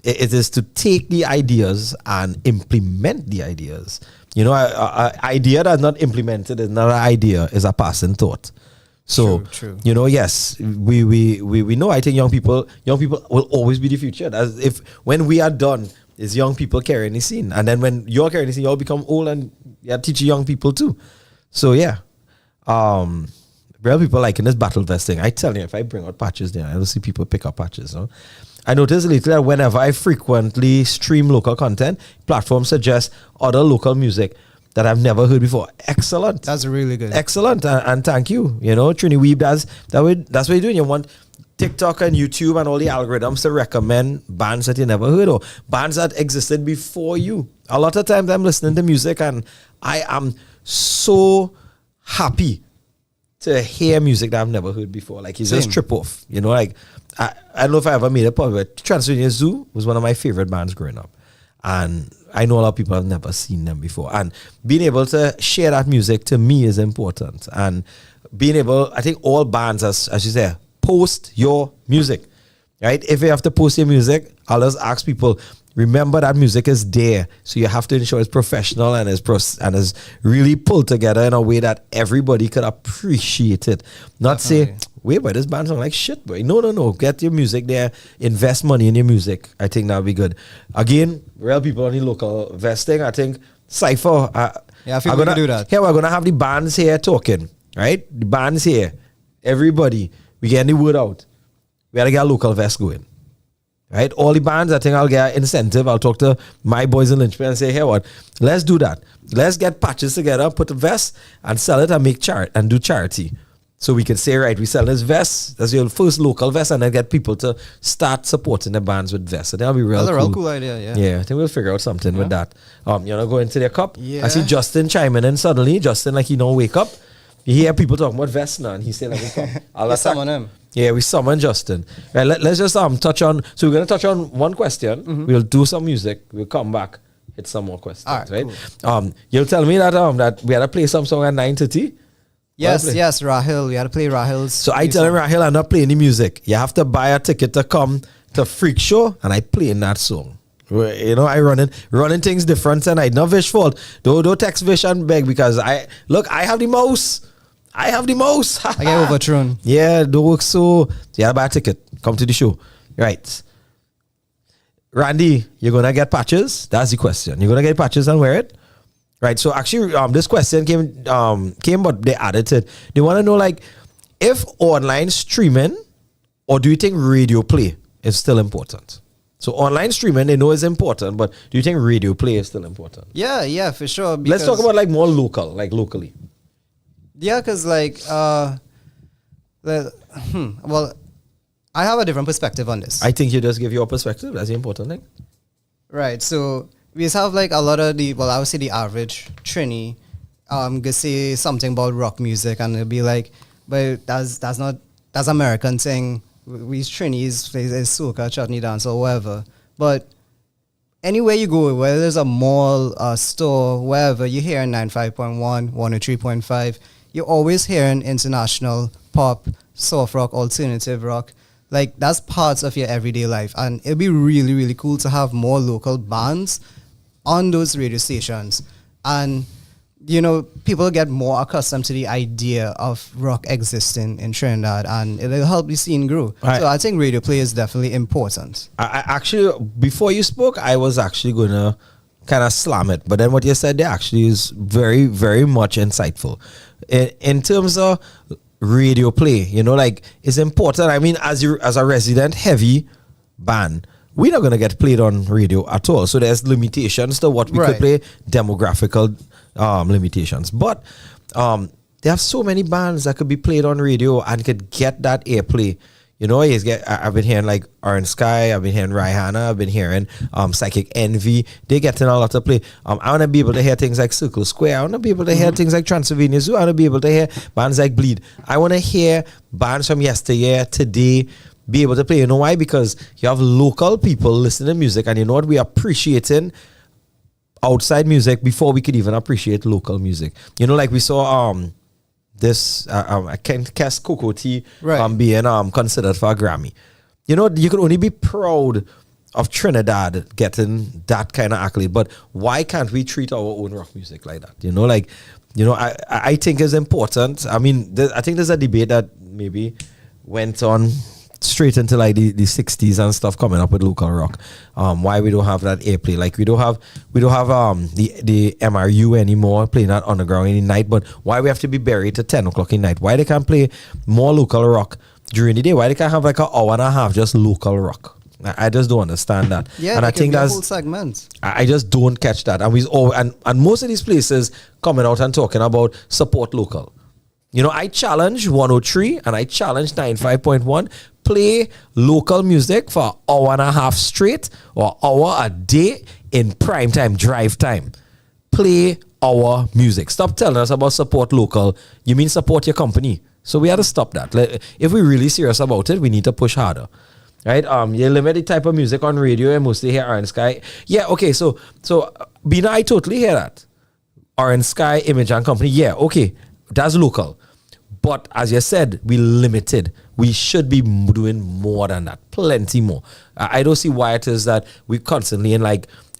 It is to take the ideas and implement the ideas. You know, an idea that's not implemented is not an idea, is a passing thought. So, true. You know, yes, we know. I think young people will always be the future. As if when we are done, is young people carrying the scene, and then when you're carrying the scene, you'll become old and you're teaching young people too. So yeah, real people liking this battle vest thing. I tell you, if I bring out patches there, I will see people pick up patches. No? I noticed lately that whenever I frequently stream local content, platforms suggest other local music that I've never heard before. Excellent. That's really good. Excellent. And thank you. You know, Trini Weeb, that's what you're doing. You want TikTok and YouTube and all the algorithms to recommend bands that you never heard of, bands that existed before you. A lot of times I'm listening to music and I am so happy to hear music that I've never heard before. Like, it's just trip off. You know, like, I don't know if I ever made a point, but Transylvania Zoo was one of my favorite bands growing up. And I know a lot of people have never seen them before. And being able to share that music to me is important. And being able, I think all bands, as you say, post your music, right? If you have to post your music, I'll just ask people, remember that music is there. So you have to ensure it's professional and is really pulled together in a way that everybody could appreciate it. Not say, wait, but this band sound like shit, boy. No. Get your music there. Invest money in your music. I think that'll be good. Again, real people on the local vesting. I think Cypher. I feel we can do that. Here we're gonna have the bands here talking, right? The bands here. Everybody. We getting the word out. We gotta get a local vest going. Right? All the bands, I think I'll get an incentive. I'll talk to my boys in Lynchburg and say, hey, what? Let's do that. Let's get patches together, put a vest and sell it and make and do charity. So we can say, right, we sell this vest. That's your first local vest, and then get people to start supporting the bands with vests. So that'll be real. That's cool. a real cool idea, yeah. Yeah, I think we'll figure out something with that. You know, go into their cup. Yeah. I see Justin chiming in suddenly. Justin, like, wake up. You hear people talking about vests now, and he said, like, I'll summon him. Yeah, we summon Justin. Right, let's just touch on. So we're gonna touch on one question. We'll do some music. We'll come back, hit some more questions. Right? Cool. You'll tell me that that we had to play some song at 9:30. Yes, Rahil. We had to play Rahil's. So I tell him, Rahil, I'm not playing the music. You have to buy a ticket to come to Freak Show, and I play in that song. You know, I running things different tonight. Not Vish fault. Don't text Vish and beg because I have the mouse. I get overthrown. Yeah, don't work so. Yeah, buy a ticket. Come to the show. Right. Randy, you're gonna get patches? That's the question. You're gonna get patches and wear it? Right. So actually, this question came, but they added it. They want to know, like, if online streaming, or do you think radio play is still important? So online streaming, they know is important, but do you think radio play is still important? Yeah, for sure. Let's talk about like more local, like locally. Yeah, because like, well, I have a different perspective on this. I think you just give your perspective. That's the important thing. Right. So we just have like a lot of I would say the average Trini, could say something about rock music and it'll be like, but that's American thing. We Trini is soca, chutney dance or whatever. But anywhere you go, whether there's a mall, a store, wherever, you hear 95.1, 103.5, you're always hearing international pop, soft rock, alternative rock. Like, that's parts of your everyday life. And it'd be really, really cool to have more local bands on those radio stations. And, you know, people get more accustomed to the idea of rock existing in Trinidad, and it'll help the scene grow. So I think radio play is definitely important. I actually, before you spoke, I was actually going to kind of slam it. But then what you said there actually is very, very much insightful. In terms of radio play, you know, like it's important. I mean, as a resident heavy band, we're not gonna get played on radio at all. So there's limitations to what we could play, demographical limitations. But there are so many bands that could be played on radio and could get that airplay. You know, I've been hearing like Orange Sky, I've been hearing Rihanna, I've been hearing Psychic Envy. They're getting a lot of play. I want to be able to hear things like Circle Square. I want to be able to hear things like Transylvania Zoo. I want to be able to hear bands like Bleed. I want to hear bands from yesteryear, today, be able to play. You know why? Because you have local people listening to music, and you know what? We're appreciating outside music before we could even appreciate local music. You know, like we saw I can't guess Cocoa Tea being considered for a Grammy. You know, you can only be proud of Trinidad getting that kind of accolade, but why can't we treat our own rock music like that? You know, like, you know, I think it's important. I mean, I think there's a debate that maybe went on straight into like the 60s and stuff coming up with local rock. Why we don't have that airplay? Like we don't have the MRU anymore playing that underground any night. But why we have to be buried to 10 o'clock in night? Why they can't play more local rock during the day? Why they can't have like an hour and a half just local rock? I just don't understand that. Yeah, and I think that's whole segments. I just don't catch that. And most of these places coming out and talking about support local. You know, I challenge 103 and I challenge 95.1. Play local music for an hour and a half straight or hour a day in prime time, drive time. Play our music. Stop telling us about support local. You mean support your company. So we have to stop that. If we're really serious about it, we need to push harder. Right? You limit the type of music on radio and mostly hear Orange Sky. Yeah, okay, so Bina, I totally hear that. Orange Sky, Image and Company, yeah, okay. That's local. But as you said, we limited. We should be doing more than that. Plenty more. I don't see why it is that we constantly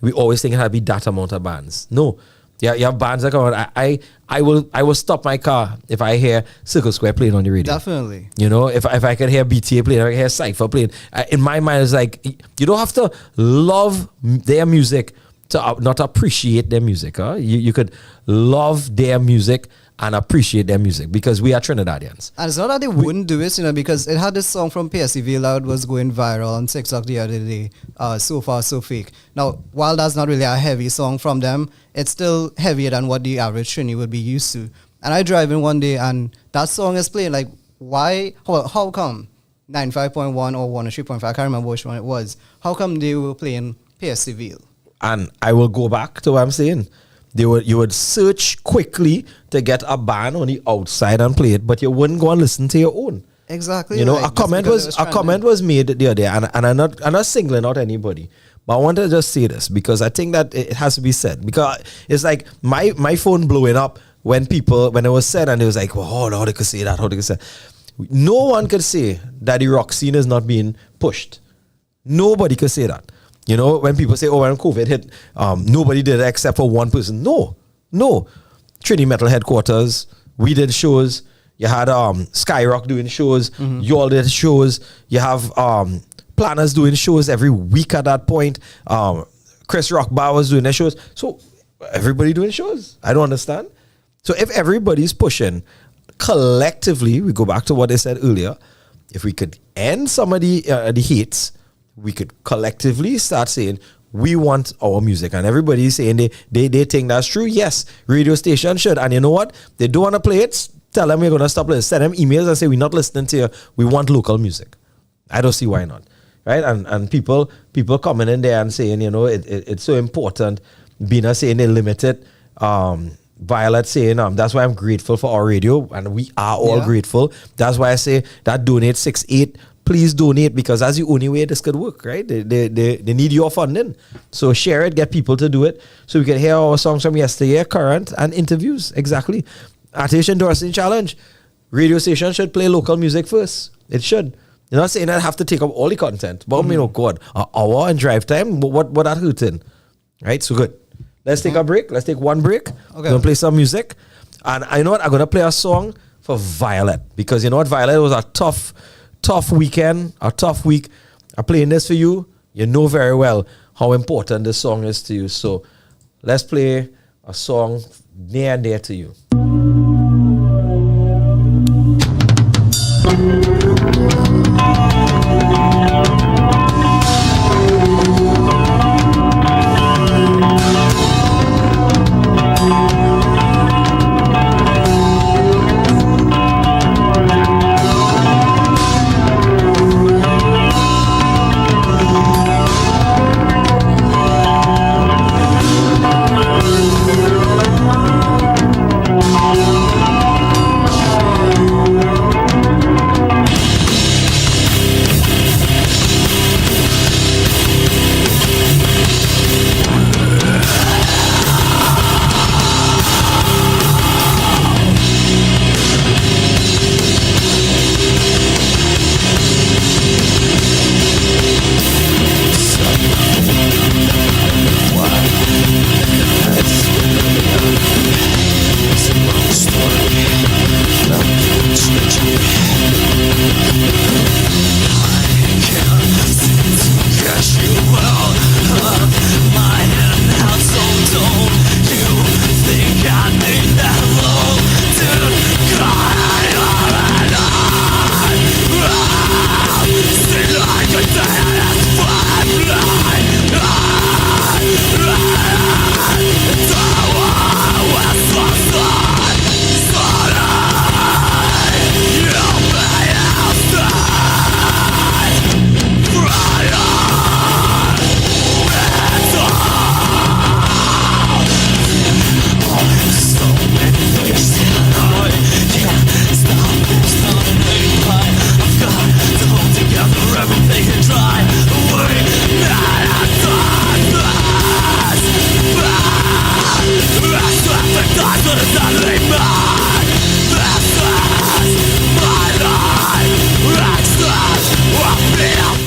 we always think it had to be that amount of bands. No. Yeah, you have bands that come on. I will stop my car if I hear Circle Square playing on the radio. Definitely. You know, if I can hear BTA playing, if I can hear Cypher playing. In my mind, it's like, you don't have to love their music to not appreciate their music. Huh? You could love their music and appreciate their music because we are Trinidadians. And it's not that they wouldn't do it, you know, because it had this song from PSCV Loud was going viral on TikTok the other day, So Far So Fake. Now, while that's not really a heavy song from them, it's still heavier than what the average Trini would be used to. And I drive in one day and that song is playing, like, why, how come 95.1 or 103.5, I can't remember which one it was, how come they were playing PSCV? And I will go back to what I'm saying. You would search quickly to get a band on the outside and play it, but you wouldn't go and listen to your own. Exactly. You know, like, a comment was made the other day, and I'm not singling out anybody, but I want to just say this because I think that it has to be said, because it's like my phone blowing up when it was said, and it was like, well, how they could say that, how they could say. No one could say that the rock scene is not being pushed. Nobody could say that. You know, when people say, oh, when COVID hit, nobody did it except for one person. No. Trinity Metal Headquarters, we did shows. You had Skyrock doing shows. Mm-hmm. You all did shows. You have planners doing shows every week at that point. Chris Rockbar was doing their shows. So everybody doing shows. I don't understand. So if everybody's pushing collectively, we go back to what I said earlier, if we could end some of the hates, we could collectively start saying we want our music, and everybody's saying they think that's true. Yes, radio station should, and you know what? They don't want to play it. Tell them we're going to stop listening. Send them emails and say we're not listening to you. We want local music. I don't see why not, right? And people coming in there and saying, you know, it's so important. Bina saying they limit it. Violet saying that's why I'm grateful for our radio, and we are all grateful. That's why I say that donate 6-8. Please donate, because that's the only way this could work, right? They need your funding. So share it, get people to do it, so we can hear our songs from yesteryear, current, and interviews. Exactly. Artist Endorsing Challenge. Radio station should play local music first. It should. You're not saying that I have to take up all the content. But you know, God, an hour and drive time, what that hurting? Right? So good. Let's take a break. Let's take one break. Okay. We're going to play some music. And I know what? I'm going to play a song for Violet. Because you know what? Violet was a tough weekend, a tough week. I'm playing this for you. You know very well how important this song is to you. So let's play a song near and dear to you.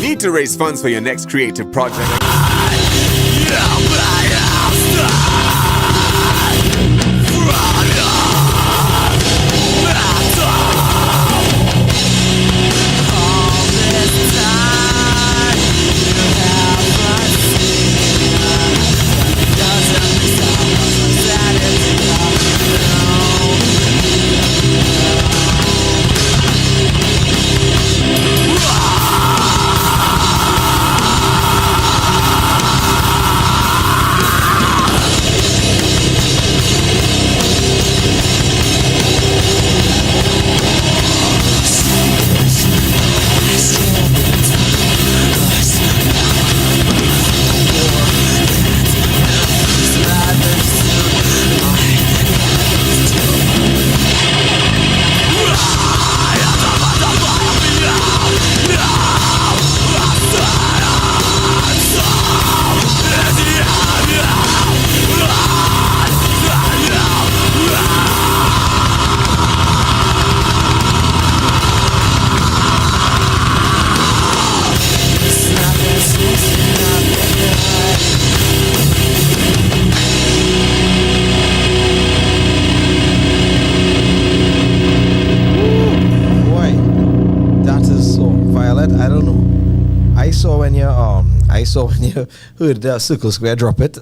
Need to raise funds for your next creative project? I saw when you heard the Circle Square drop it,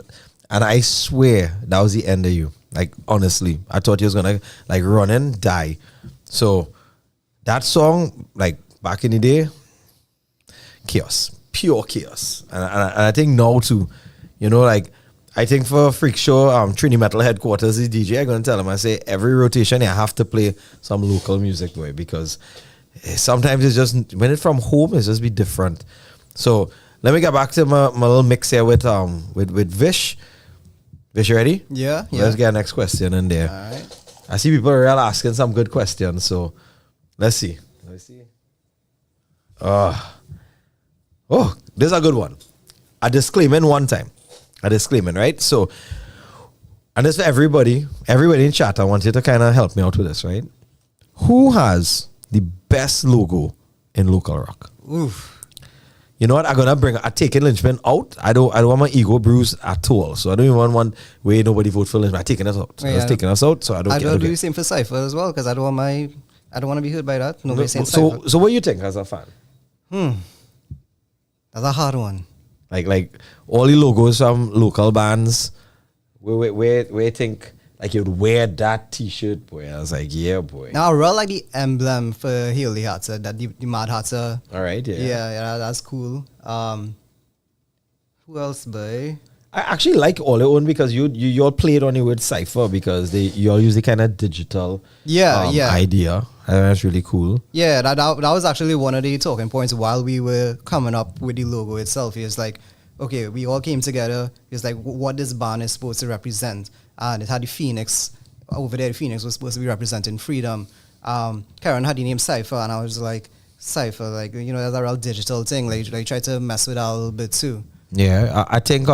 and I swear that was the end of you. Like, honestly, I thought you was gonna like run and die. So that song, like back in the day, chaos, pure chaos. And I think now too, you know, like I think for Freak Show, Trini Metal headquarters is DJ. I'm gonna tell them, I say every rotation you have to play some local music, boy, because sometimes it's just when it's from home, it's just be different. So let me get back to my little mix here with Vish. Vish, you ready? Yeah. Let's get our next question in there. All right. I see people are real asking some good questions, so let's see. Oh, this is a good one. A disclaimer one time. A disclaimer, right? So, and this for everybody in chat, I want you to kind of help me out with this, right? Who has the best logo in local rock? Oof. You know what? I'm taking Lynchman out. I don't want my ego bruised at all. So I don't even want where nobody vote for Lynchman. I'm taking us out. So Yeah. taking us out. So I don't care. I'll do the same for Cypher as well, because I don't want to be heard by that. Nobody saying Cypher. So what do you think as a fan? That's a hard one. Like all the logos from local bands, where you think like you'd wear that T-shirt, boy? I was like, yeah, boy. Now I really like the emblem for Haley Hatter, that the Mad Hatter. All right, yeah. Yeah, that's cool. Who else, boy? I actually like all your own because you all played on it with Cypher because you all use the kind of digital idea. And that's really cool. Yeah, that was actually one of the talking points while we were coming up with the logo itself. It's like, okay, we all came together. It's like what this band is supposed to represent. And it had the Phoenix over there. The Phoenix was supposed to be representing freedom. Karen had the name Cypher, and I was like, Cypher, like, you know, that's a real digital thing. Like try to mess with that a little bit too. Yeah, I think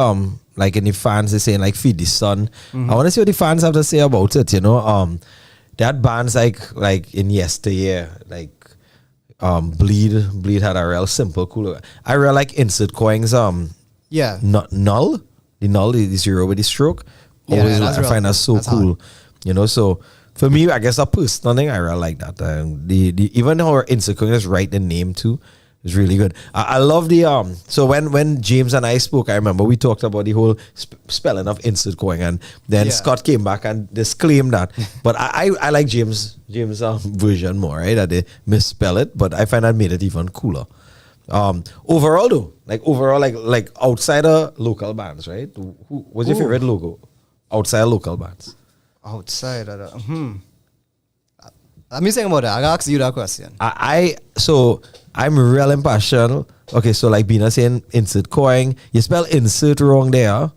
like in the fans they saying like feed the sun. I want to see what the fans have to say about it. You know, they had bands like in yesteryear, like Bleed had a real simple cool. I really like Insert Coins. Null, the null, the zero with the stroke. Yeah, Always that's I real find that cool. so That's cool. hard. You know, so for me, I guess a personal thing, I really like that. The even how Insert Coins write the name too. It's really good. I love the so when James and I spoke, I remember we talked about the whole spelling of insert coin, and then Scott came back and disclaimed that. But I like James' version more, right? That they misspell it, but I find that made it even cooler. Overall though, like outside of local bands, right? Who was your favorite logo outside of local bands? Outside of that, Let me think about that. I gotta ask you that question. I'm real impartial. Okay, so like Bina saying insert coin, you spell insert wrong there,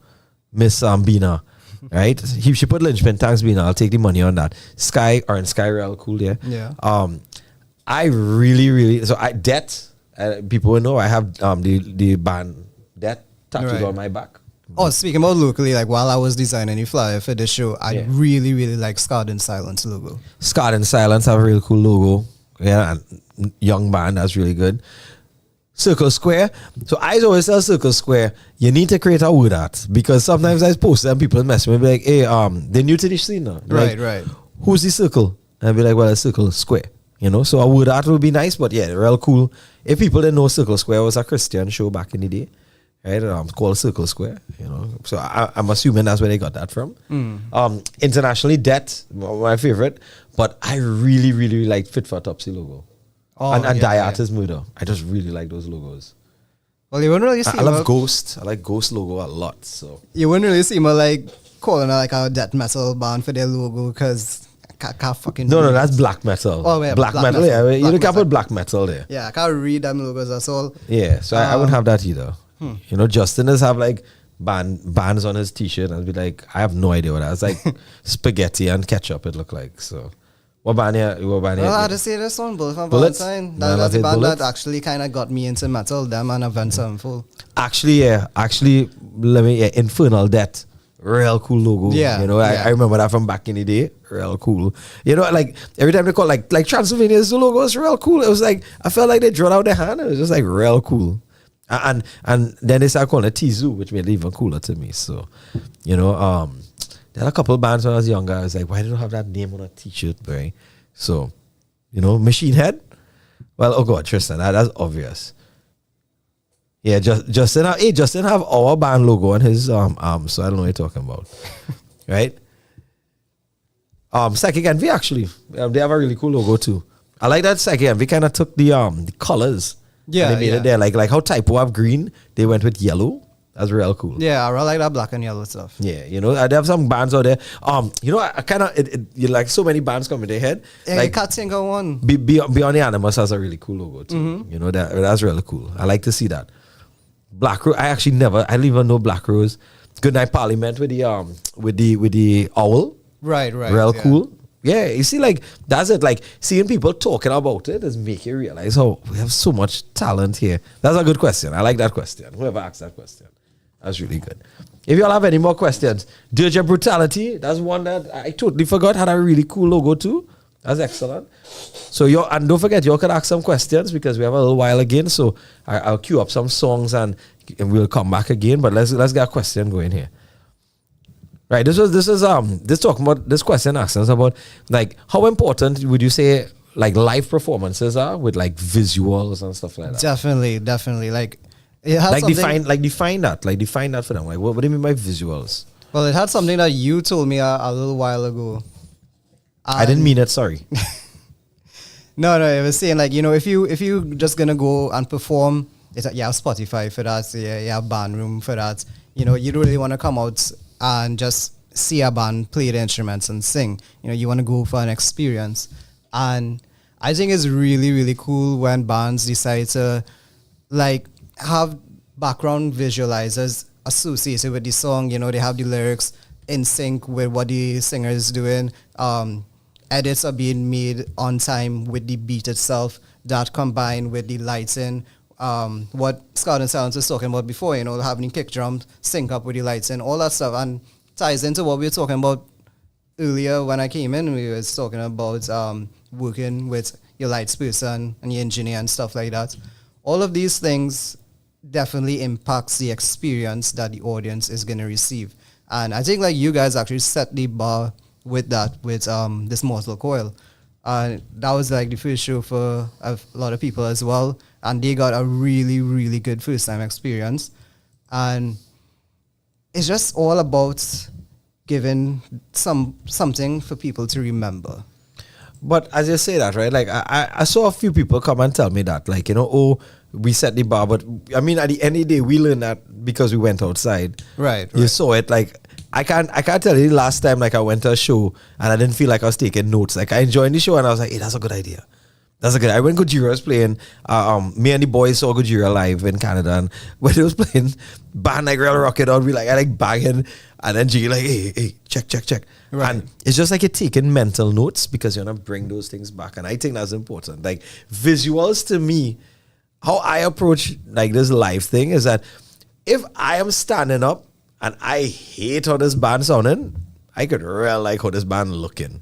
Miss Bina, right? She put linchpin. Thanks, Bina. I'll take the money on that. Sky real cool, yeah. Yeah. I really people will know I have the band that tattooed on my back. Oh, speaking about locally, like while I was designing the flyer for this show, I really, really like Scarred in Silence logo. Scarred in Silence have a real cool logo. Yeah, and young band, that's really good. Circle Square. So I always tell Circle Square, you need to create a word art because sometimes I post them, people mess with me, be like, hey, they're new to this scene now. Right. Who's the circle? And I'd be like, well, it's Circle Square. You know, so a word art would be nice, but yeah, real cool. If people didn't know Circle Square was a Christian show back in the day, right? Called Circle Square, you know. So I'm assuming that's where they got that from. Internationally, Death, my favorite, but I really, really like Fit for Topsy logo. And Die Artist Murder. I just really like those logos. Well, you wouldn't really see I love Ghost. I like Ghost logo a lot. So you wouldn't really see me like calling it like a death metal band for their logo because I can't fucking. No, that's black metal. Oh, yeah, black metal. Yeah, you can't put black metal there. Yeah, I can't read them logos. That's all. Yeah, so I wouldn't have that either. You know, Justin does have like bands on his t-shirt and be like, I have no idea what that is. Like spaghetti and ketchup it look like. So what band here? Well, I had to say this one, Bullets from Valentine. That's the band that actually kind of got me into metal, them and Avenged Sevenfold. Actually, Infernal Death. Real cool logo. Yeah. You know, I remember that from back in the day. Real cool. You know, like every time they call like Transylvania's logo was real cool. It was like I felt like they drew out their hand. It was just like real cool. And then they started calling it T-Zoo, which made it even cooler to me. So, you know, there are a couple of bands when I was younger. I was like, why didn't I have that name on a t-shirt, right? So, you know, Machine Head. Well, oh God, Tristan, that's obvious. Yeah, Justin have our band logo on his arm, so I don't know what you're talking about. Right? Psychic Envy actually. They have a really cool logo too. I like that Psychic Envy kind of took the colors. Yeah, and they made it there like how Typo have green, they went with yellow. That's real cool. Yeah, I really like that black and yellow stuff. Yeah, you know, they have some bands out there. You know, I kind of you like so many bands come in their head. Yeah, like you can't think of one. Beyond the Animals has a really cool logo too. You know, that's really cool. I like to see that. Black Rose, I didn't even know Black Rose. Goodnight Parliament with the owl. Right. Real cool. Yeah, you see, like, that's it. Like, seeing people talking about it is make you realize how we have so much talent here. That's a good question. I like that question. Whoever asked that question. That's really good. If you all have any more questions, Dirge of Brutality, that's one that I totally forgot had a really cool logo too. That's excellent. So, and don't forget, you all can ask some questions because we have a little while again. So, I'll queue up some songs and we'll come back again. But let's get a question going here. Right, this question asks us about like how important would you say like live performances are with like visuals and stuff like that? Definitely. Like it has define that for them. Like what do you mean by visuals? Well, it had something that you told me a little while ago. I didn't mean it. Sorry. No, it was saying like, if you just gonna go and perform, you have Spotify for that, so you have band room for that. You don't really want to come out and just see a band play the instruments and sing. You want to go for an experience. And I think it's really, really cool when bands decide to like have background visualizers associated with the song. They have the lyrics in sync with what the singer is doing. Edits are being made on time with the beat itself, that combined with the lighting. What Scott and Silence was talking about before, having kick drums sync up with the lighting, all that stuff, and ties into what we were talking about earlier when I came in. We was talking about working with your lights person and your engineer and stuff like that. All of these things definitely impacts the experience that the audience is going to receive. And I think like you guys actually set the bar with that, with this Mortal Coil. That was like the first show for a lot of people as well. And they got a really, really good first time experience. And it's just all about giving something for people to remember. But as you say that, right? Like I saw a few people come and tell me that, like, we set the bar, but I mean, at the end of the day, we learned that because we went outside. Right. You saw it. Like I can't tell you the last time like I went to a show and I didn't feel like I was taking notes. Like I enjoyed the show and I was like, hey, that's a good idea. I went Gojira was playing. Me and the boys saw Gojira live in Canada, and when they was playing band like Real Rocket on, I like banging, and then G like, hey, check. Right. And it's just like you're taking mental notes because you're gonna bring those things back, and I think that's important. Like visuals to me, how I approach like this live thing is that if I am standing up and I hate how this band sounding, I could really like how this band looking.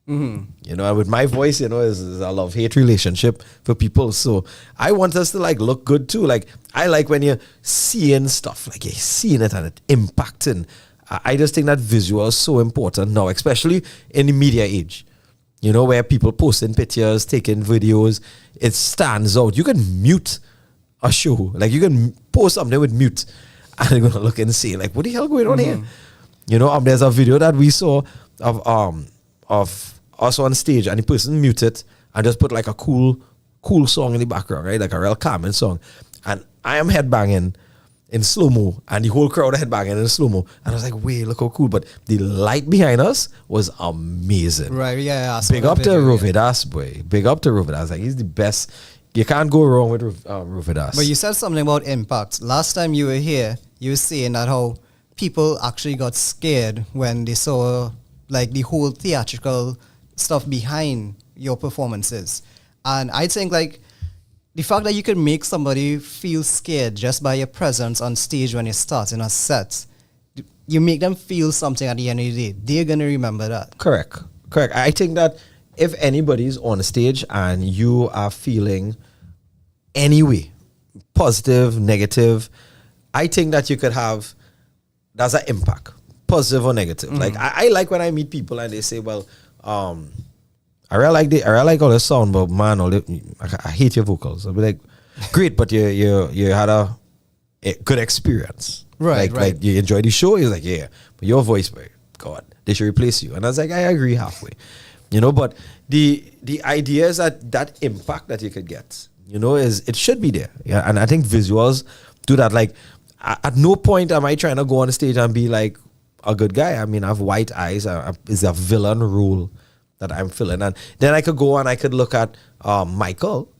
Mm-hmm. And with my voice, is a love-hate relationship for people. So I want us to like look good too. Like I like when you're seeing stuff, like you're seeing it and it impacting. I just think that visual is so important now, especially in the media age. Where people posting pictures, taking videos, it stands out. You can mute a show. Like you can post something with mute and you're gonna look and see like, what the hell going on here? There's a video that we saw of us on stage and the person muted and just put like a cool song in the background, right? Like a real calming song. And I am headbanging in slow-mo and the whole crowd headbanging in slow-mo. And I was like, wait, look how cool. But the light behind us was amazing. Right, yeah. Big up to Rovidas, boy. Big up to Rovidas. Like he's the best. You can't go wrong with Rovidas. But you said something about impact. Last time you were here, you were saying that how people actually got scared when they saw like the whole theatrical stuff behind your performances. And I think like the fact that you can make somebody feel scared just by your presence on stage when you start in a set, you make them feel something at the end of the day. They're going to remember that. Correct. I think that if anybody's on stage and you are feeling any way, positive, negative, I think that you could have, that's an impact. Positive or negative. Like I like when I meet people and they say, well, I really like all the sound, but man, I hate your vocals. I'll be like, great, but you had a good experience. Right. Like you enjoyed the show. He's like, yeah, but your voice, boy, God, they should replace you. And I was like, I agree halfway. But the idea is that impact that you could get, is it should be there. Yeah, and I think visuals do that. Like at no point am I trying to go on stage and be like a good guy. I mean, I have white eyes. It's a villain role that I'm filling. And then I could go and I could look at Michael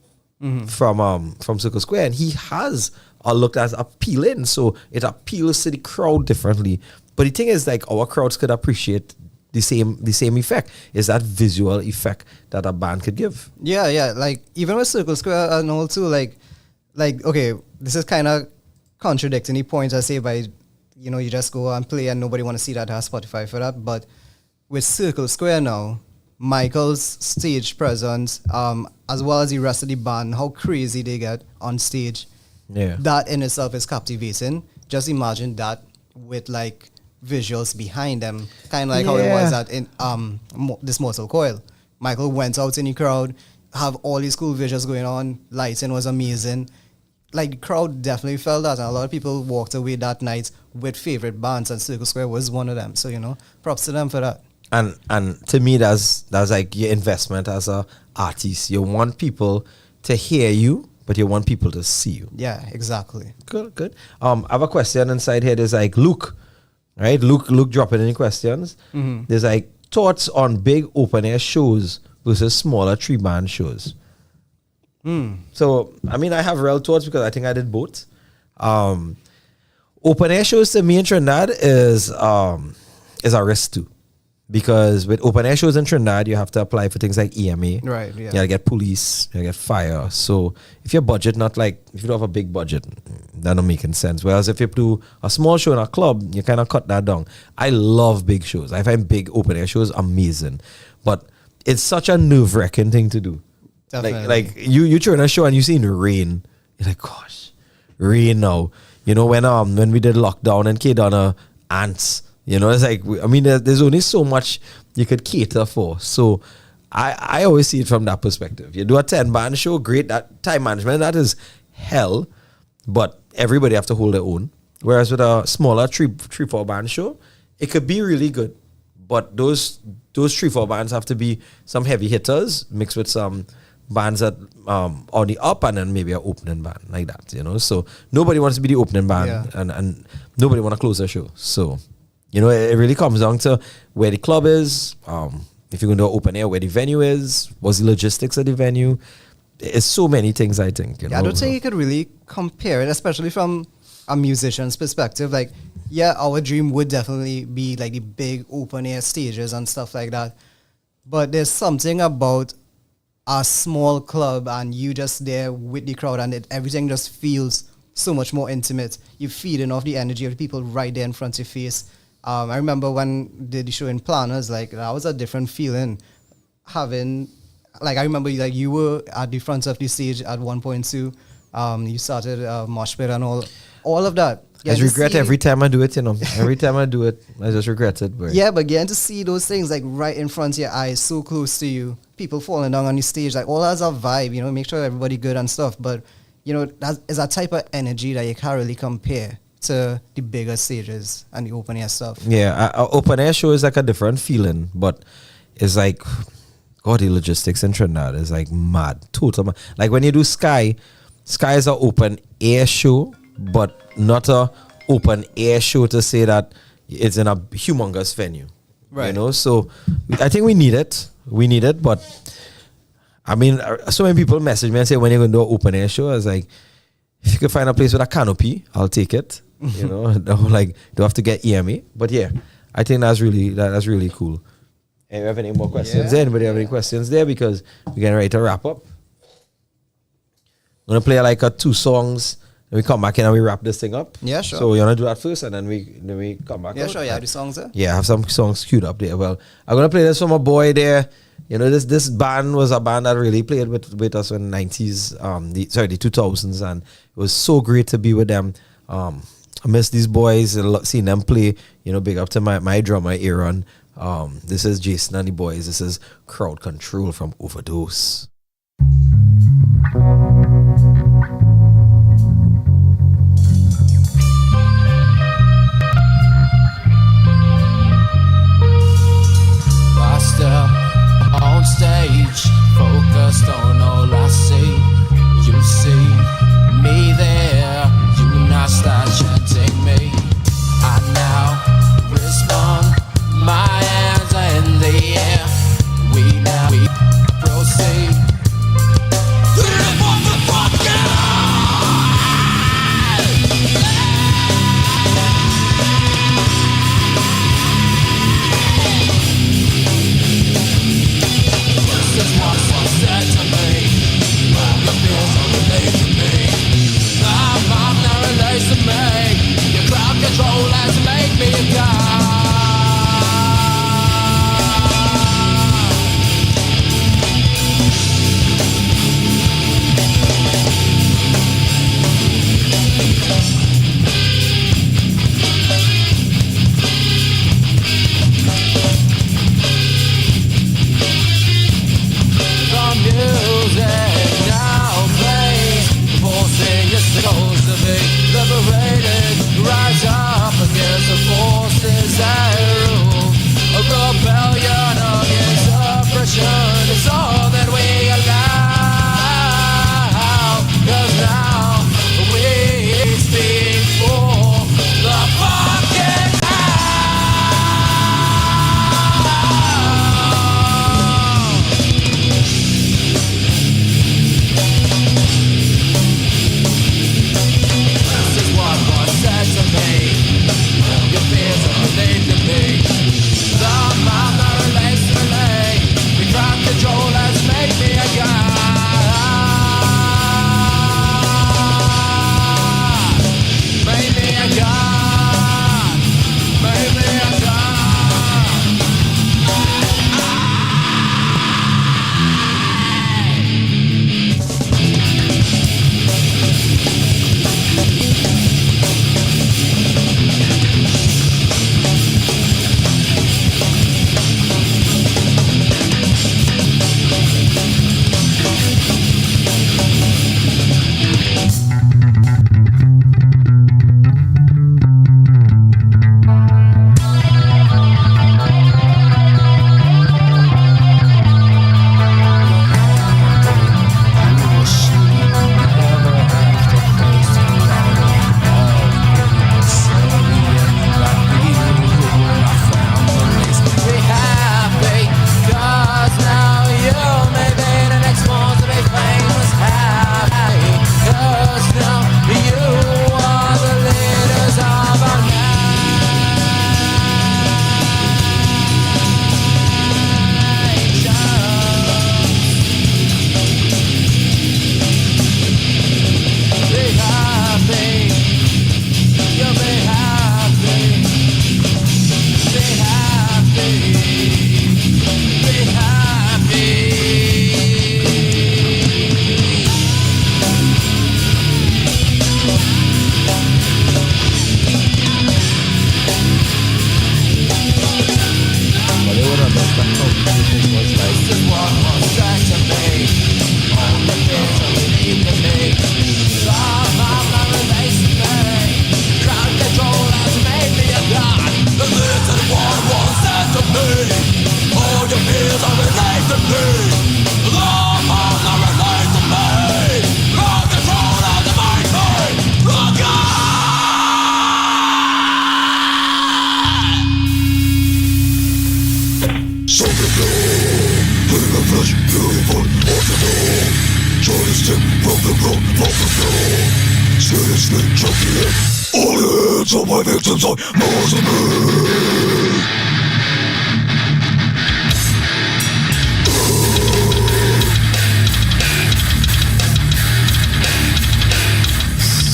from Circle Square, and he has a look that's appealing. So it appeals to the crowd differently. But the thing is, like, our crowds could appreciate the same effect. Is that visual effect that a band could give? Yeah. Like even with Circle Square and all too, like okay, this is kind of contradicting the points I say by, you just go and play and nobody want to see that, has Spotify for that. But with Circle Square now, Michael's stage presence, as well as the rest of the band, how crazy they get on stage, that in itself is captivating. Just imagine that with like visuals behind them, kind of like how it was at in this Mortal Coil. Michael went out in the crowd, have all these cool visuals going on, lighting was amazing. like the crowd definitely felt that, and a lot of people walked away that night with favorite bands, and Circle Square was one of them. So props to them for that. And to me, that's like your investment as a artist. You want people to hear you, but you want people to see you. Yeah, exactly. Good. I have a question inside here. There's like Luke, right? Luke dropping any questions. Mm-hmm. There's like thoughts on big open air shows versus smaller 3-band shows. So, I mean, I have real thoughts because I think I did both. Open air shows to me in Trinidad is a risk too. Because with open air shows in Trinidad, you have to apply for things like EMA. Right, yeah. You gotta get police, you gotta get fire. So if your budget if you don't have a big budget, that don't make any sense. Whereas if you do a small show in a club, you kind of cut that down. I love big shows. I find big open air shows amazing. But it's such a nerve-wracking thing to do. Definitely. Like you turn a show and you see rain. You're like, gosh, rain now. When we did lockdown and K-Donna ants, it's like, there's only so much you could cater for. So I always see it from that perspective. You do a 10-band show, great. That time management, that is hell. But everybody have to hold their own. Whereas with a smaller 3-4 band show, it could be really good. But those 3-4 bands have to be some heavy hitters mixed with some bands that on the up and then maybe an opening band like that. So nobody wants to be the opening band and nobody want to close the show. So it really comes down to where the club is, if you're going to do open air, where the venue is, what's the logistics of the venue. It's so many things, I think. I don't think you could really compare it, especially from a musician's perspective. Like, yeah, our dream would definitely be like the big open air stages and stuff like that. But there's something about a small club and you just there with the crowd and everything just feels so much more intimate. You're feeding off the energy of the people right there in front of your face. I remember when we did the show in Planners, like that was a different feeling. I remember like you were at the front of the stage at one point too. You started mosh pit and all of that. I regret every time I do it, Every time I do it, I just regret it. Yeah, but getting to see those things like right in front of your eyes, so close to you, people falling down on the stage, like all that's a vibe, make sure everybody good and stuff. But, that is a type of energy that you can't really compare to the bigger stages and the open air stuff. Yeah, open air show is like a different feeling, but it's like, God, the logistics in Trinidad is like mad, total mad. Like when you do Sky is an open air show, but not a open air show to say that it's in a humongous venue. Right. So I think we need it, but I mean, so many people message me and say, when you're going to do an open air show, I was like, if you could find a place with a canopy, I'll take it. Don't have to get EMA. But yeah, I think that's really cool. And you have any more questions? Yeah. Anybody have any questions there? Because we're getting ready to wrap up. I'm going to play like 2 songs. And we come back in and we wrap this thing up. Yeah, sure. So you want to do that first and then we come back? Yeah, out? sure. Yeah, the songs there. Yeah, I have some songs queued up there. Well, I'm going to play this from a boy there. This band was a band that really played with us in the 90s, the 2000s, and it was so great to be with them. I miss these boys, seeing them play, big up to my drummer, Aaron. This is Jason and the boys. This is Crowd Control from Overdose. Master on stage, focused on all I see. You see me there, you now start chanting me. I now respond, my hands are in the air. We proceed.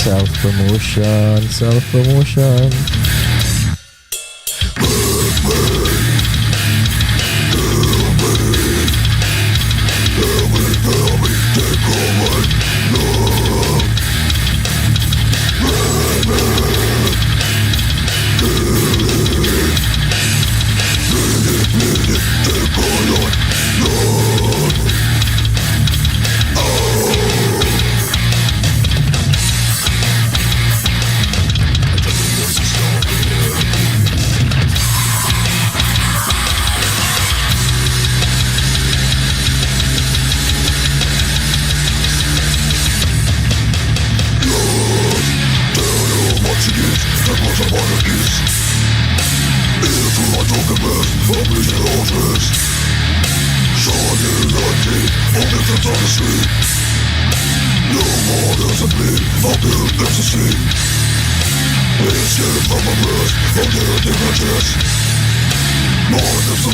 Self-promotion, self-promotion.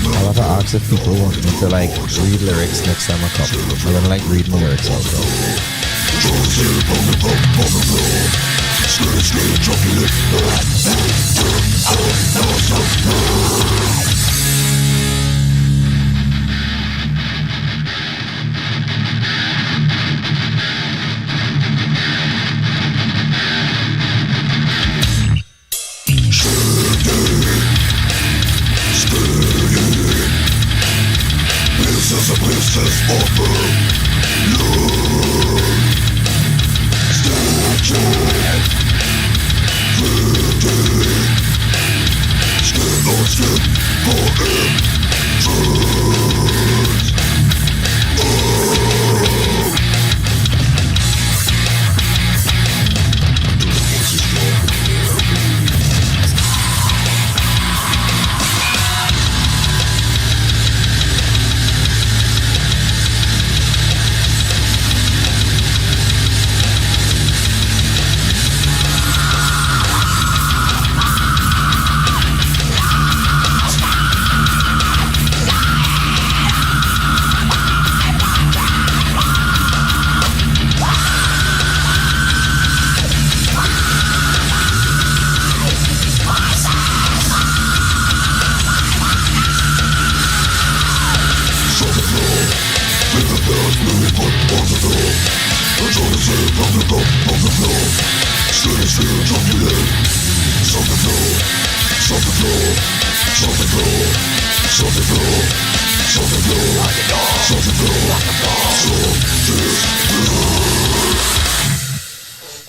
I'll have to ask if people want me to like read lyrics next time I come. I'm gonna like read my lyrics out loud.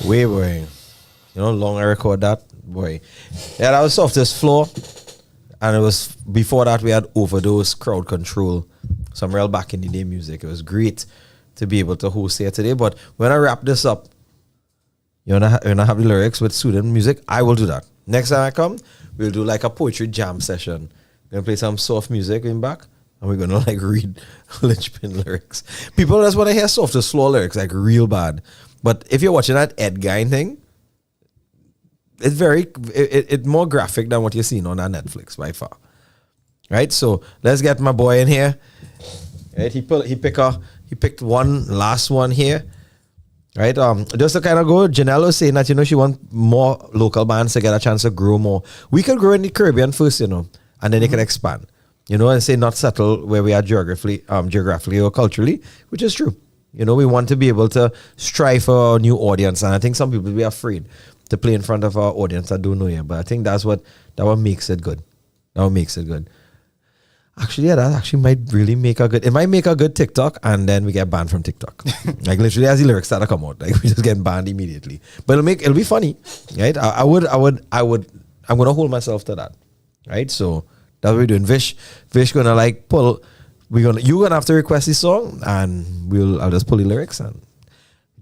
Way boy. You know, long I record that, boy. Yeah, that was Softest Floor. And it was before that we had Overdose, Crowd Control, some real back in the day music. It was great to be able to host here today. But when I wrap this up, you wanna have the lyrics with student music, I will do that. Next time I come, we'll do like a poetry jam session. We're gonna play some soft music in back, and we're gonna like read linchpin lyrics. People just want to hear Softest Floor lyrics, like real bad. But if you're watching that Ed Guy thing, it's it's more graphic than what you're seeing on that Netflix by far. Right? So let's get my boy in here. Right? He picked one last one here. Right? Just to kind of go, Janelle was saying that, she want more local bands to get a chance to grow more. We could grow in the Caribbean first, and then they can expand. And say not settle where we are geographically or culturally, which is true. We want to be able to strive for a new audience, and I think some people will be afraid to play in front of our audience that don't know you. But I think that makes it good. That what makes it good. Actually, yeah, that actually might really make a good. It might make a good TikTok, and then we get banned from TikTok. Like literally, as the lyrics start to come out, like we just get banned immediately. But it'll be funny, right? I'm gonna hold myself to that, right? So that's what we're doing. Vish gonna like pull. You're gonna have to request this song, and I'll just pull the lyrics and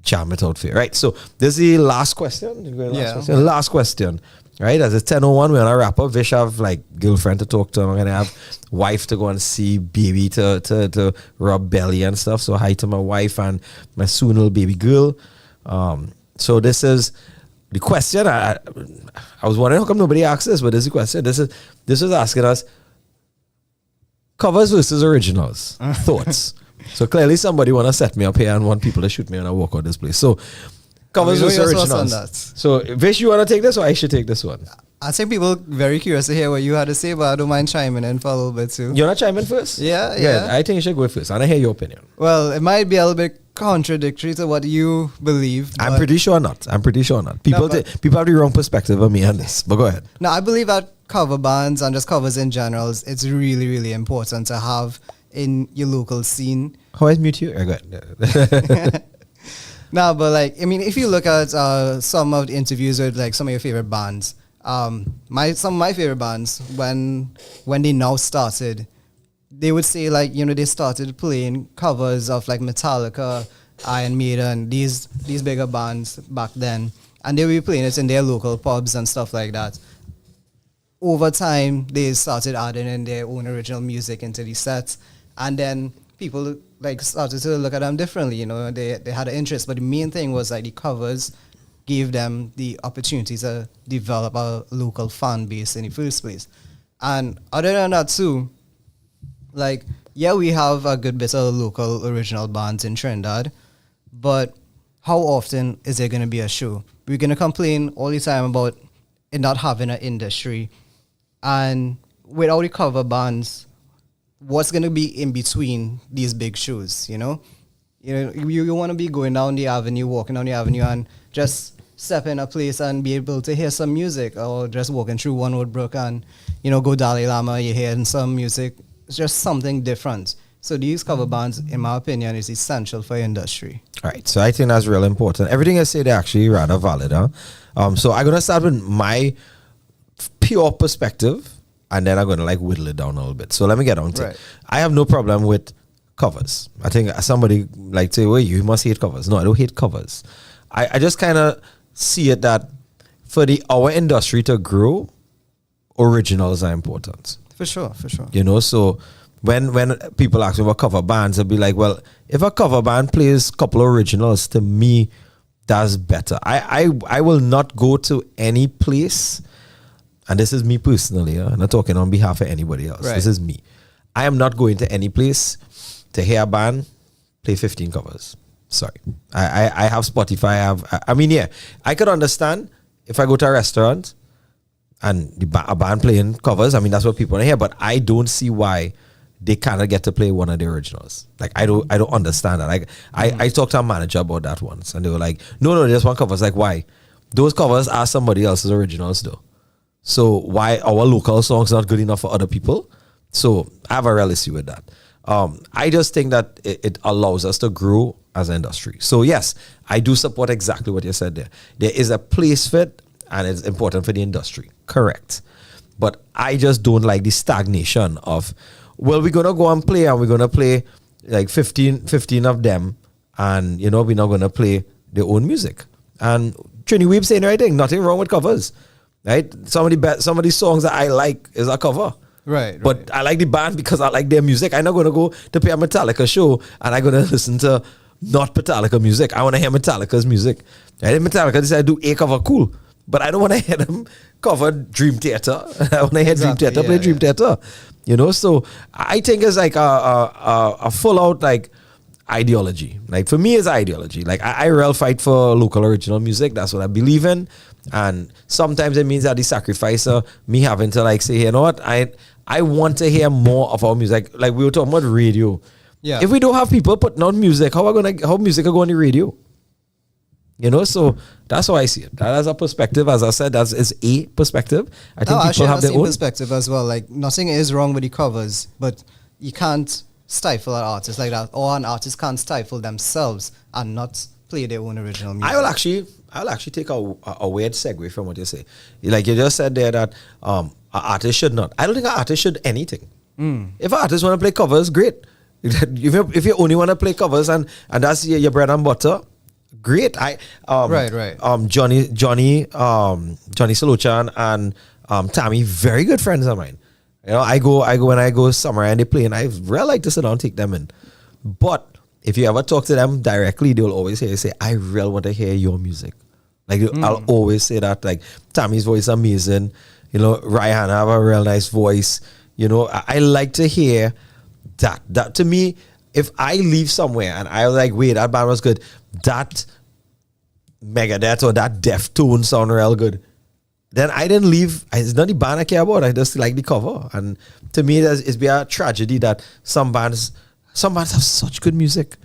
jam it out for you. Right. So this is the last question. Last question. Right, as it's 10:01, we're gonna wrap up. Vish have like girlfriend to talk to. I'm gonna have wife to go and see, baby to rub belly and stuff. So hi to my wife and my soon little baby girl. So this is the question. I was wondering how come nobody asked this, but this is the question. This is asking us covers versus originals. Thoughts. So clearly somebody wanna set me up here and want people to shoot me when I walk out this place. So covers versus originals. So Vish, you wanna take this or I should take this one? I think people very curious to hear what you had to say, but I don't mind chiming in for a little bit too. You wanna chime in first? Yeah. I think you should go first. I wanna hear your opinion. Well, it might be a little bit contradictory to what you believe. I'm pretty sure not. People people have the wrong perspective of me on this. But go ahead. No, I believe that cover bands and just covers in general, it's really, really important to have in your local scene. How I mute you? Go ahead. No, but like, I mean, if you look at some of the interviews with like some of your favorite bands, some of my favorite bands, when they now started, they would say like, you know, they started playing covers of like Metallica, Iron Maiden, these bigger bands back then, and they would be playing it in their local pubs and stuff like that. Over time, they started adding in their own original music into the sets, and then people like started to look at them differently. You know, they had an interest, but the main thing was like the covers gave them the opportunity to develop a local fan base in the first place. And other than that too, like, yeah, we have a good bit of local original bands in Trinidad, but how often is there going to be a show? We're going to complain all the time about it not having an industry, and without the cover bands, what's going to be in between these big shows, you know? You want to be going down the avenue, walking down the avenue, and just step in a place and be able to hear some music, or just walking through One Woodbrook and, you know, go Dalai Lama, you're hearing some music. It's just something different. So these cover bands, in my opinion, is essential for industry. All right, so I think that's real important. Everything I said actually rather valid. So I'm going to start with my pure perspective, and then I'm going to like whittle it down a little bit. So let me get on to it. I have no problem with covers. I think somebody like say, well, you must hate covers. No, I don't hate covers. I just kind of see it that for our industry to grow, originals are important. For sure. You know, so when people ask me about cover bands, I'll be like, well, if a cover band plays a couple of originals, to me, that's better. I will not go to any place, and this is me personally, I'm not talking on behalf of anybody else. Right. This is me. I am not going to any place to hear a band play 15 covers. Sorry. I have Spotify. I could understand if I go to a restaurant and a band playing covers. I mean, that's what people want to hear, but I don't see why they cannot get to play one of the originals. Like, I don't understand that. Like, I talked to a manager about that once, and they were like, no, there's one covers. Like, why? Those covers are somebody else's originals though. So why our local songs not good enough for other people? So I have a real issue with that. I just think that it allows us to grow as an industry. So yes, I do support exactly what you said there. There is a place for it, and it's important for the industry. Correct. But I just don't like the stagnation of, well, we're going to go and play, and we're going to play like 15 of them, and, you know, we're not going to play their own music. And Trini Weeb saying the right thing, nothing wrong with covers, right? Some of these songs that I like is a cover. Right. But I like the band because I like their music. I'm not going to go to play a Metallica show and I'm going to listen to not Metallica music. I want to hear Metallica's music. Right? Metallica decided to do a cover, cool. But I don't want to hear them cover Dream Theater. I want to hear Dream Theater play Dream Theater. You know, so I think it's like a full out like ideology. Like for me, it's ideology. Like I real fight for local original music. That's what I believe in. And sometimes it means that the sacrifice of me having to like say, you know what, I want to hear more of our music. Like we were talking about radio. Yeah. If we don't have people putting out music, how music will go on the radio? You know, so that's how I see it. That is a perspective. As I said, that is a perspective. I think people have their own perspective as well. Like nothing is wrong with the covers, but you can't stifle an artist like that, or an artist can't stifle themselves and not play their own original music. I'll actually take a weird segue from what you say. Like you just said there that an artist should not. I don't think an artist should anything. If an artist want to play covers, great. If you only want to play covers and that's your bread and butter, great. Johnny Solochan and Tammy, very good friends of mine. You know, I go when I go somewhere and they play, and I really like to sit down and take them in. But if you ever talk to them directly, they'll always say, I really want to hear your music. Like I'll always say that. Like Tammy's voice is amazing. You know, Ryan have a real nice voice. You know, I like to hear that. That to me, if I leave somewhere and I was like, wait, that band was good, that Megadeth or that Deftone sound real good, then I didn't leave. It's not the band I care about. I just like the cover. And to me, it's be a tragedy that some bands have such good music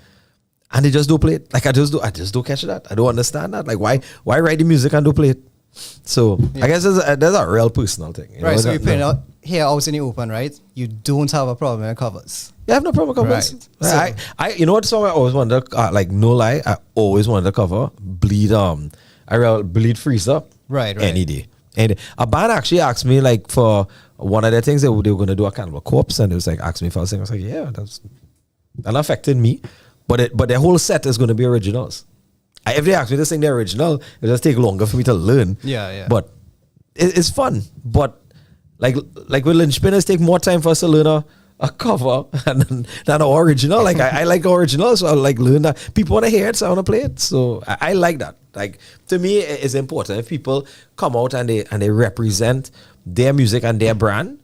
and they just don't play it. Like I just don't catch that. I don't understand that. Like why write the music and don't play it? So I guess there's a real personal thing. Right, so you're playing out here out in the open, right? You don't have a problem with covers. You have no problem with covers. Right. So, I you know what song I always wanted to, like no lie, I always wanted to cover Bleed Bleed Freezer. Right. Any day. And a band actually asked me like for one of the things they were going to do a Cannibal Corpse, and it was like asked me if I was singing. I was like, yeah, that affected me. But their whole set is going to be originals. If they ask me to sing the original, it'll just take longer for me to learn. Yeah. But it's fun. But like with Lynchpin, it take more time for us to learn a cover than an original. Like I like originals, so I like learn that. People want to hear it, so I want to play it. So I like that. Like to me, it's important if people come out and they represent their music and their brand.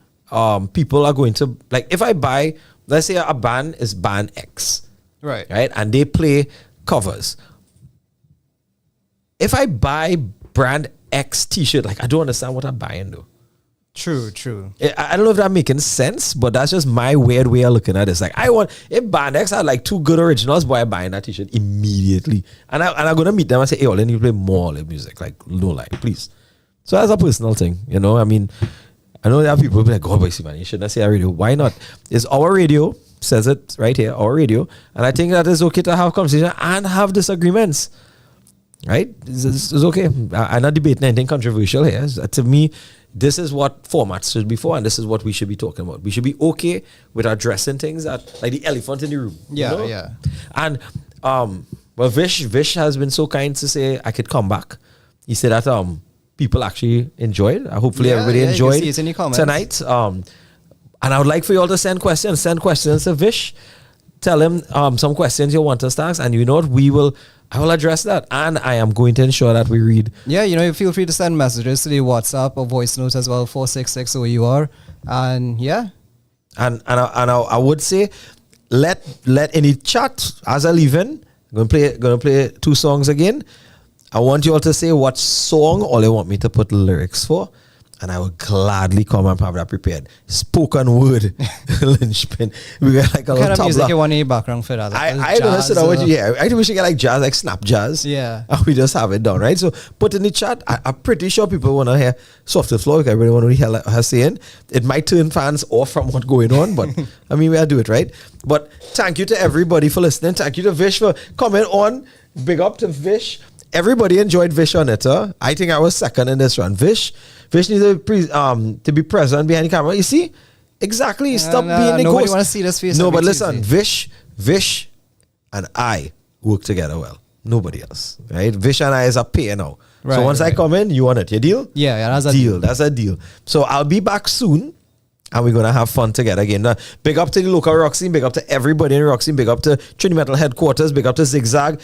People are going to like if I buy, let's say a band is band X, right, and they play covers. If I buy brand X T-shirt, like I don't understand what I'm buying though. True. I don't know if that's making sense, but that's just my weird way of looking at it. It's like if band X had like two good originals, boy, I'm buying that T-shirt immediately, and I'm gonna meet them and say, hey, let me play more of music, like no lie, please. So that's a personal thing, you know. I mean, I know there are people who be like, oh, boy, man, you shouldn't say our radio. Why not? It's our radio, says it right here, our radio, and I think that it's okay to have conversation and have disagreements. Right? It's okay. I'm not debating anything controversial here. To me, this is what formats should be for, and this is what we should be talking about. We should be okay with addressing things that, like the elephant in the room. Yeah, you know? yeah. And well, Vish has been so kind to say I could come back. He said that people actually enjoyed. Hopefully, everybody enjoyed tonight. And I would like for you all to send questions. Send questions to Vish. Tell him some questions you want us to ask, and you know what, I will address that, and I am going to ensure that we read. Yeah, you know, feel free to send messages to the WhatsApp or voice notes as well, 466 O.U.R. And yeah. And I would say, let any chat as I leave in. Gonna play two songs again. I want you all to say what song all you want me to put lyrics for, and I will gladly come and have that prepared. Spoken word, Lynchpin. We got like a what little kind of music tabla. you want in your background for that? I don't know. So that what I think we should get like jazz, like snap jazz. Yeah. And we just have it done, right? So put in the chat. I'm pretty sure people want to hear Softer Floor. Everybody want to hear her saying. It might turn fans off from what's going on, but I mean, we'll do it, right? But thank you to everybody for listening. Thank you to Vish for coming on. Big up to Vish. Everybody enjoyed Vish on it. I think I was second in this one. Vish needs to be present behind the camera. You see? Exactly. Stop being the nobody ghost. want to see this face. No, but listen, Vish and I work together well. Nobody else. Right? Vish and I is a pair now. Right, so once I come in, you want it. You deal? Yeah, that's a deal. That's a deal. So I'll be back soon. And we're going to have fun together again. Now, big up to the local rock scene. Big up to everybody in the rock scene. Big up to Trinity Metal headquarters. Big up to Zigzag.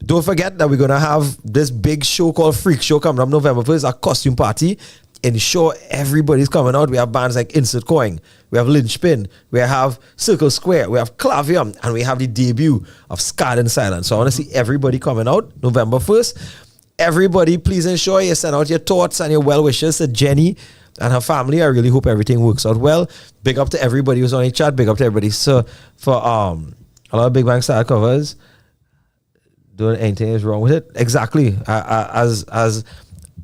Don't forget that we're going to have this big show called Freak Show coming up November 1st, a costume party. Ensure everybody's coming out. We have bands like Insert Coin, we have Lynchpin, we have Circle Square, we have Clavium, and we have the debut of Scarred in Silence. So I want to see everybody coming out November 1st. Everybody, please ensure you send out your thoughts and your well wishes to Jenny and her family. I really hope everything works out well. Big up to everybody who's on the chat. Big up to everybody. So for a lot of Big Bang style covers, doing anything is wrong with it. Exactly. As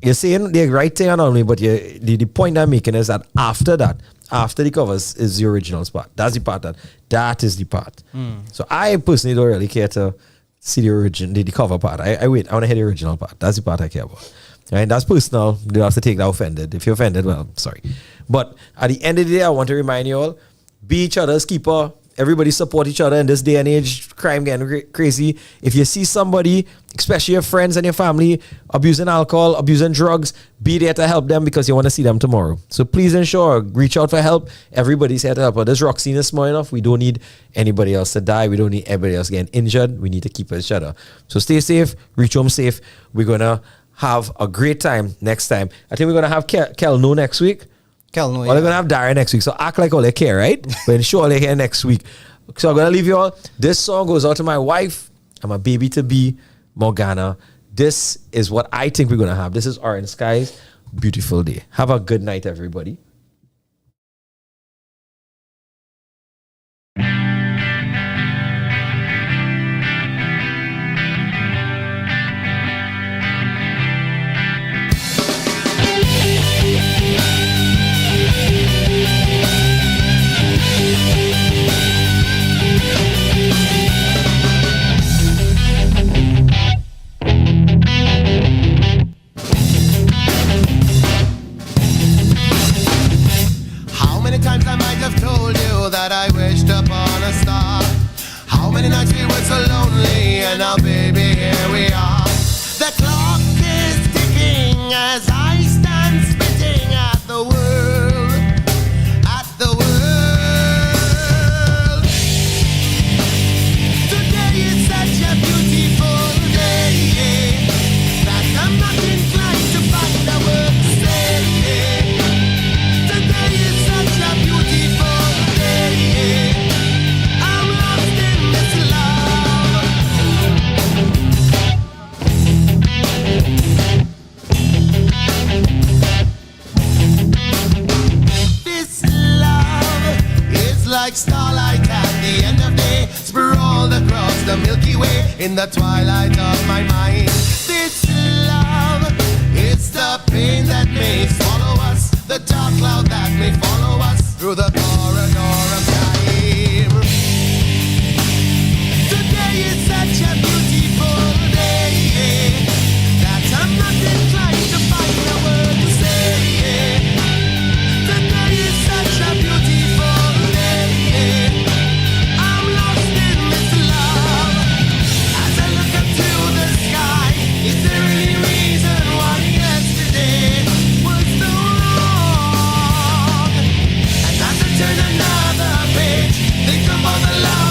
you're saying the right thing on me, but the point I'm making is that after the covers is the original part. That's the part that is the part. So I personally don't really care to see the cover part. I want to hear the original part. That's the part I care about. Right? That's personal. You don't have to take that offended. If you're offended, well, sorry. But at the end of the day, I want to remind you all, be each other's keeper. Everybody support each other in this day and age. Crime getting crazy. If you see somebody, especially your friends and your family, abusing alcohol, abusing drugs, be there to help them because you want to see them tomorrow. So please ensure, reach out for help. Everybody's here to help. But this rock scene is small enough. We don't need anybody else to die. We don't need anybody else getting injured. We need to keep each other. So stay safe, reach home safe. We're going to have a great time next time. I think we're going to have Kel No next week. Kel No, Or they're going to have Darren next week. So act like all they care, right? But ensure they're here next week. So I'm going to leave you all. This song goes out to my wife and my baby-to-be, Morgana. This is what I think we're going to have. This is Orange Skies. Beautiful day. Have a good night, everybody. That I wished upon a star. How many nights we were so lonely, and now baby here we are. The clock is ticking as I stand spitting at the world, at the world. Today is such a beautiful day that I'm not inclined to find a word to say. Today is such a beautiful I'm lost in this love. This love is like starlight at the end of day, sprawled across the Milky Way in the twilight of my mind. This love, it's the pain that may swallow us, the dark cloud that may follow us through the corridor of time. Today is such a beautiful day that I'm not inclined to find a word to say. Today is such a beautiful day. I'm lost in this love. As I look up to the sky, is there any reason why yesterday was so wrong? Turn another page, think about the love